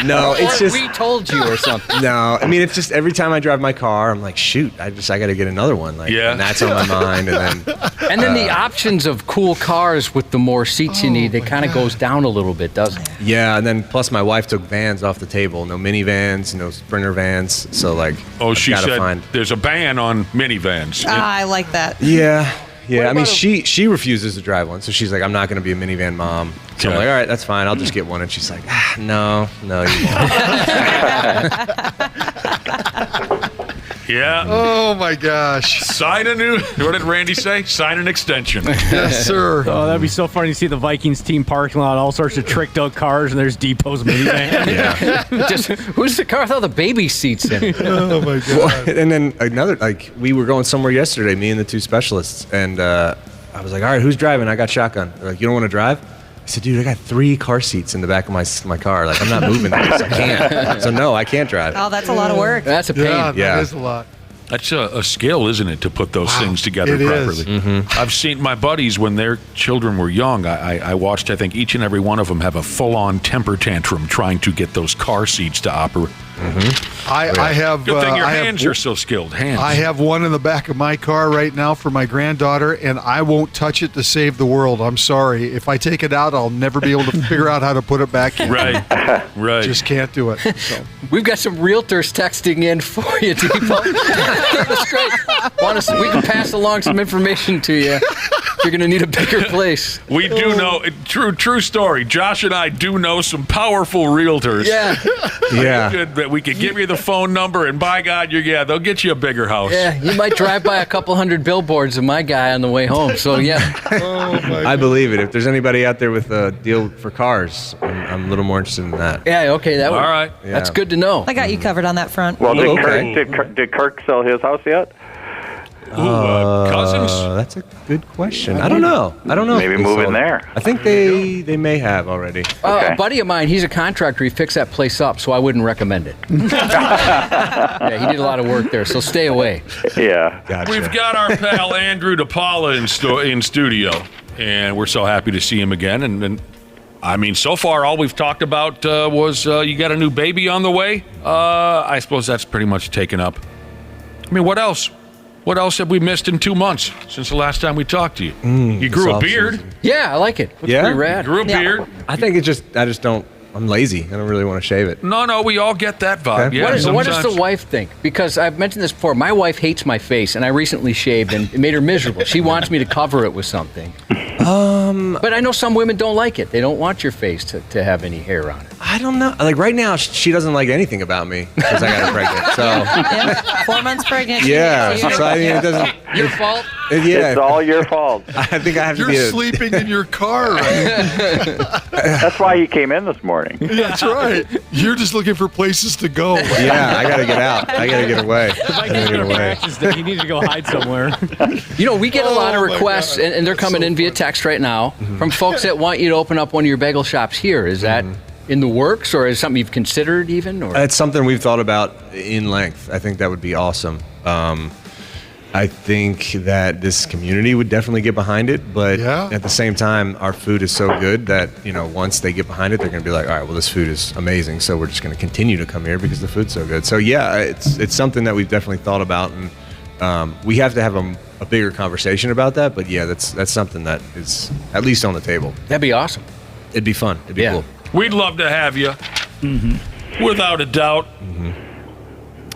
No, it's Or just we told you or something. No, I mean it's just every time I drive my car, I'm like, shoot, I got to get another one. Like, Yeah. and that's on my mind. And then the options of cool cars with the more seats you need, it kind of goes down a little bit, doesn't it? yeah, and then plus my wife took vans off the table. No minivans, no Sprinter vans. So like, Oh, she gotta said find. there's a ban on minivans. I like that. Yeah. I mean, she refuses to drive one, so she's like, I'm not going to be a minivan mom. So I'm like, all right, that's fine. I'll just get one. And she's like, no, you won't. Yeah. Oh my gosh. Sign a new. What did Randy say? Sign an extension. Yes, sir. Oh, that'd be so funny to see the Vikings team parking lot, all sorts of tricked out cars, and there's Depot's minivan. Yeah. Just who's the car with all the baby seats in? Oh my god. Well, and then another, like, we were going somewhere yesterday, me and the 2 specialists, and I was like, all right, who's driving? I got shotgun. They're like, you don't want to drive? I said, dude, I got 3 car seats in the back of my car. Like, I'm not moving this. I can't. So no, I can't drive. Oh, that's a lot of work. That's a pain. Yeah, Yeah. that is a lot. That's a skill, isn't it, to put those things together it properly? is. Mm-hmm. I've seen my buddies when their children were young. I watched, I think, each and every one of them have a full-on temper tantrum trying to get those car seats to operate. I have. Good thing your I have hands are so skilled. Hands. I have one in the back of my car right now for my granddaughter, and I won't touch it to save the world. I'm sorry. If I take it out, I'll never be able to figure out how to put it back in. Right. Right. Just can't do it. So. We've got some realtors texting in for you, Depot. That's great. We can pass along some information to you. You're going to need a bigger place. We do know, true story. Josh and I do know some powerful realtors. Yeah. Yeah. That we could give you the phone number, and by God, they'll get you a bigger house. Yeah, you might drive by a couple hundred billboards of my guy on the way home. So, yeah. I believe it. If there's anybody out there with a deal for cars, I'm a little more interested in that. Yeah, okay. All right. That's good to know. I got you covered on that front. Well, Oh, did okay. Kirk sell his house yet? Cousins? That's a good question. I don't know. Maybe move in there. I think they may have already. A buddy of mine, he's a contractor. He fixed that place up, so I wouldn't recommend it. Yeah, he did a lot of work there, so stay away. Yeah. Gotcha. We've got our pal Andrew DePaola in studio, and we're so happy to see him again. And I mean, so far, all we've talked about was you got a new baby on the way. I suppose that's pretty much taken up. I mean, what else? What else have we missed in 2 months since the last time we talked to you? You grew a beard. Yeah, I like it. Looks pretty rad. Grew a beard. I think I just don't. I'm lazy. I don't really want to shave it. No, we all get that vibe. Okay. Yeah, What does the wife think? Because I've mentioned this before. My wife hates my face, and I recently shaved, and it made her miserable. She wants me to cover it with something. But I know some women don't like it. They don't want your face to have any hair on it. I don't know. Like right now, she doesn't like anything about me because I got her pregnant. So Yeah, 4 months pregnant. yeah, so I mean, it doesn't. Your fault? Yeah, It's all your fault. I think I have to You're be. sleeping in your car, right? That's why you came in this morning. That's right. You're just looking for places to go. Yeah, I gotta get out. I gotta get away. I gotta get away. You need to go hide somewhere. You know, we get a lot of Oh, my requests, God. and they're coming So in via text right now from folks that want you to open up one of your bagel shops here. Is that in the works, or is it something you've considered even? Or It's something we've thought about in length. I think that would be awesome. I think that this community would definitely get behind it, but at the same time, our food is so good that, you know, once they get behind it, they're going to be like, all right, well, this food is amazing, so we're just going to continue to come here because the food's so good. So yeah, it's something that we've definitely thought about, and we have to have a bigger conversation about that. But yeah, that's something that is at least on the table. That'd be awesome. It'd be fun. It'd be cool. We'd love to have you, without a doubt.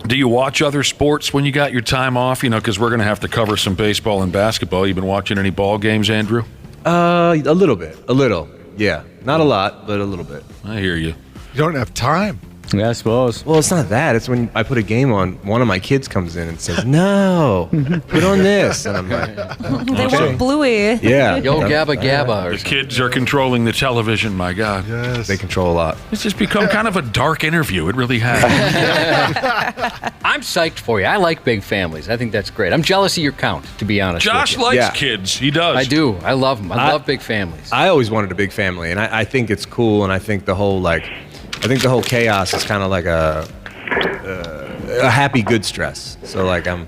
Do you watch other sports when you got your time off? You know, because we're going to have to cover some baseball and basketball. You been watching any ball games, Andrew? A little bit. A little. Yeah. Not a lot, but a little bit. I hear you. You don't have time. Yeah, I suppose. Well, it's not that. It's when I put a game on, one of my kids comes in and says, no, put on this. And I'm like, They want Bluey. yeah. Yo, Gabba Gabba. The kids are controlling the television, my God. Yes. They control a lot. It's just become kind of a dark interview. It really has. I'm psyched for you. I like big families. I think that's great. I'm jealous of your count, to be honest Josh with you. likes kids. He does. I do. I love them. I love big families. I always wanted a big family, and I think it's cool, and I think the whole chaos is kind of like a happy good stress. So like I'm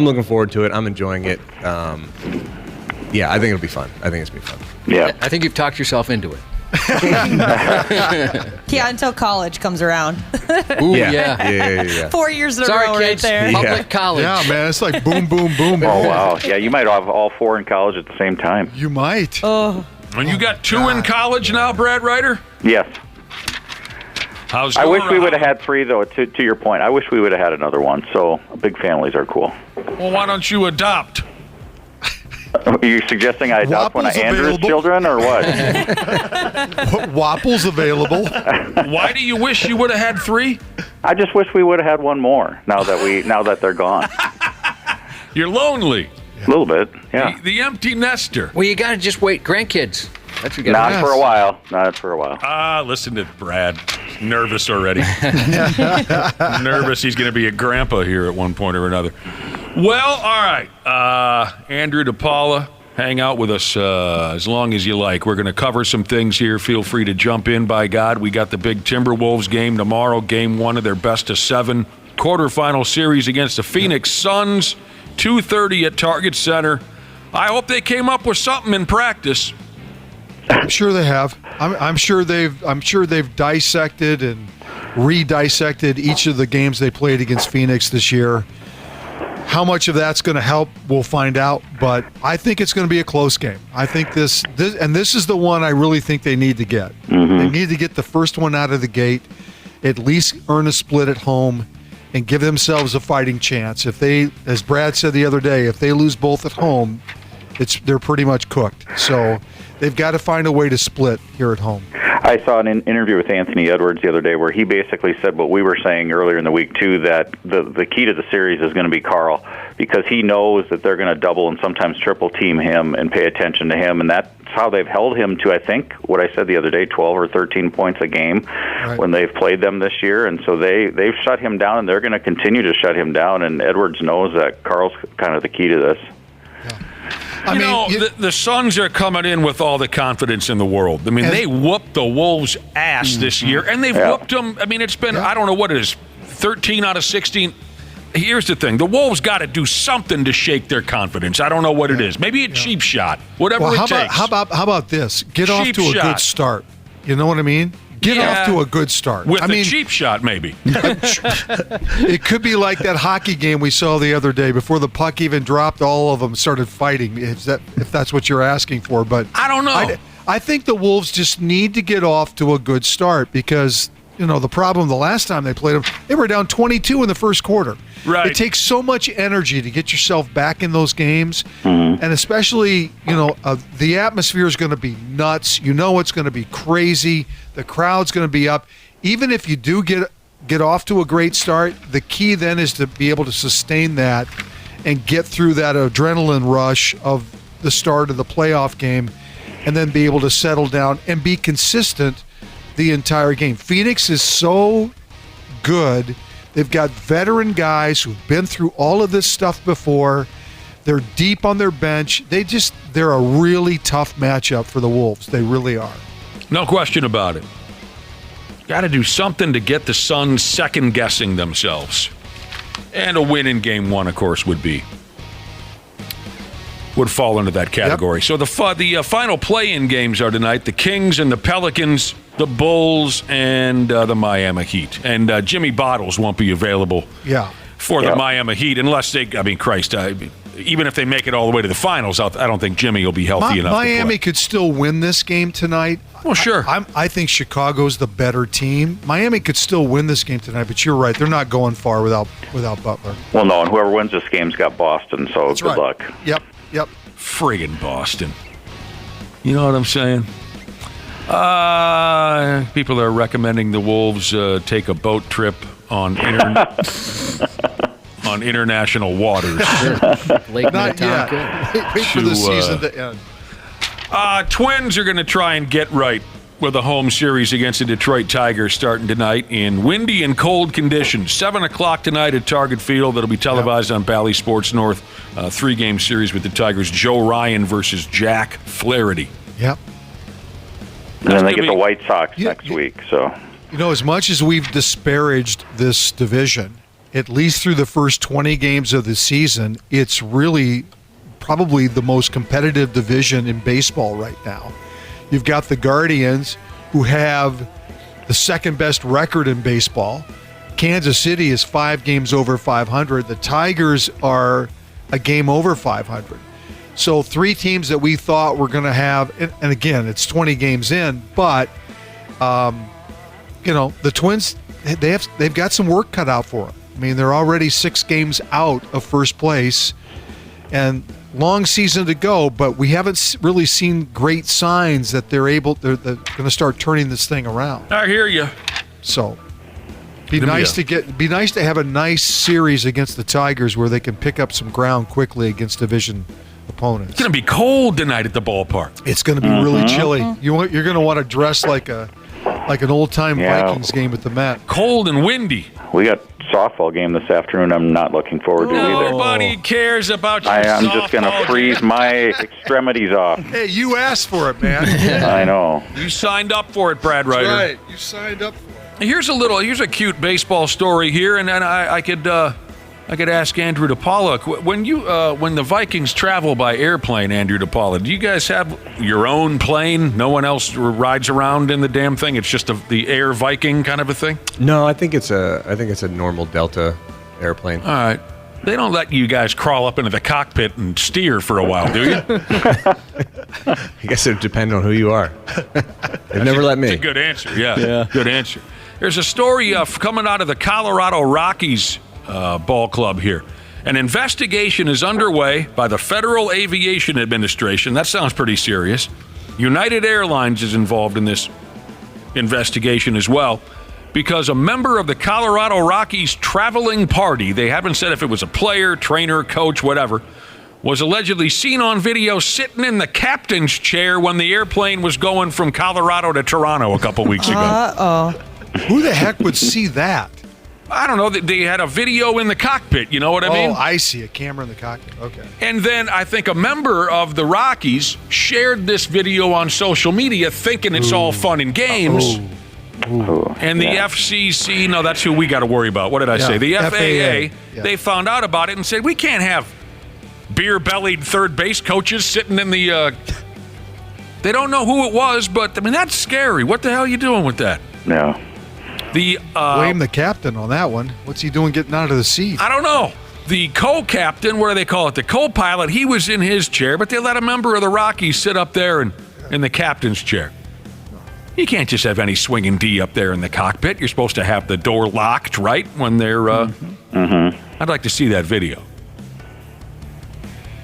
looking forward to it. I'm enjoying it. Yeah, I think it'll be fun. I think it's gonna be fun. Yeah. I think you've talked yourself into it. Yeah, until college comes around. Ooh, Yeah. yeah. Yeah. 4 years in a Sorry, row kids. right there. Public college. Yeah, man, it's like boom, boom, boom. Oh, wow. Yeah, you might have all four in college at the same time. You might. Oh, And you got two in college now, Brad Ryder? Yes. How's I wish we your- would have had three, though, to your point. I wish we would have had another one. So big families are cool. Well, why don't you adopt? Are you suggesting I adopt one of Wapple's Andrew's available. children or what? Wapple's available. Why do you wish you would have had three? I just wish we would have had one more now that they're gone. You're lonely. A little bit, yeah. The empty nester. Well, you got to just wait. Grandkids. That's what you got to Not for a while. Not for a while. Listen to Brad. He's nervous already. Nervous he's going to be a grandpa here at one point or another. Well, all right. Andrew DePaola, hang out with us as long as you like. We're going to cover some things here. Feel free to jump in, by God. We got the big Timberwolves game tomorrow, game one of their best-of-7 quarterfinal series against the Phoenix Suns, 2:30 at Target Center. I hope they came up with something in practice. I'm sure they have. I'm sure they've dissected and re-dissected each of the games they played against Phoenix this year. How much of that's going to help, we'll find out. But I think it's going to be a close game. I think this is the one I really think they need to get. Mm-hmm. They need to get the first one out of the gate, at least earn a split at home, and give themselves a fighting chance. If they, as Brad said the other day, if they lose both at home, they're pretty much cooked. So they've got to find a way to split here at home. I saw an interview with Anthony Edwards the other day where he basically said what we were saying earlier in the week, too, that the key to the series is going to be Carl, because he knows that they're going to double and sometimes triple team him and pay attention to him, and that's how they've held him to, I think, what I said the other day, 12 or 13 points a game when they've played them this year. And so they've shut him down, and they're going to continue to shut him down, and Edwards knows that Carl's kind of the key to this. The Suns are coming in with all the confidence in the world. I mean, they whooped the Wolves' ass this year, and they've whooped them. I mean, it's been, I don't know what it is, 13 out of 16. Here's the thing. The Wolves got to do something to shake their confidence. I don't know what it is. Maybe a cheap shot, whatever it takes. How about this? Get off to a good start. You know what I mean? Get off to a good start. With a cheap shot, maybe. It could be like that hockey game we saw the other day. Before the puck even dropped, all of them started fighting, if that's what you're asking for. But I don't know. I think the Wolves just need to get off to a good start because, the problem the last time they played them, they were down 22 in the first quarter. Right. It takes so much energy to get yourself back in those games. And especially, the atmosphere is going to be nuts. It's going to be crazy. The crowd's going to be up. Even if you do get off to a great start, the key then is to be able to sustain that and get through that adrenaline rush of the start of the playoff game and then be able to settle down and be consistent the entire game. Phoenix is so good. They've got veteran guys who've been through all of this stuff before. They're deep on their bench. They're a really tough matchup for the Wolves. They really are. No question about it. Got to do something to get the Suns second-guessing themselves. And a win in Game 1, of course, would fall into that category. Yep. So the final play-in games are tonight. The Kings and the Pelicans, the Bulls, and the Miami Heat. And Jimmy Bottles won't be available for the Miami Heat unless even if they make it all the way to the finals, I don't think Jimmy will be healthy enough Miami to play. could still win this game tonight. Well, sure. I think Chicago's the better team. Miami could still win this game tonight, but you're right. They're not going far without Butler. Well, no, and whoever wins this game's got Boston, so That's good luck. Yep. Friggin' Boston. You know what I'm saying? People are recommending the Wolves take a boat trip on on international waters. Lake Not yet. Wait for the season to end. Twins are going to try and get right with a home series against the Detroit Tigers starting tonight in windy and cold conditions. 7 o'clock tonight at Target Field. That'll be televised on Bally Sports North. 3-game series with the Tigers. Joe Ryan versus Jack Flaherty. Yep. And then they get the White Sox next week. So, as much as we've disparaged this division, at least through the first 20 games of the season, it's really probably the most competitive division in baseball right now. You've got the Guardians, who have the second best record in baseball. Kansas City is 5 games over 500. The Tigers are a game over 500. So 3 teams that we thought were going to have, and again, it's 20 games in, but the Twins, they've got some work cut out for them. I mean, they're already 6 games out of first place, and long season to go, but we haven't really seen great signs that they're going to start turning this thing around. I hear you. So be nice to have a nice series against the Tigers where they can pick up some ground quickly against division opponents. It's going to be cold tonight at the ballpark. It's going to be really chilly. You're going to want to dress like an old-time Vikings game at the Met. Cold and windy. We got softball game this afternoon I'm not looking forward to either. Nobody cares about your I'm just going to freeze my extremities off. Hey, you asked for it, man. I know. You signed up for it, Brad Ryder. That's right. You signed up for it. Here's a cute baseball story here, and then I could ask Andrew DePaola, when the Vikings travel by airplane, Andrew DePaola, do you guys have your own plane? No one else rides around in the damn thing? It's just the Air Viking kind of a thing? No, I think it's a normal Delta airplane. All right. They don't let you guys crawl up into the cockpit and steer for a while, do you? I guess it would depend on who you are. They've never let me. That's a good answer, yeah. Good answer. There's a story coming out of the Colorado Rockies ball club here. An investigation is underway by the Federal Aviation Administration. That sounds pretty serious. United Airlines is involved in this investigation as well, because a member of the Colorado Rockies traveling party, they haven't said if it was a player, trainer, coach, whatever, was allegedly seen on video sitting in the captain's chair when the airplane was going from Colorado to Toronto a couple weeks ago. Uh-oh. Who the heck would see that? I don't know. They had a video in the cockpit. You know what I mean? Oh, I see. A camera in the cockpit. Okay. And then I think a member of the Rockies shared this video on social media thinking it's all fun and games. And the FCC, no, that's who we got to worry about. What did I say? The FAA, they found out about it and said, we can't have beer-bellied third base coaches sitting in the... They don't know who it was, but, I mean, that's scary. What the hell are you doing with that? No. Blame the captain on that one. What's he doing getting out of the seat? I don't know. The co-captain, what do they call it? The co-pilot, he was in his chair, but they let a member of the Rockies sit up there in the captain's chair. You can't just have any swinging D up there in the cockpit. You're supposed to have the door locked, right, when they're... I'd like to see that video.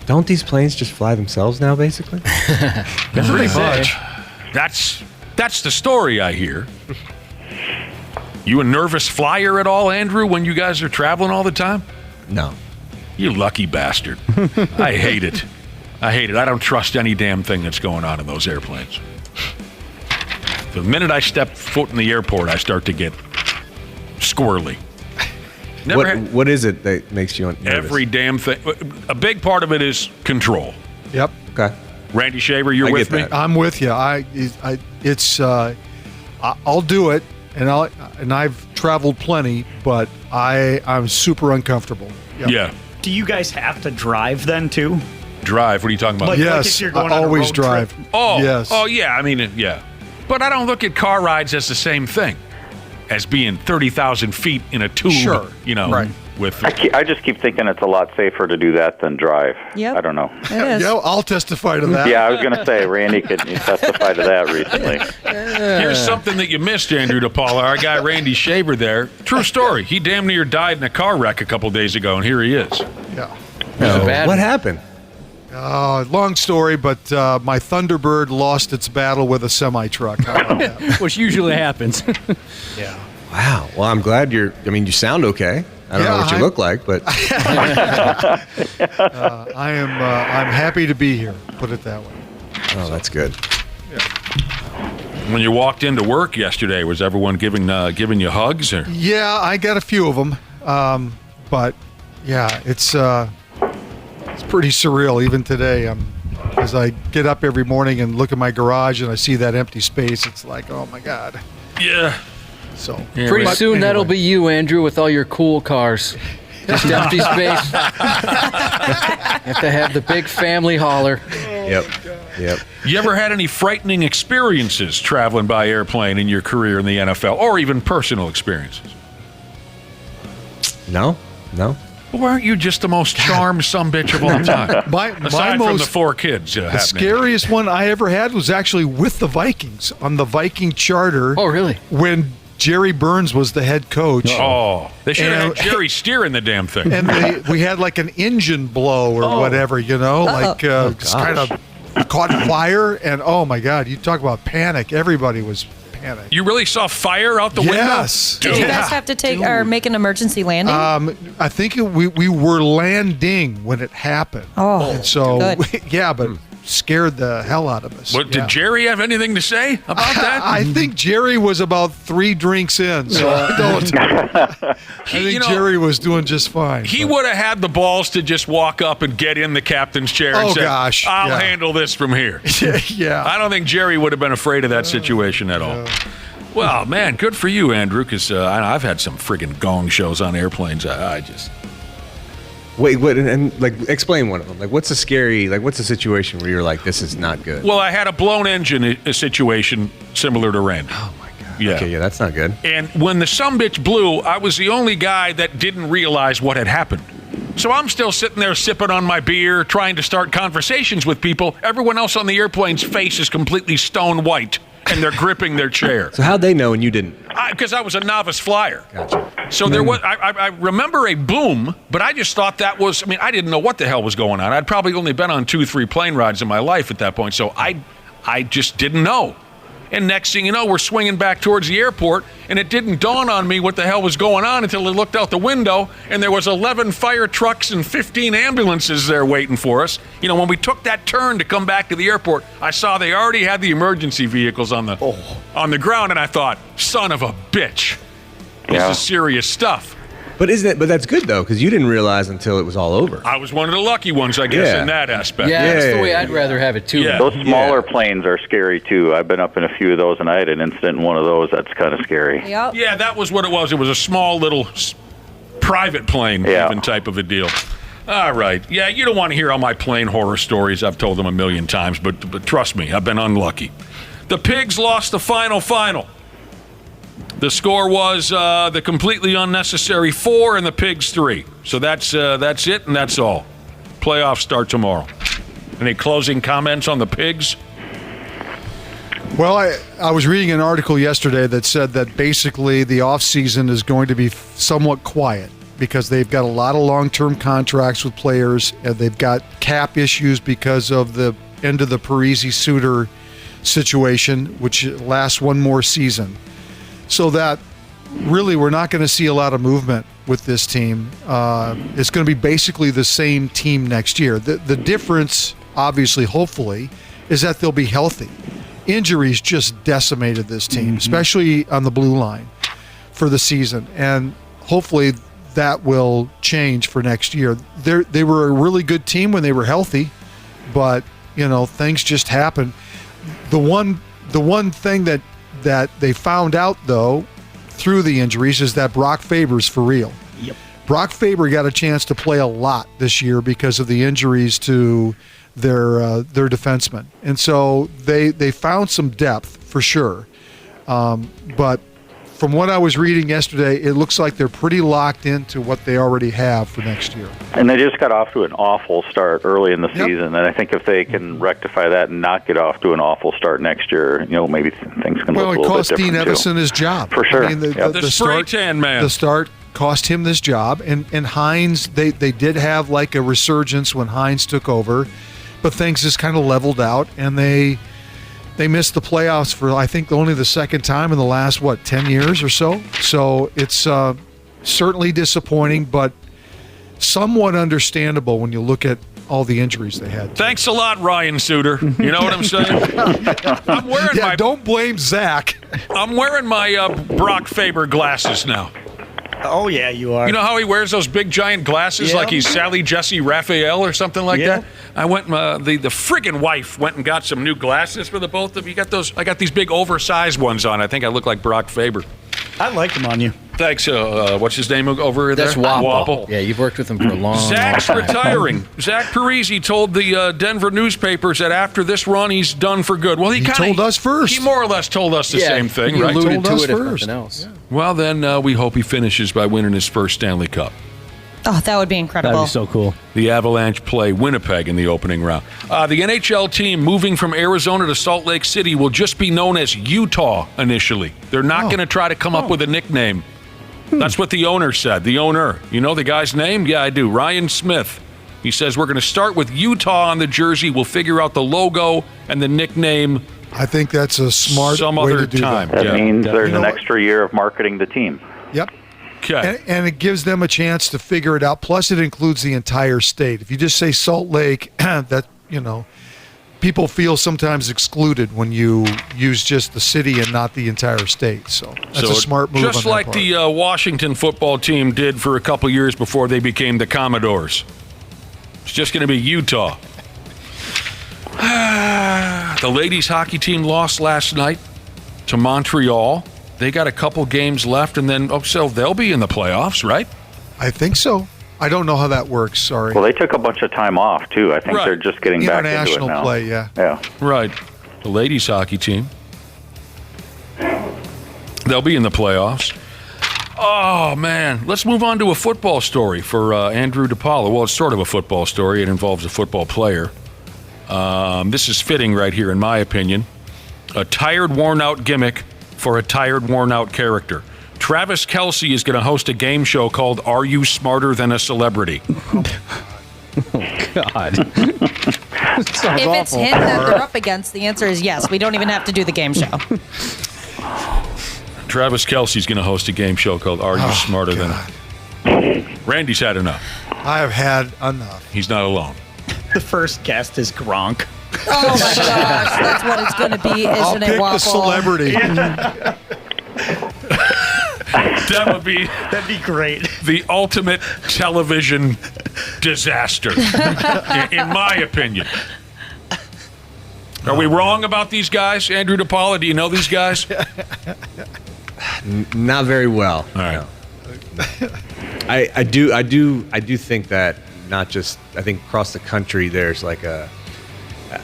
Don't these planes just fly themselves now, basically? Pretty much. That's the story I hear. You a nervous flyer at all, Andrew, when you guys are traveling all the time? No. You lucky bastard. I hate it. I don't trust any damn thing that's going on in those airplanes. The minute I step foot in the airport, I start to get squirrely. What is it that makes you nervous? Every damn thing. A big part of it is control. Yep. Okay. Randy Shaver, you're with me? I'm with you. I'll do it, and I've traveled plenty, but I'm super uncomfortable. Yep. Yeah. Do you guys have to drive then too? Drive? What are you talking about? Like yes, if you're going I on a always road drive. trip? Oh, yes. Oh, yeah. I mean, yeah. But I don't look at car rides as the same thing as being 30,000 feet in a tube. Sure. You know, right. With I just keep thinking it's a lot safer to do that than drive. Yep. I don't know. It is. Yeah, I'll testify to that. Yeah, I was going to say, Randy could testify to that recently. Here's something that you missed, Andrew DePaola. Our guy Randy Shaver there. True story. He damn near died in a car wreck a couple days ago, and here he is. Yeah. What happened? Long story, but my Thunderbird lost its battle with a semi-truck. How about that? Which usually happens. Yeah. Wow. Well, I'm glad you sound okay. I don't know what you look like, but I'm happy to be here. Put it that way. Oh, that's good. When you walked into work yesterday, was everyone giving you hugs? Or? Yeah, I got a few of them, but yeah, it's pretty surreal even today. As I get up every morning and look at my garage and I see that empty space, it's like, oh my God. Yeah. So pretty soon that'll be you, Andrew, with all your cool cars. Just empty space. You have to have the big family hauler. Yep. You ever had any frightening experiences traveling by airplane in your career in the NFL, or even personal experiences? No. Well, aren't you just the most charmed sumbitch of all time? Aside from the 4 kids the scariest one I ever had was actually with the Vikings on the Viking charter. Oh, really? When Jerry Burns was the head coach. Oh, they should have had Jerry steering the damn thing. And we had like an engine blow or whatever, just kind of caught fire. And oh my God, you talk about panic. Everybody was panicked. You really saw fire out the window? Yes. Did you guys have to make an emergency landing? I think we were landing when it happened. Oh, and so good. but scared the hell out of us. What, did Jerry have anything to say about that? I think Jerry was about 3 drinks in, so I think Jerry was doing just fine. He would have had the balls to just walk up and get in the captain's chair and say, I'll handle this from here. Yeah. I don't think Jerry would have been afraid of that situation at all. Well, man, good for you, Andrew, because I've had some friggin' gong shows on airplanes. I just... Wait, what? And like, explain one of them. Like, what's a situation where you're like, this is not good? Well, I had a blown engine situation similar to Randy. Oh my God. Yeah. Okay, yeah, that's not good. And when the sumbitch blew, I was the only guy that didn't realize what had happened. So I'm still sitting there sipping on my beer, trying to start conversations with people. Everyone else on the airplane's face is completely stone white, and they're gripping their chair. So how'd they know and you didn't? Because I was a novice flyer. Gotcha. So there was, I remember a boom, but I just thought that was, I didn't know what the hell was going on. I'd probably only been on 2-3 plane rides in my life at that point, so I just didn't know. And next thing you know, we're swinging back towards the airport, and it didn't dawn on me what the hell was going on until I looked out the window, and there was 11 fire trucks and 15 ambulances there waiting for us. You know, when we took that turn to come back to the airport, I saw they already had the emergency vehicles on the ground, and I thought, son of a bitch. This is serious stuff. But But that's good though, because you didn't realize until it was all over. I was one of the lucky ones, I guess, in that aspect. Yeah, that's the way I'd rather have it too. Yeah. Those smaller planes are scary too. I've been up in a few of those, and I had an incident in one of those. That's kind of scary. Yep. Yeah, that was what it was. It was a small little private plane, even type of a deal. All right. Yeah, you don't want to hear all my plane horror stories. I've told them a million times, but trust me, I've been unlucky. The Pigs lost the final. The score was the completely unnecessary 4 and the Pigs 3. So that's it, and that's all. Playoffs start tomorrow. Any closing comments on the Pigs? Well, I was reading an article yesterday that said that basically the offseason is going to be somewhat quiet because they've got a lot of long-term contracts with players, and they've got cap issues because of the end of the Parisi-Suter situation, which lasts one more season. So that really we're not going to see a lot of movement with this team. It's going to be basically the same team next year. The difference, obviously, hopefully, is that they'll be healthy. Injuries just decimated this team, especially on the blue line for the season. And hopefully that will change for next year. They were a really good team when they were healthy, but, you know, things just happen. The one thing that they found out, though, through the injuries is that Brock Faber's for real. Yep. Brock Faber got a chance to play a lot this year because of the injuries to their defensemen. And so they found some depth for sure. But from what I was reading yesterday, it looks like they're pretty locked into what they already have for next year. And they just got off to an awful start early in the season, and I think if they can rectify that and not get off to an awful start next year, you know, maybe things can look a little bit different. Well, it cost Dean Evison his job. For sure. I mean, the spray tan man. The start cost him this job, and Hines, they did have like a resurgence when Hines took over, but things just kind of leveled out, and they missed the playoffs for, I think, only the second time in the last, 10 years or so? So it's certainly disappointing, but somewhat understandable when you look at all the injuries they had. Thanks a lot, Ryan Suter. You know what I'm saying? I'm wearing don't blame Zach. I'm wearing my Brock Faber glasses now. Oh, yeah, you are. You know how he wears those big giant glasses like he's Sally Jesse Raphael or something like that? I went, the friggin' wife went and got some new glasses for the both of you. Got those? I got these big oversized ones on. I think I look like Brock Faber. I like them on you. Thanks. What's his name over there? That's Wapple. Yeah, you've worked with him for a long Zach's time. retiring. Zach Parisi told the Denver newspapers that after this run, he's done for good. Well, he told us first. He more or less told us the same thing, he right? alluded Told us to it, first. if nothing else. Well, then we hope he finishes by winning his first Stanley Cup. Oh, that would be incredible. That'd be so cool. The Avalanche play Winnipeg in the opening round. The NHL team moving from Arizona to Salt Lake City will just be known as Utah initially. They're not going to try to come up with a nickname. That's what the owner said. The owner. You know the guy's name? Yeah, I do. Ryan Smith. He says, we're going to start with Utah on the jersey. We'll figure out the logo and the nickname. I think that's a smart some way other to do time. that. That means there's an extra year of marketing the team. Yep. Okay. And it gives them a chance to figure it out. Plus, it includes the entire state. If you just say Salt Lake, that, you know, people feel sometimes excluded when you use just the city and not the entire state. So that's a smart move. Just on like their part. the Washington football team did for a couple years before they became the Commodores. It's just going to be Utah. The ladies hockey team lost last night to Montreal. They got a couple games left, and then so they'll be in the playoffs, right? I think so. I don't know how that works. Sorry. Well, they took a bunch of time off, too. I think they're just getting back into it International now. play, yeah. Yeah. Right. The ladies hockey team. They'll be in the playoffs. Oh, man. Let's move on to a football story for Andrew DePaola. Well, it's sort of a football story. It involves a football player. This is fitting right here, in my opinion. A tired, worn-out gimmick for a tired, worn-out character. Travis Kelce is going to host a game show called Are You Smarter Than a Celebrity? Oh, God. If it's him that they're up against, the answer is yes. We don't even have to do the game show. Travis Kelce's going to host a game show called Are You Smarter Than I? Randy's had enough. I have had enough. He's not alone. The first guest is Gronk. Oh my gosh, that's what it's going to be, isn't I'll it, pick Waffle? the celebrity. That'd be great. The ultimate television disaster, in my opinion. Are we wrong about these guys, Andrew DePaola? Do you know these guys? Not very well. All right. No. I do think that not just, I think across the country there's like I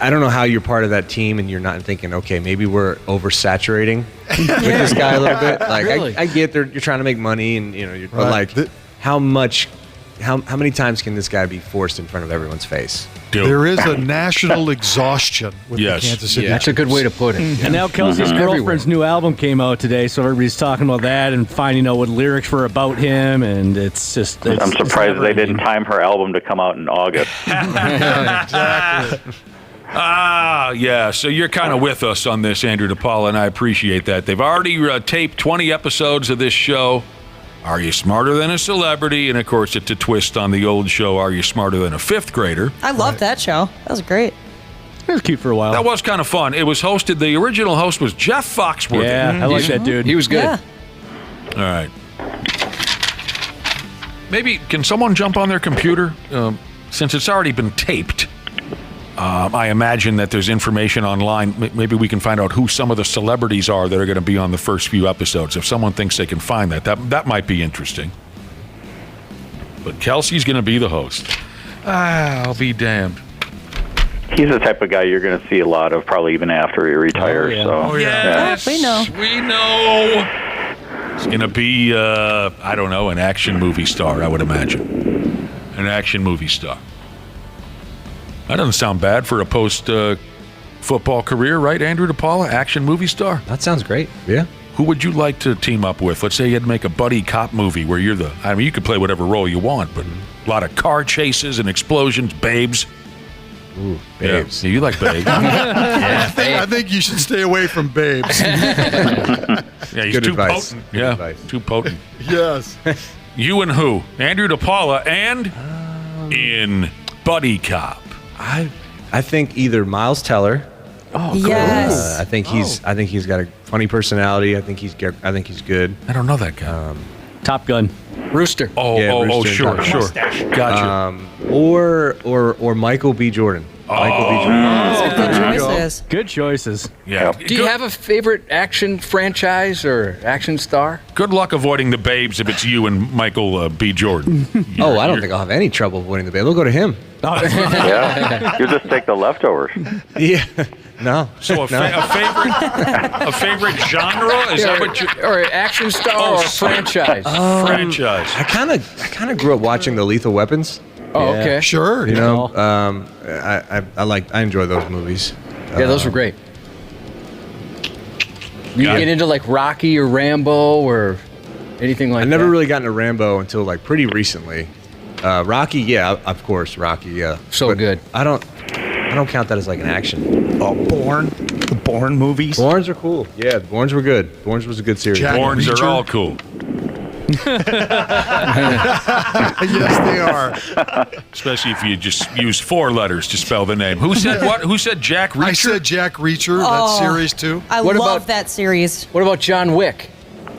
don't know how you're part of that team and you're not thinking, okay, maybe we're oversaturating with this guy a little bit. Like Really? I get you're trying to make money and but like how many times can this guy be forced in front of everyone's face? There is a national exhaustion with the Kansas City. That's a good way to put it. And now Kelsey's girlfriend's new album came out today, so everybody's talking about that and finding out what lyrics were about him, and it's just... I'm surprised they didn't time her album to come out in August. Exactly. Yeah, so you're kind of with us on this, Andrew DePaola, and I appreciate that. They've already taped 20 episodes of this show, Are You Smarter Than a Celebrity? And, of course, it's a twist on the old show, Are You Smarter Than a Fifth Grader? I loved that show. That was great. It was cute for a while. That was kind of fun. It was hosted, the original host was Jeff Foxworthy. Yeah, I like that dude. He was good. Yeah. All right. Maybe, can someone jump on their computer? Since it's already been taped, I imagine that there's information online. Maybe we can find out who some of the celebrities are that are going to be on the first few episodes. If someone thinks they can find that might be interesting. But Kelsey's going to be the host. I'll be damned. He's the type of guy you're going to see a lot of, probably even after he retires. So Yes, we know. We know. He's going to be, I don't know, an action movie star, I would imagine. An action movie star. That doesn't sound bad for a post-football career, right, Andrew DePaola? Action movie star? That sounds great. Yeah. Who would you like to team up with? Let's say you had to make a buddy cop movie where you're you could play whatever role you want, but a lot of car chases and explosions, babes. Ooh, babes. Yeah, you like babes. I think you should stay away from babes. Yeah, he's Good too advice. potent. Good Yeah, advice. too potent. Yes. You and who? Andrew DePaola and in Buddy Cop. I think either Miles Teller. Oh, yes. I think he's got a funny personality. I think he's good. I don't know that guy. Top Gun. Rooster. Oh, sure. Gotcha. Or Michael B. Jordan. Michael B. Jordan. Good choices. Good choices. Yeah. Do you have a favorite action franchise or action star? Good luck avoiding the babes if it's you and Michael B. Jordan. I don't think I'll have any trouble avoiding the babe. They'll go to him. Yeah, you just take the leftovers. Yeah. No. So a favorite genre? Is that what you? Or an action star or a franchise? Franchise. I kind of grew up watching the Lethal Weapons. Oh, okay. Sure. You know, I enjoy those movies. Yeah, those were great. You get into like Rocky or Rambo or anything like that? I never really got into Rambo until like pretty recently. Rocky, yeah, of course, Rocky, yeah. So good. I don't count that as like an action. Oh, the Bourne movies. Bournes are cool. Yeah, Bournes were good. Bournes was a good series. Bournes are all cool. Yes, they are. Especially if you just use 4 letters to spell the name. Who said what? Who said Jack Reacher? I said Jack Reacher, that series too. I love that series. What about John Wick?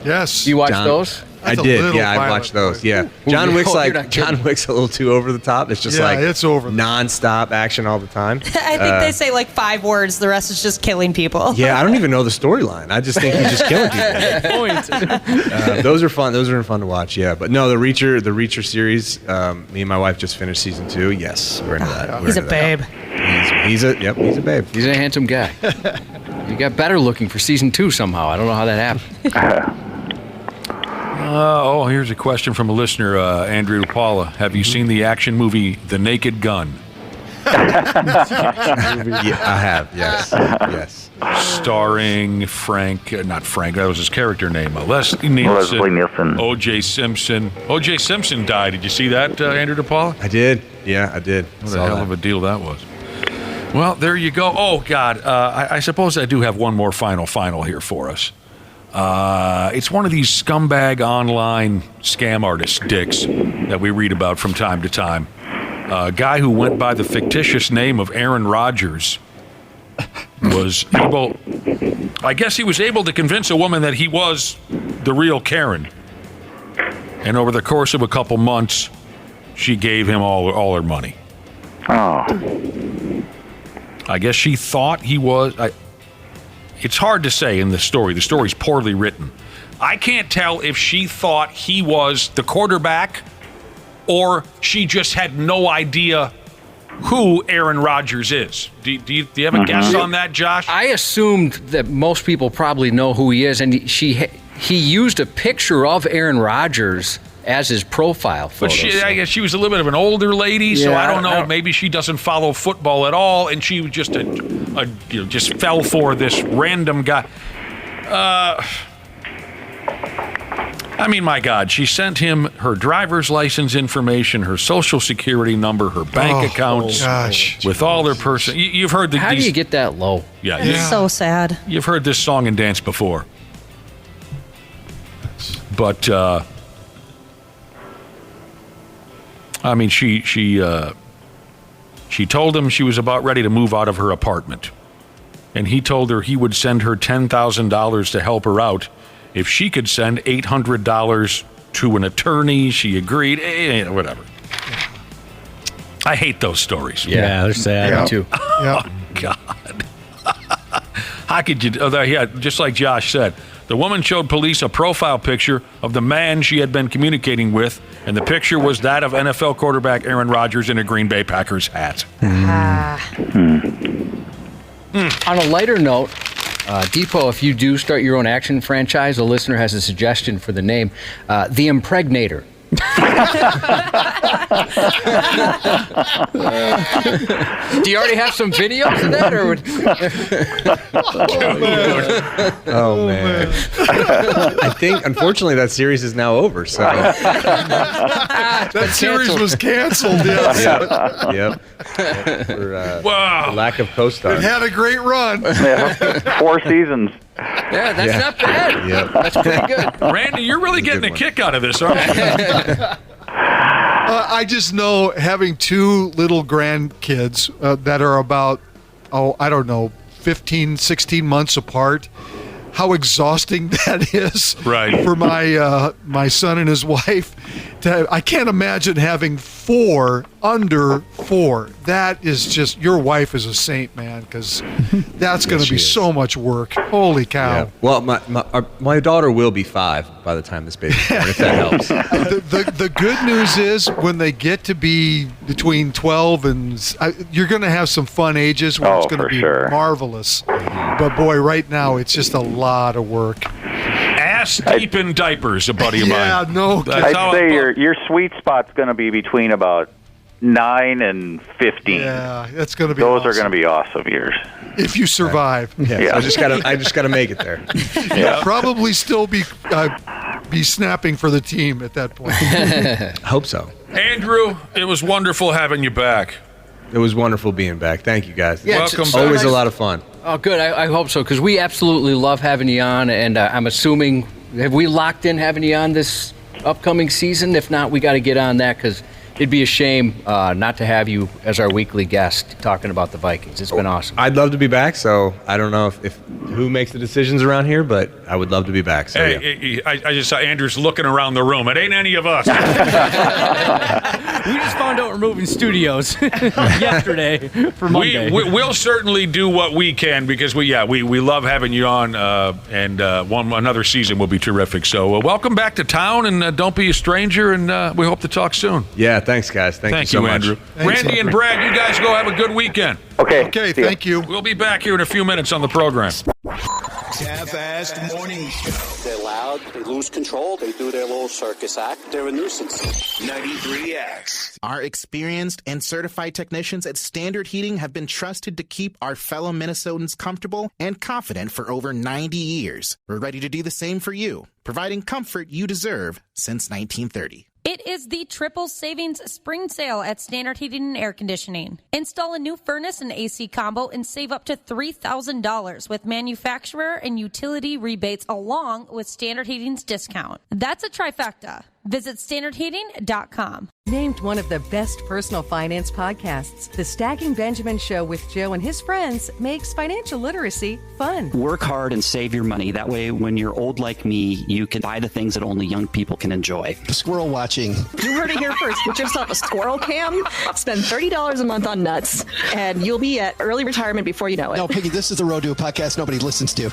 Yes. Do you watch John- those? I That's a did. little Yeah, I violent, watched those. boy. Yeah, John no, Wick's you're like not John kidding. Wick's a little too over the top. It's just Yeah, like it's over the non-stop action all the time. I think they say like 5 words. The rest is just killing people. Yeah, I don't even know the storyline. I just think he's just killing people. Those are fun. Those are fun to watch. Yeah, but no, the Reacher series. Me and my wife just finished season 2. Yes, we're into that. We're He's a into that. babe. He's a babe. He's a handsome guy. He got better looking for season 2 somehow. I don't know how that happened. Here's a question from a listener, Andrew DePaola. Have you seen the action movie The Naked Gun? Yeah, I have. Yes. Starring not Frank, that was his character name. Leslie Nielsen. O.J. Simpson. O.J. Simpson died. Did you see that, Andrew DePaola? I did. Yeah, I did. What a hell of a deal that was. Well, there you go. Oh, God. I suppose I do have one more final here for us. It's one of these scumbag online scam artists, dicks, that we read about from time to time. A guy who went by the fictitious name of Aaron Rodgers was able, I guess he was able to convince a woman that he was the real Karen. And over the course of a couple months, she gave him all her money. Oh. I guess she thought he was... It's hard to say in the story. The story's poorly written. I can't tell if she thought he was the quarterback or she just had no idea who Aaron Rodgers is. Do you have a guess on that, Josh? I assumed that most people probably know who he is, and he used a picture of Aaron Rodgers as his profile photo. But I guess she was a little bit of an older lady, so I don't know. Maybe she doesn't follow football at all, and she just just fell for this random guy. I mean, my God, she sent him her driver's license information, her social security number, her bank accounts, with all their person. You've heard How do you get that low? Yeah, It's so sad. You've heard this song and dance before, but. I mean, she told him she was about ready to move out of her apartment. And he told her he would send her $10,000 to help her out if she could send $800 to an attorney. She agreed. Whatever. I hate those stories. Yeah, they're sad. Me too. Oh, God. How could you... just like Josh said. The woman showed police a profile picture of the man she had been communicating with, and the picture was that of NFL quarterback Aaron Rodgers in a Green Bay Packers hat. On a lighter note, Depot, if you do start your own action franchise, a listener has a suggestion for the name, The Impregnator. Do you already have some videos of that, or Oh man! I think unfortunately that series is now over. So that series was canceled. Yes. Yep. For lack of co-stars. It had a great run. 4 seasons. Yeah, that's not bad. Yep. That's pretty good. Randy, you're really getting a kick out of this, aren't you? I just know, having 2 little grandkids that are about, 15, 16 months apart, how exhausting that is for my son and his wife. I can't imagine having 4 under 4. That is just, your wife is a saint, man, because that's going to be so much work. Holy cow. Yeah. Well, my daughter will be 5 by the time this baby's born, if that helps. The good news is when they get to be between 12 and you're going to have some fun ages where it's going to be marvelous. But boy, right now it's just a lot of work. Ass deep in diapers, a buddy of mine. Yeah, no. I'd say your sweet spot's going to be between about 9 and 15. Yeah, that's going to be. Those are going to be awesome years if you survive. Yeah. I just gotta make it there. Probably still be snapping for the team at that point. Hope so. Andrew, it was wonderful having you back. It was wonderful being back. Thank you, guys. Yeah, welcome back. Always a lot of fun. Oh, good. I hope so, because we absolutely love having you on, and I'm assuming, have we locked in having you on this upcoming season? If not, we got to get on that, because it'd be a shame not to have you as our weekly guest talking about the Vikings. It's been awesome. I'd love to be back, so I don't know if who makes the decisions around here, but I would love to be back. So, I just saw Andrew's looking around the room. It ain't any of us. We just found out we're moving studios yesterday for Monday. We'll certainly do what we can, because we love having you on, and another season will be terrific. So welcome back to town, and don't be a stranger, and we hope to talk soon. Yeah, thanks, guys. Thank you so much. Andrew. Randy and Brad, you guys go have a good weekend. Okay, thank you. We'll be back here in a few minutes on the program. Half-assed morning show. They're loud, they lose control, they do their little circus act, they're a nuisance. 93X. Our experienced and certified technicians at Standard Heating have been trusted to keep our fellow Minnesotans comfortable and confident for over 90 years. We're ready to do the same for you, providing comfort you deserve since 1930. It is the triple savings spring sale at Standard Heating and Air Conditioning. Install a new furnace and AC combo and save up to $3,000 with manufacturer and utility rebates along with Standard Heating's discount. That's a trifecta. Visit standardheating.com. Named one of the best personal finance podcasts, The Stacking Benjamin Show with Joe and his friends makes financial literacy fun. Work hard and save your money. That way, when you're old like me, you can buy the things that only young people can enjoy. Squirrel watching. You heard it here first. Get yourself a squirrel cam, spend $30 a month on nuts, and you'll be at early retirement before you know it. No, Piggy, this is the Road to a podcast nobody listens to.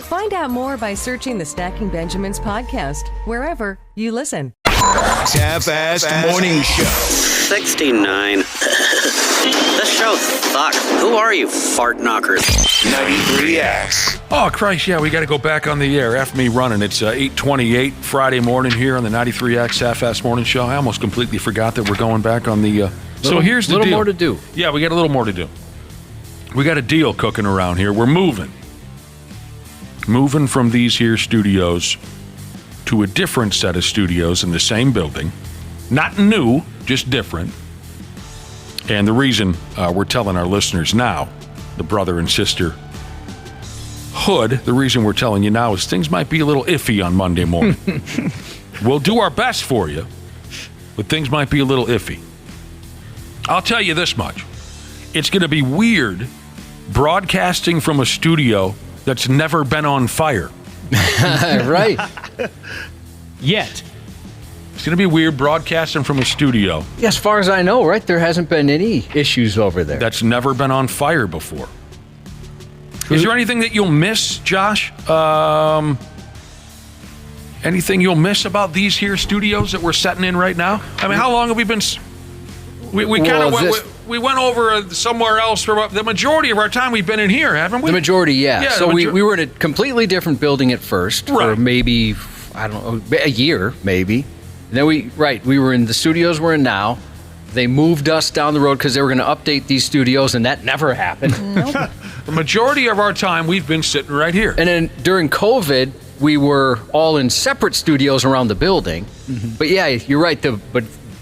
Find out more by searching The Stacking Benjamins podcast, wherever you listen. Half-assed morning show. 69. This show sucks. Who are you, fart knockers? 93X. Oh, Christ, yeah, we got to go back on the air. F me running. It's 8:28 Friday morning here on the 93X Half-assed morning show. I almost completely forgot that we're going back on the... So here's the deal. A little more to do. Yeah, we got a little more to do. We got a deal cooking around here. We're moving. Moving from these here studios to a different set of studios in the same building. Not new, just different. And the reason we're telling our listeners now, the brother and sister hood, the reason we're telling you now is things might be a little iffy on Monday morning. We'll do our best for you, but things might be a little iffy. I'll tell you this much. It's going to be weird broadcasting from a studio that's never been on fire. Right. Yet. It's going to be weird broadcasting from a studio. Yeah, as far as I know, right, there hasn't been any issues over there. That's never been on fire before. Is there anything that you'll miss, Josh? Anything you'll miss about these here studios that we're setting in right now? I mean, how long have we been... We went over somewhere else for the majority of our time. We've been in here, haven't we? The majority, yeah. So we were in a completely different building at first, for maybe, I don't know, a year, maybe. And then we were in the studios we're in now. They moved us down the road because they were going to update these studios, and that never happened. The majority of our time, we've been sitting right here. And then during COVID, we were all in separate studios around the building. Mm-hmm. But yeah, you're right. The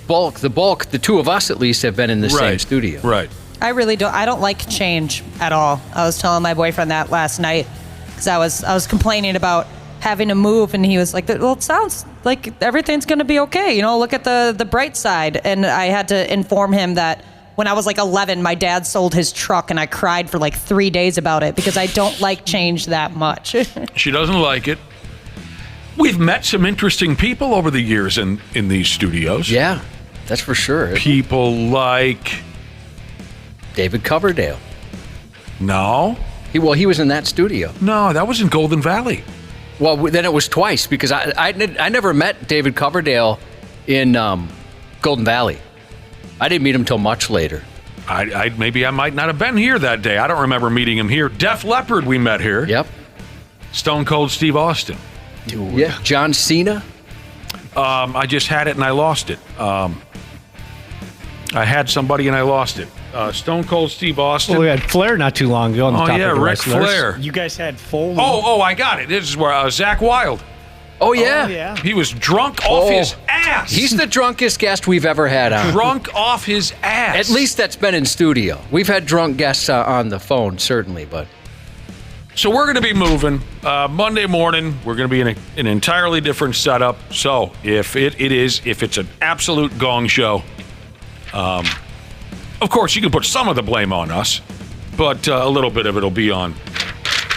bulk, the two of us at least, have been in the same studio. Right. I don't like change at all. I was telling my boyfriend that last night because I was complaining about having to move, and he was like, well, it sounds like everything's going to be okay. You know, look at the bright side. And I had to inform him that when I was like 11, my dad sold his truck, and I cried for like 3 days about it because I don't like change that much. She doesn't like it. We've met some interesting people over the years in these studios. Yeah, that's for sure. People like... David Coverdale. No. He was in that studio. No, that was in Golden Valley. Well, then it was twice because I never met David Coverdale in Golden Valley. I didn't meet him till much later. Maybe I might not have been here that day. I don't remember meeting him here. Def Leppard we met here. Yep. Stone Cold Steve Austin. Dude. Yeah. John Cena. I just had it and I lost it. I had somebody and I lost it. Stone Cold Steve Austin. Well, we had Flair not too long ago on the top of the Ric wrestlers. Flair. You guys had Foley. Oh, I got it. This is where Zach Wilde. Oh, yeah. Oh, yeah. He was drunk off his ass. He's the drunkest guest we've ever had on. Drunk off his ass. At least that's been in studio. We've had drunk guests on the phone, certainly, but... So we're going to be moving Monday morning. We're going to be in an entirely different setup. So if it's an absolute gong show, of course you can put some of the blame on us, but a little bit of it will be on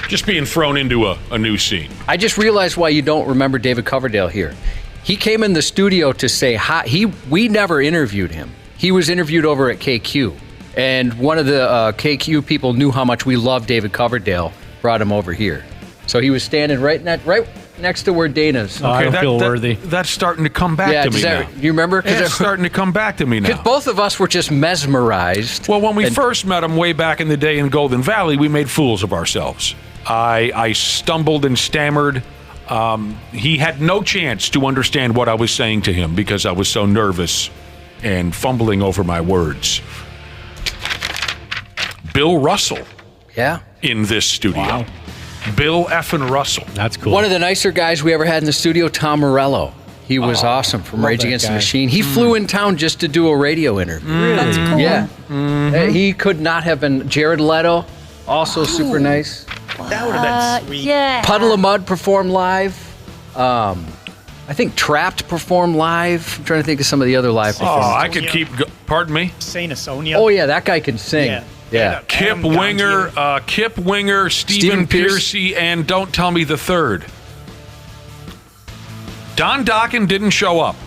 just being thrown into a new scene. I just realized why you don't remember David Coverdale here. He came in the studio to say hi. We never interviewed him. He was interviewed over at KQ, and one of the KQ people knew how much we loved David Coverdale. Brought him over here. So he was standing right next to where Dana's. Oh, I don't feel worthy. That's starting to come back to me now. You remember? It's starting to come back to me now. Because both of us were just mesmerized. Well, when we first met him way back in the day in Golden Valley, we made fools of ourselves. I stumbled and stammered. He had no chance to understand what I was saying to him because I was so nervous and fumbling over my words. Bill Russell. Yeah. In this studio. Wow. Bill effing Russell. That's cool. One of the nicer guys we ever had in the studio, Tom Morello. He was awesome from Rage that Against the guy. Machine. He flew in town just to do a radio interview. Really? That's cool. Yeah. He could not have been. Jared Leto, also super nice. That would have been sweet. Yeah. Puddle of Mud performed live. I think Trapped performed live. I'm trying to think of some of the other live Oh, performances. I could keep. Pardon me. Saint Asonia. Oh, yeah, that guy can sing. Yeah. Kip Winger, Stephen Piercy, and don't tell me the third. Don Dokken didn't show up.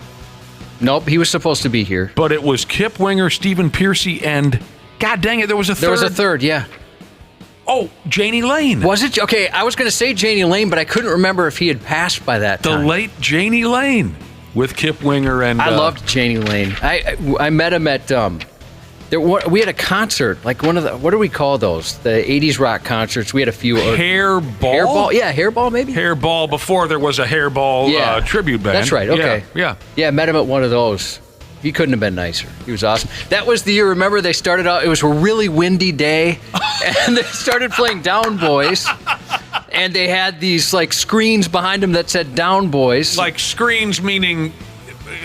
Nope, he was supposed to be here. But it was Kip Winger, Stephen Piercy, and God dang it, there was a third. There was a third, yeah. Oh, Janie Lane. Was it? Okay, I was going to say Janie Lane, but I couldn't remember if he had passed by that The time. late Janie Lane with Kip Winger and... I loved Janie Lane. I met him at... we had a concert, like one of the... What do we call those? The 80s rock concerts. We had a few... Hairball? Hairball? Yeah, Hairball maybe? Hairball, before there was a Hairball tribute band. That's right, okay. Yeah. Yeah, met him at one of those. He couldn't have been nicer. He was awesome. That was the year, remember, they started out... It was a really windy day, and they started playing Down Boys, and they had these, like, screens behind them that said Down Boys. Like screens meaning...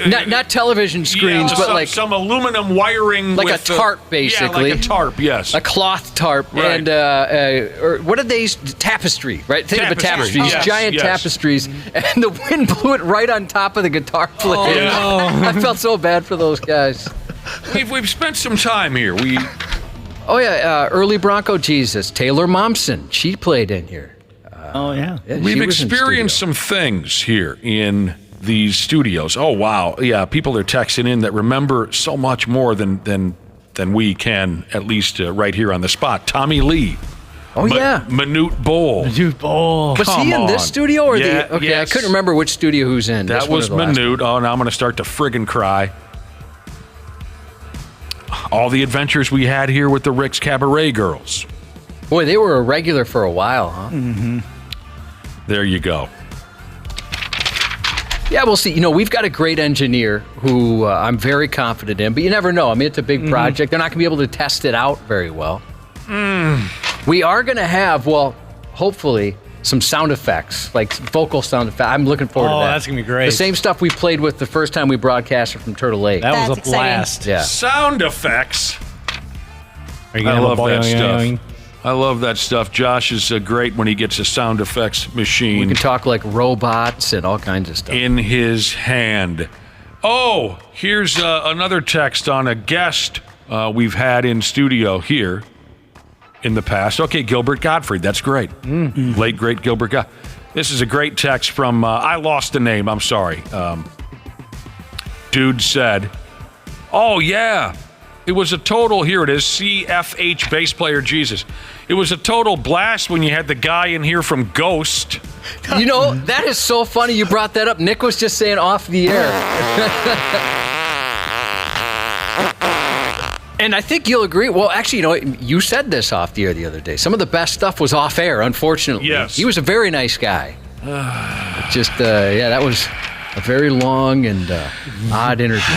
Not television screens, but some, like some aluminum wiring, like with a tarp, basically. Yeah, like a tarp. Yes, a cloth tarp, right. And or what did they use? Tapestry, right? Think of a tapestry. These giant tapestries, and the wind blew it right on top of the guitar player. Oh, yeah. I felt so bad for those guys. We've spent some time here. Early Bronco Jesus, Taylor Momsen, she played in here. We've experienced some things here in these studios. Oh wow, yeah. People are texting in that remember so much more than we can, at least right here on the spot. Tommy Lee. Oh yeah, Manute Bowl. Was he in this studio or the? Okay, yes. I couldn't remember which studio who's in. That was Manute. Oh, now I'm going to start to friggin' cry. All the adventures we had here with the Rick's Cabaret Girls. Boy, they were a regular for a while, huh? Mm-hmm. There you go. Yeah, we'll see. You know, we've got a great engineer who I'm very confident in, but you never know. I mean, it's a big project. They're not going to be able to test it out very well. We are going to have, well, hopefully, some sound effects, like vocal sound effects. I'm looking forward to that. Oh, that's going to be great. The same stuff we played with the first time we broadcasted from Turtle Lake. That was a blast. Yeah. Sound effects. Are you I gonna love have a that stuff. boing? I love that stuff. Josh is great when he gets a sound effects machine. We can talk like robots and all kinds of stuff. In his hand. Oh, here's another text on a guest we've had in studio here in the past. Okay, Gilbert Gottfried. That's great. Late, great Gilbert Gottfried. This is a great text from, I lost the name. I'm sorry. Dude said, oh, yeah. It was a total, here it is, CFH bass player Jesus. It was a total blast when you had the guy in here from Ghost. You know, that is so funny you brought that up. Nick was just saying off the air. And I think you'll agree. Well, actually, you know, you said this off the air the other day. Some of the best stuff was off air, unfortunately. Yes. He was a very nice guy. Just, yeah, that was a very long and odd interview.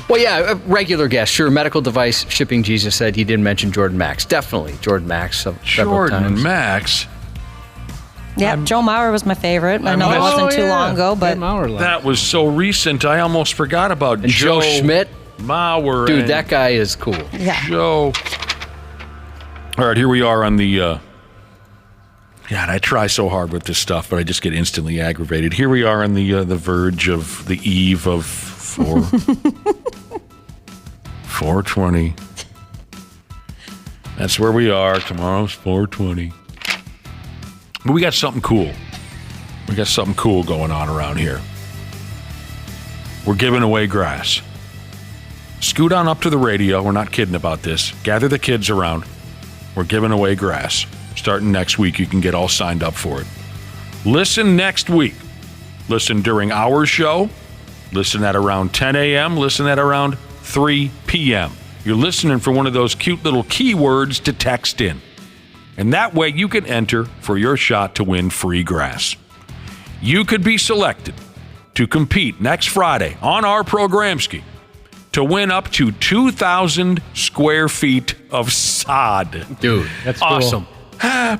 Well, yeah, a regular guest. Sure, medical device shipping Jesus said he didn't mention Jordan Max. Definitely Jordan Max several times. Jordan Max? Yeah, Joe Mauer was my favorite. I know it wasn't too long ago, but That was so recent, I almost forgot about And Joe Schmidt. Mauer. Dude, and that guy is cool. Yeah. Joe. All right, here we are on the... God, I try so hard with this stuff, but I just get instantly aggravated. Here we are on the verge of the eve of 420. That's where we are. Tomorrow's 420. But we got something cool. We got something cool going on around here. We're giving away grass. Scoot on up to the radio. We're not kidding about this. Gather the kids around. We're giving away grass. Starting next week, you can get all signed up for it. Listen next week. Listen during our show. Listen at around 10 a.m. Listen at around 3 p.m. You're listening for one of those cute little keywords to text in. And that way you can enter for your shot to win free grass. You could be selected to compete next Friday on our Programski to win up to 2,000 square feet of sod. Dude, that's awesome.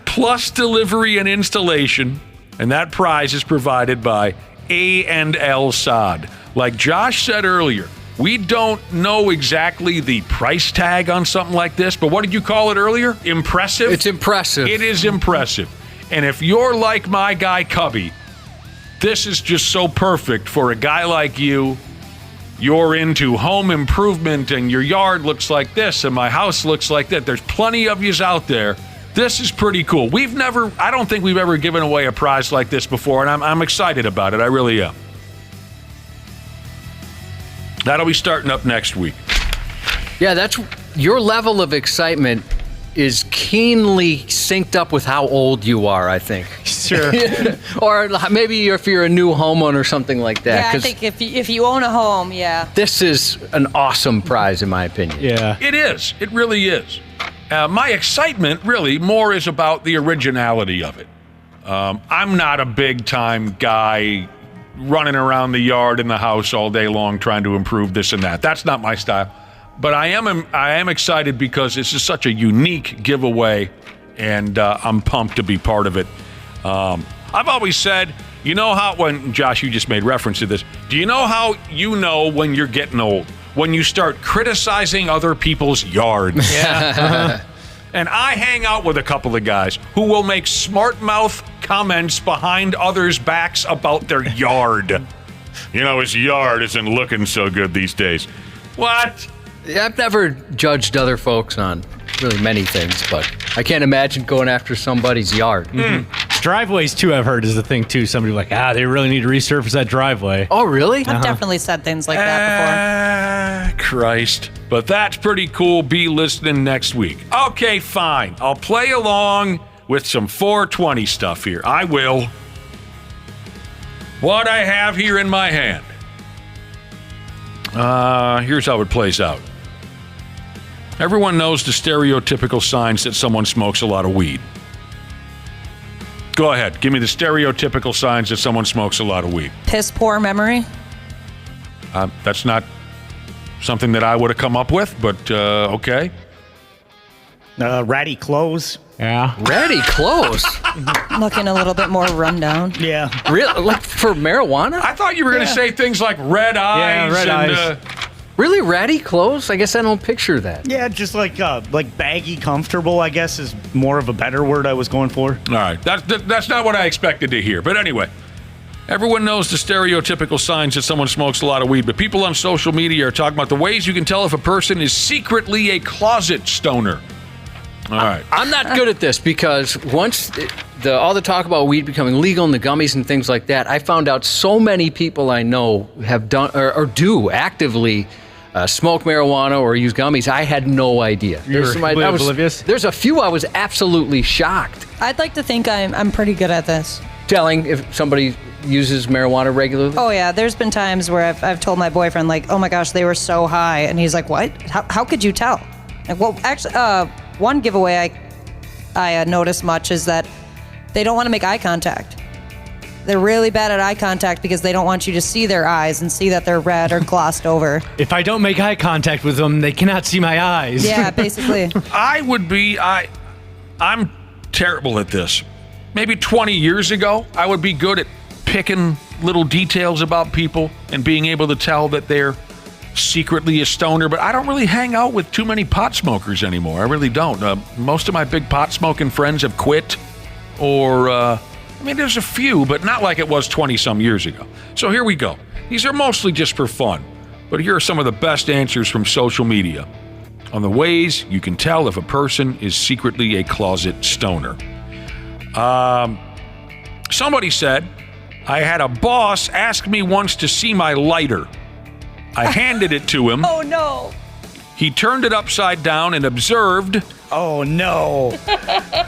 Plus delivery and installation And that prize is provided by A&L Sod. Like Josh said earlier, we don't know exactly the price tag on something like this, but what did you call it earlier? Impressive? It's impressive. It is impressive. And if you're like my guy Cubby, this is just so perfect for a guy like you. You're into home improvement and your yard looks like this and my house looks like that. There's plenty of yous out there. This is pretty cool. I don't think we've ever given away a prize like this before, and I'm excited about it. I really am. That'll be starting up next week. Yeah, that's your level of excitement is keenly synced up with how old you are, I think. Sure. Or maybe if you're a new homeowner or something like that. Yeah, I think if you own a home, yeah. This is an awesome prize, in my opinion. Yeah. It is. It really is. My excitement really more is about the originality of it. I'm not a big-time guy running around the yard and the house all day long trying to improve this and that. That's not my style. But I am excited because this is such a unique giveaway, and I'm pumped to be part of it. I've always said, you know how, when Josh, you just made reference to this, do you know how you know when you're getting old? When you start criticizing other people's yards. Yeah. And I hang out with a couple of guys who will make smart mouth comments behind others' backs about their yard. You know, his yard isn't looking so good these days. What? Yeah, I've never judged other folks on really many things, but I can't imagine going after somebody's yard. Driveways, too, I've heard is the thing, too. Somebody like, they really need to resurface that driveway. Oh, really? I've definitely said things like that before. Christ. But that's pretty cool. Be listening next week. Okay, fine. I'll play along with some 420 stuff here. I will. What I have here in my hand. Here's how it plays out. Everyone knows the stereotypical signs that someone smokes a lot of weed. Go ahead. Give me the stereotypical signs that someone smokes a lot of weed. Piss poor memory. That's not something that I would have come up with, but okay. Ratty clothes. Yeah. Ratty clothes? Looking a little bit more rundown. Yeah. Really? Like for marijuana? I thought you were going to say things like red eyes. Yeah, red eyes. Really, ratty clothes? I guess I don't picture that. Yeah, just like baggy, comfortable, I guess, is more of a better word I was going for. All right. That's not what I expected to hear. But anyway, everyone knows the stereotypical signs that someone smokes a lot of weed, but people on social media are talking about the ways you can tell if a person is secretly a closet stoner. All right. I'm not good at this because once all the talk about weed becoming legal and the gummies and things like that, I found out so many people I know have done or do actively smoke marijuana or use gummies. I had no idea. You're oblivious? There's a few I was absolutely shocked. I'd like to think I'm pretty good at this. Telling if somebody uses marijuana regularly? Oh, yeah. There's been times where I've told my boyfriend, like, oh, my gosh, they were so high. And he's like, what? How could you tell? Like, well, actually, one giveaway I noticed much is that they don't want to make eye contact. They're really bad at eye contact because they don't want you to see their eyes and see that they're red or glossed over. If I don't make eye contact with them, they cannot see my eyes. Yeah, basically. I'm terrible at this. Maybe 20 years ago, I would be good at picking little details about people and being able to tell that they're secretly a stoner, but I don't really hang out with too many pot smokers anymore. I really don't. Most of my big pot smoking friends have quit, or there's a few, but not like it was 20 some years ago. So here we go. These are mostly just for fun, but here are some of the best answers from social media on the ways you can tell if a person is secretly a closet stoner. Somebody said, I had a boss ask me once to see my lighter. I handed it to him. Oh, no. He turned it upside down and observed. Oh, no.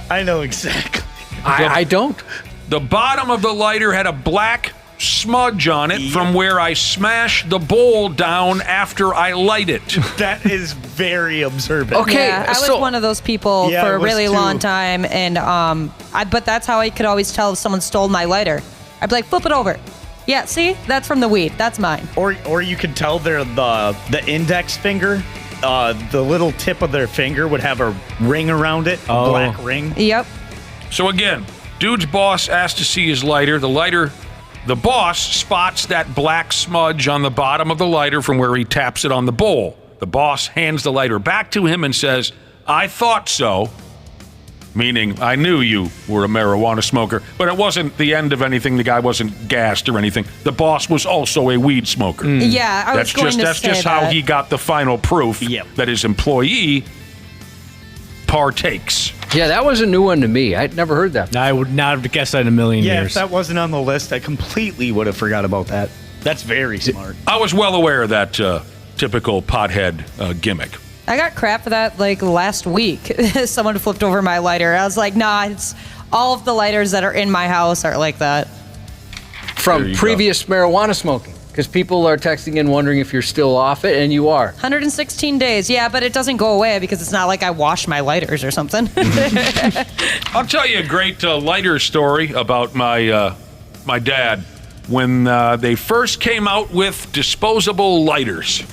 I know exactly. I don't. The bottom of the lighter had a black smudge on it from where I smashed the bowl down after I light it. That is very observant. Okay, yeah, I was one of those people for a really long time, and but that's how I could always tell if someone stole my lighter. I'd be like, flip it over. Yeah, see? That's from the weed. That's mine. Or you could tell they're the index finger, the little tip of their finger would have a ring around it, a black ring. Yep. So again, Dude's boss asks to see his lighter. The boss spots that black smudge on the bottom of the lighter from where he taps it on the bowl. The boss hands the lighter back to him and says, "I thought so," meaning I knew you were a marijuana smoker, but it wasn't the end of anything. The guy wasn't gassed or anything. The boss was also a weed smoker. Yeah, I was going to say that's just how he got the final proof that his employee partakes. Yeah, that was a new one to me. I'd never heard that. I would not have guessed that in a million Yeah, years. if that wasn't on the list, I completely would have forgot about that. That's very smart. I was well aware of that typical pothead gimmick. I got crap for that like last week. Someone flipped over my lighter. I was like, nah, it's all of the lighters that are in my house are like that. From previous marijuana smoking. Because people are texting in wondering if you're still off it, and you are. 116 days, yeah, but it doesn't go away because it's not like I wash my lighters or something. I'll tell you a great lighter story about my dad when they first came out with disposable lighters.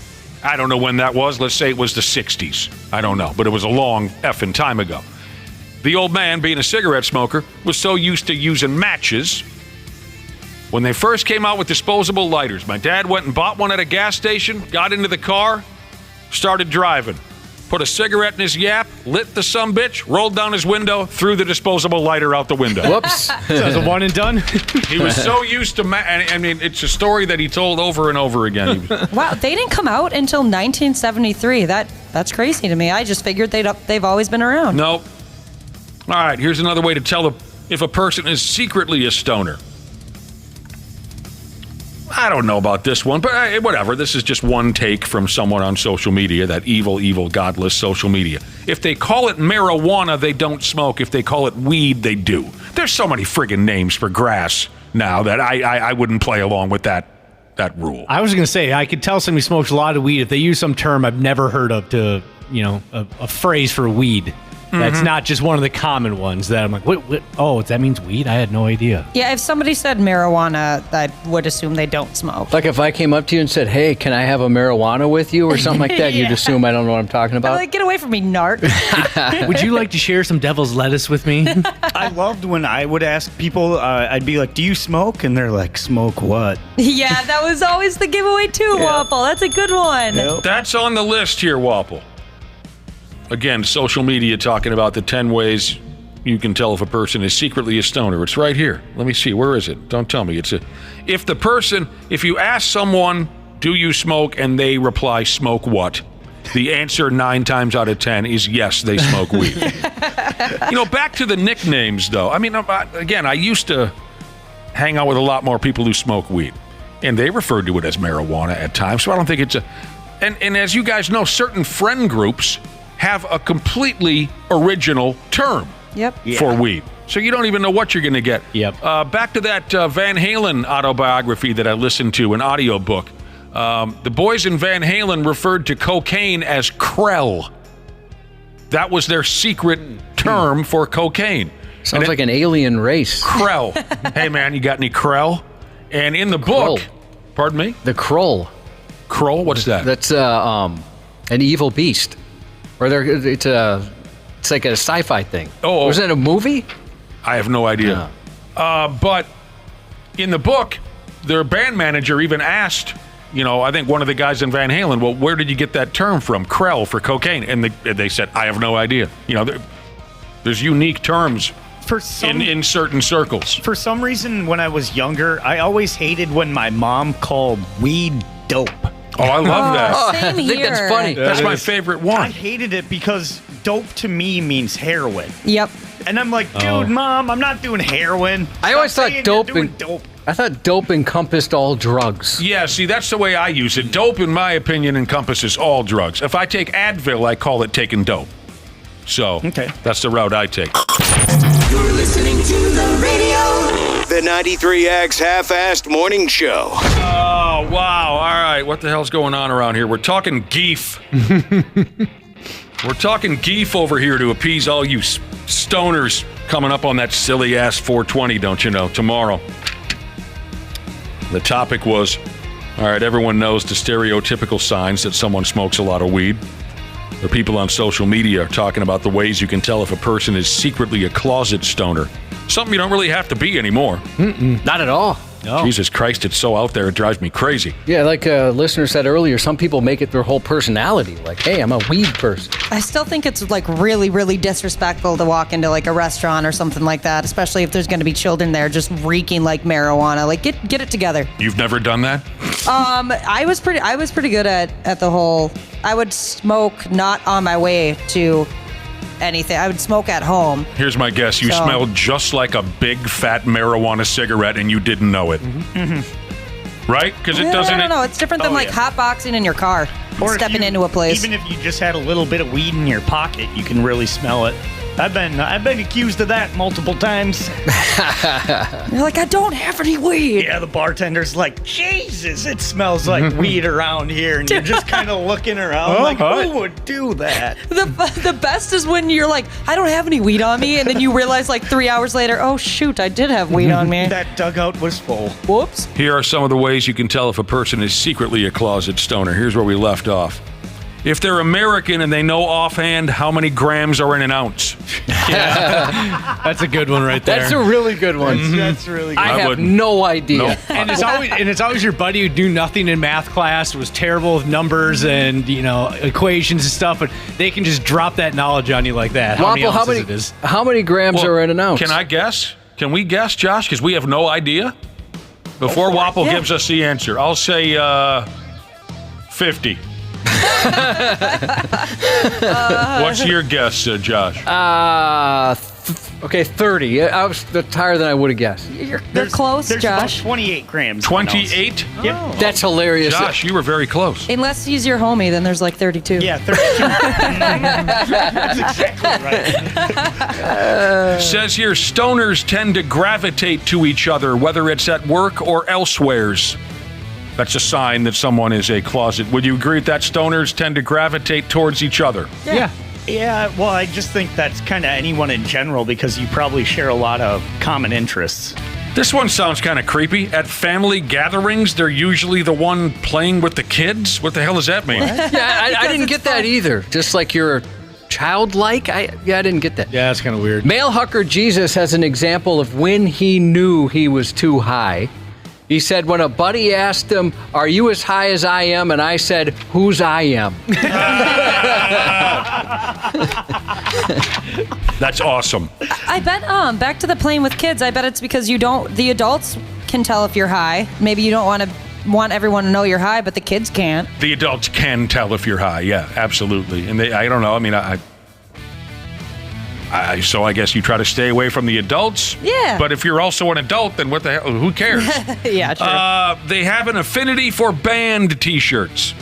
I don't know when that was. Let's say it was the 60s. I don't know, but it was a long effing time ago. The old man, being a cigarette smoker, was so used to using matches. When they first came out with disposable lighters, my dad went and bought one at a gas station, got into the car, started driving, put a cigarette in his yap, lit the sumbitch, rolled down his window, threw the disposable lighter out the window. Whoops. So it was a one and done? He was so used to, I mean, it's a story that he told over and over again. Wow, they didn't come out until 1973. That's crazy to me. I just figured they've always been around. Nope. All right, here's another way to tell if a person is secretly a stoner. I don't know about this one, but whatever. This is just one take from someone on social media, that evil, godless social media. If they call it marijuana, they don't smoke. If they call it weed, they do. There's so many friggin' names for grass now that I wouldn't play along with that rule. I was going to say, I could tell somebody smokes a lot of weed if they use some term I've never heard of to, a phrase for weed. That's not just one of the common ones that I'm like, what? Oh, that means weed? I had no idea. Yeah, if somebody said marijuana, I would assume they don't smoke. Like if I came up to you and said, "Hey, can I have a marijuana with you?" or something like that, you'd assume I don't know what I'm talking about. I'm like, get away from me, narc. Would you like to share some devil's lettuce with me? I loved when I would ask people, I'd be like, "Do you smoke?" And they're like, "Smoke what?" Yeah, that was always the giveaway too, Waffle. That's a good one. Yep. That's on the list here, Wapple. Again, social media talking about the 10 ways you can tell if a person is secretly a stoner. It's right here. Let me see. Where is it? Don't tell me. If you ask someone, "Do you smoke?" and they reply, "Smoke what?" the answer 9 times out of 10 is yes, they smoke weed. Back to the nicknames, though. I mean, again, I used to hang out with a lot more people who smoke weed, and they referred to it as marijuana at times, so I don't think it's and as you guys know, certain friend groups have a completely original term for weed. So you don't even know what you're going to get. Yep. Back to that Van Halen autobiography that I listened to, an audiobook. The boys in Van Halen referred to cocaine as Krell. That was their secret term for cocaine. Sounds like an alien race. Krell. Hey, man, you got any Krell? And in the book, pardon me? The Kroll. Kroll? What's that? That's an evil beast. Or it's like a sci-fi thing. Oh. Was it a movie? I have no idea. But in the book, their band manager even asked, I think one of the guys in Van Halen, "Well, where did you get that term from, Krell, for cocaine?" And they said, "I have no idea." There's unique terms in certain circles. For some reason, when I was younger, I always hated when my mom called weed dope. Oh, I love that. Same I think that's here. funny. That's my favorite one. I hated it because dope to me means heroin. Yep. And I'm like, dude, Mom, I'm not doing heroin. I always thought dope. I thought dope encompassed all drugs. Yeah, see, that's the way I use it. Dope, in my opinion, encompasses all drugs. If I take Advil, I call it taking dope. So that's the route I take. You're listening to the radio. The 93X Half-Assed Morning Show. Oh, wow. All right. What the hell's going on around here? We're talking geef. We're talking geef over here to appease all you stoners coming up on that silly-ass 420, don't you know, tomorrow. The topic was, all right, everyone knows the stereotypical signs that someone smokes a lot of weed. The people on social media are talking about the ways you can tell if a person is secretly a closet stoner. Something you don't really have to be anymore. Not at all. No. Jesus Christ, it's so out there, it drives me crazy. Yeah, like a listener said earlier, some people make it their whole personality. Like, hey, I'm a weed person. I still think it's like really, really disrespectful to walk into like a restaurant or something like that, especially if there's going to be children there just reeking like marijuana. Like, get it together. You've never done that? I was pretty good at the whole. I would smoke not on my way to anything. I would smoke at home. Here's my guess. You smelled just like a big, fat marijuana cigarette and you didn't know it. Right? Because it doesn't... No. It's different than hot boxing in your car. Or stepping into a place. Even if you just had a little bit of weed in your pocket, you can really smell it. I've been accused of that multiple times. You're like, I don't have any weed. Yeah, the bartender's like, Jesus, it smells like weed around here. And you're just kind of looking around who would do that? The best is when you're like, I don't have any weed on me. And then you realize like 3 hours later, oh, shoot, I did have weed on me. That dugout was full. Whoops. Here are some of the ways you can tell if a person is secretly a closet stoner. Here's where we left off. If they're American and they know offhand how many grams are in an ounce. That's a good one right there. That's a really good one. That's really good. I have no idea. Nope. And it's always your buddy who knew nothing in math class, was terrible with numbers and equations and stuff, but they can just drop that knowledge on you like that. How many ounces it is? How many grams are in an ounce? Can I guess? Can we guess, Josh? Because we have no idea. Before Wapple gives us the answer, I'll say 50. What's your guess, Josh? Okay, 30. That's higher than I would have guessed. They're close, there's Josh. About 28 grams. 28? Yep. That's hilarious. Josh, you were very close. Unless he's your homie, then there's like 32. Yeah, 32. That's exactly right. Says here, stoners tend to gravitate to each other, whether it's at work or elsewheres. That's a sign that someone is a closet. Would you agree with that? Stoners tend to gravitate towards each other. Yeah. Yeah, well, I just think that's kind of anyone in general because you probably share a lot of common interests. This one sounds kind of creepy. At family gatherings, they're usually the one playing with the kids. What the hell does that mean? Yeah, I didn't get that either. Just like you're childlike. I didn't get that. Yeah, that's kind of weird. Male Hucker Jesus has an example of when he knew he was too high. He said, when a buddy asked him, are you as high as I am? And I said, who's I am? That's awesome. I bet, back to the playing with kids, I bet it's because the adults can tell if you're high. Maybe you don't want everyone to know you're high, but the kids can't. The adults can tell if you're high. Yeah, absolutely. And I don't know. I mean, so I guess you try to stay away from the adults. Yeah. But if you're also an adult, then what the hell? Who cares? Yeah, true. They have an affinity for band T-shirts.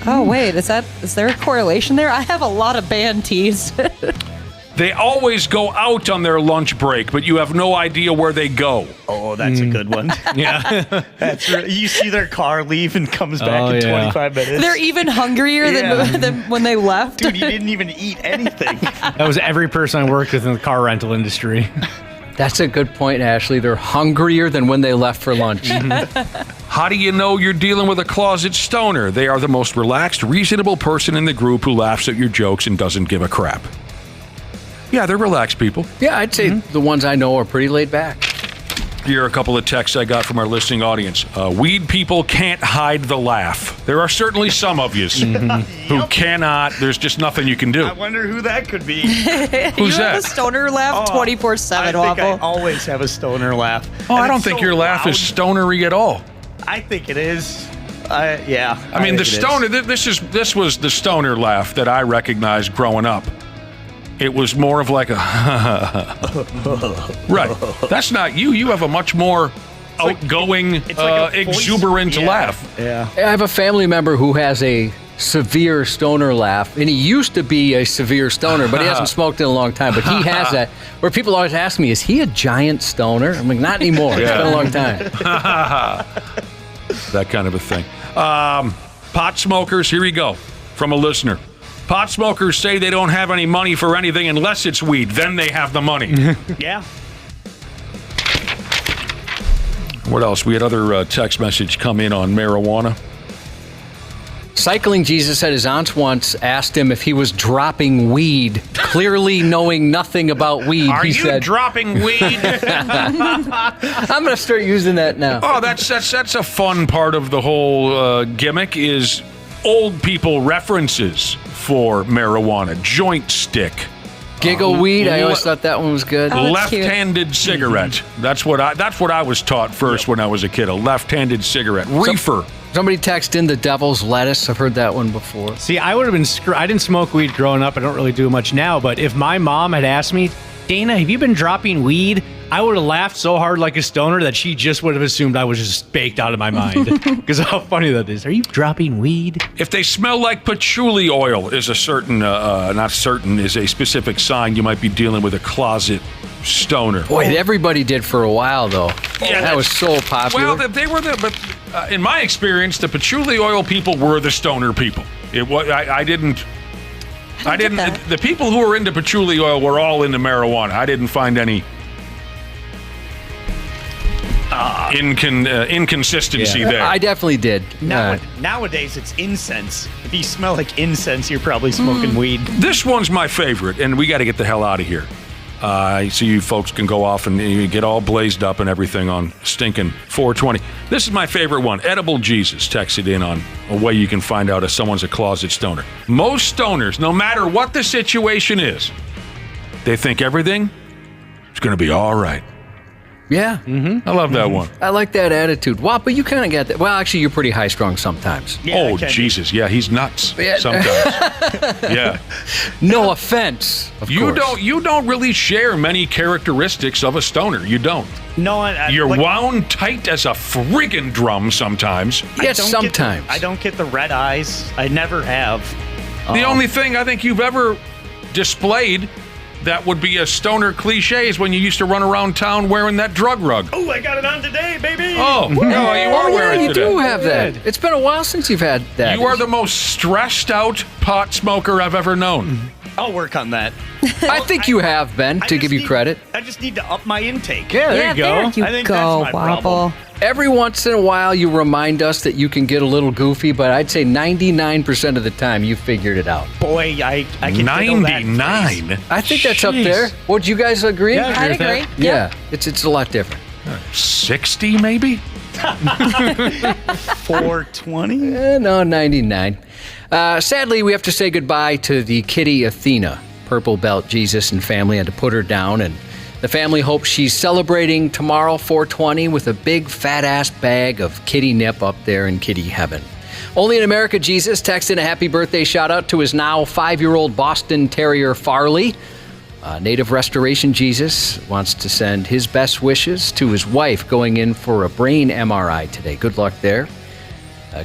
Oh, wait. Is there a correlation there? I have a lot of band tees. They always go out on their lunch break, but you have no idea where they go. Oh, that's a good one. Yeah. You see their car leave and comes back in 25 minutes. They're even hungrier than when they left. Dude, you didn't even eat anything. That was every person I worked with in the car rental industry. That's a good point, Ashley. They're hungrier than when they left for lunch. How do you know you're dealing with a closet stoner? They are the most relaxed, reasonable person in the group who laughs at your jokes and doesn't give a crap. Yeah, they're relaxed people. Yeah, I'd say the ones I know are pretty laid back. Here are a couple of texts I got from our listening audience. Weed people can't hide the laugh. There are certainly some of you who cannot. There's just nothing you can do. I wonder who that could be. Who's you that? have a stoner laugh 24/7, I think Waffle. I always have a stoner laugh. Oh, And I don't it's think so your laugh is loud. stonery at all. I think it is. Yeah. I mean, the stoner. This was the stoner laugh that I recognized growing up. It was more of like a right. That's not you. You have a much more outgoing, exuberant laugh. Yeah. I have a family member who has a severe stoner laugh, and he used to be a severe stoner, but he hasn't smoked in a long time. But he has that, where people always ask me, is he a giant stoner? I'm like, not anymore. It's been a long time. That kind of a thing. Pot smokers, here we go, from a listener. Pot smokers say they don't have any money for anything unless it's weed. Then they have the money. Yeah. What else? We had other text message come in on marijuana. Cycling Jesus said his aunt once asked him if he was dropping weed, clearly knowing nothing about weed. Are he you said, dropping weed? I'm going to start using that now. Oh, that's a fun part of the whole gimmick is old people references for marijuana. Joint stick. Giggle weed. I always thought that one was good. Left-handed cigarette. That's what I was taught first when I was a kid. A left-handed cigarette. Reefer. Somebody text in the devil's lettuce. I've heard that one before. See, I would have been. I didn't smoke weed growing up. I don't really do much now. But if my mom had asked me, Dana, have you been dropping weed? I would have laughed so hard like a stoner that she just would have assumed I was just baked out of my mind. Because how funny that is. Are you dropping weed? If they smell like patchouli oil is a certain, is a specific sign you might be dealing with a closet stoner. Boy, everybody did for a while, though. Yeah, that was so popular. Well, they were but in my experience, the patchouli oil people were the stoner people. It was, I didn't. The people who were into patchouli oil were all into marijuana. I didn't find any inconsistency there. I definitely did. Nowadays, it's incense. If you smell like incense, you're probably smoking weed. This one's my favorite, and we got to get the hell out of here. So you folks can go off and you get all blazed up and everything on stinking 420. This is my favorite one. Edible Jesus texted in on a way you can find out if someone's a closet stoner. Most stoners, no matter what the situation is, they think everything is going to be all right. Yeah. I love that one. I like that attitude. Wow, but you kind of got that. Well, actually, you're pretty high-strung sometimes. Yeah, Jesus. Yeah, he's nuts sometimes. Yeah. No offense, of course. You don't really share many characteristics of a stoner. You don't. No, you're wound tight as a friggin' drum sometimes. Yes, sometimes. I don't get the red eyes. I never have. The only thing I think you've ever displayed that would be a stoner cliche is when you used to run around town wearing that drug rug. Oh, I got it on today, baby. Oh, no, you are wearing it today. You do have that. It's been a while since you've had that. You are the most stressed out pot smoker I've ever known. I'll work on that. I think you have, Ben, to give you credit. I just need to up my intake. Yeah, there you go. There I think that's my problem. Every once in a while, you remind us that you can get a little goofy, but I'd say 99% of the time, you figured it out. Boy, I can 99. I think that's up there. Would you guys agree? Yeah, I'd agree. Yeah, it's a lot different. 60 maybe? 420? No, 99. Sadly, we have to say goodbye to the kitty Athena. Purple Belt Jesus and family had to put her down, and the family hopes she's celebrating tomorrow, 420, with a big fat-ass bag of kitty nip up there in kitty heaven. Only in America, Jesus texted a happy birthday shout-out to his now 5-year-old Boston Terrier, Farley. Native Restoration Jesus wants to send his best wishes to his wife going in for a brain MRI today. Good luck there.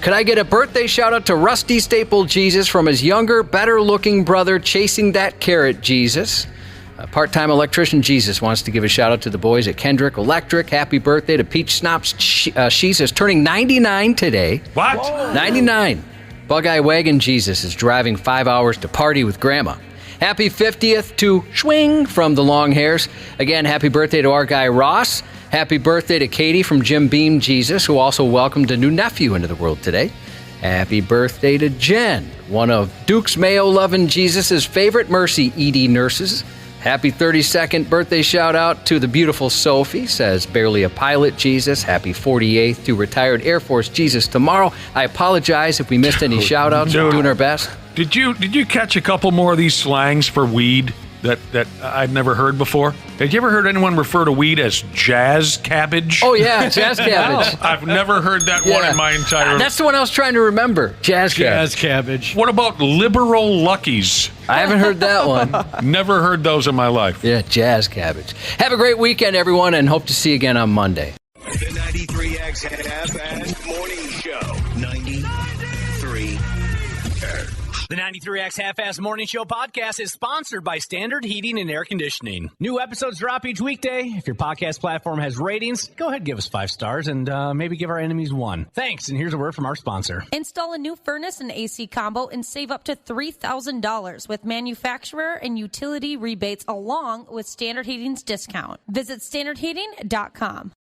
Could I get a birthday shout-out to Rusty Staple Jesus from his younger, better-looking brother chasing that carrot Jesus? Part-time electrician Jesus wants to give a shout-out to the boys at Kendrick Electric. Happy birthday to Peach Snops. She's is turning 99 today. What? Whoa. 99. Bug-Eye Wagon Jesus is driving 5 hours to party with Grandma. Happy 50th to Schwing from the Long Hairs. Again, happy birthday to our guy Ross. Happy birthday to Katie from Jim Beam Jesus, who also welcomed a new nephew into the world today. Happy birthday to Jen, one of Duke's Mayo-loving Jesus' favorite Mercy ED nurses. Happy 32nd birthday shout-out to the beautiful Sophie, says Barely a Pilot Jesus. Happy 48th to retired Air Force Jesus tomorrow. I apologize if we missed any shout-outs. We're doing our best. Did you catch a couple more of these slangs for weed that I'd never heard before? Had you ever heard anyone refer to weed as jazz cabbage? Oh, yeah, jazz cabbage. No, I've never heard that one in my entire... That's the one I was trying to remember. Jazz cabbage. What about liberal luckies? I haven't heard that one. Never heard those in my life. Yeah, jazz cabbage. Have a great weekend, everyone, and hope to see you again on Monday. The 93X Half-Assed Morning Show. 93. The 93X Half-Assed Morning Show podcast is sponsored by Standard Heating and Air Conditioning. New episodes drop each weekday. If your podcast platform has ratings, go ahead and give us 5 stars and maybe give our enemies 1. Thanks, and here's a word from our sponsor. Install a new furnace and AC combo and save up to $3,000 with manufacturer and utility rebates along with Standard Heating's discount. Visit standardheating.com.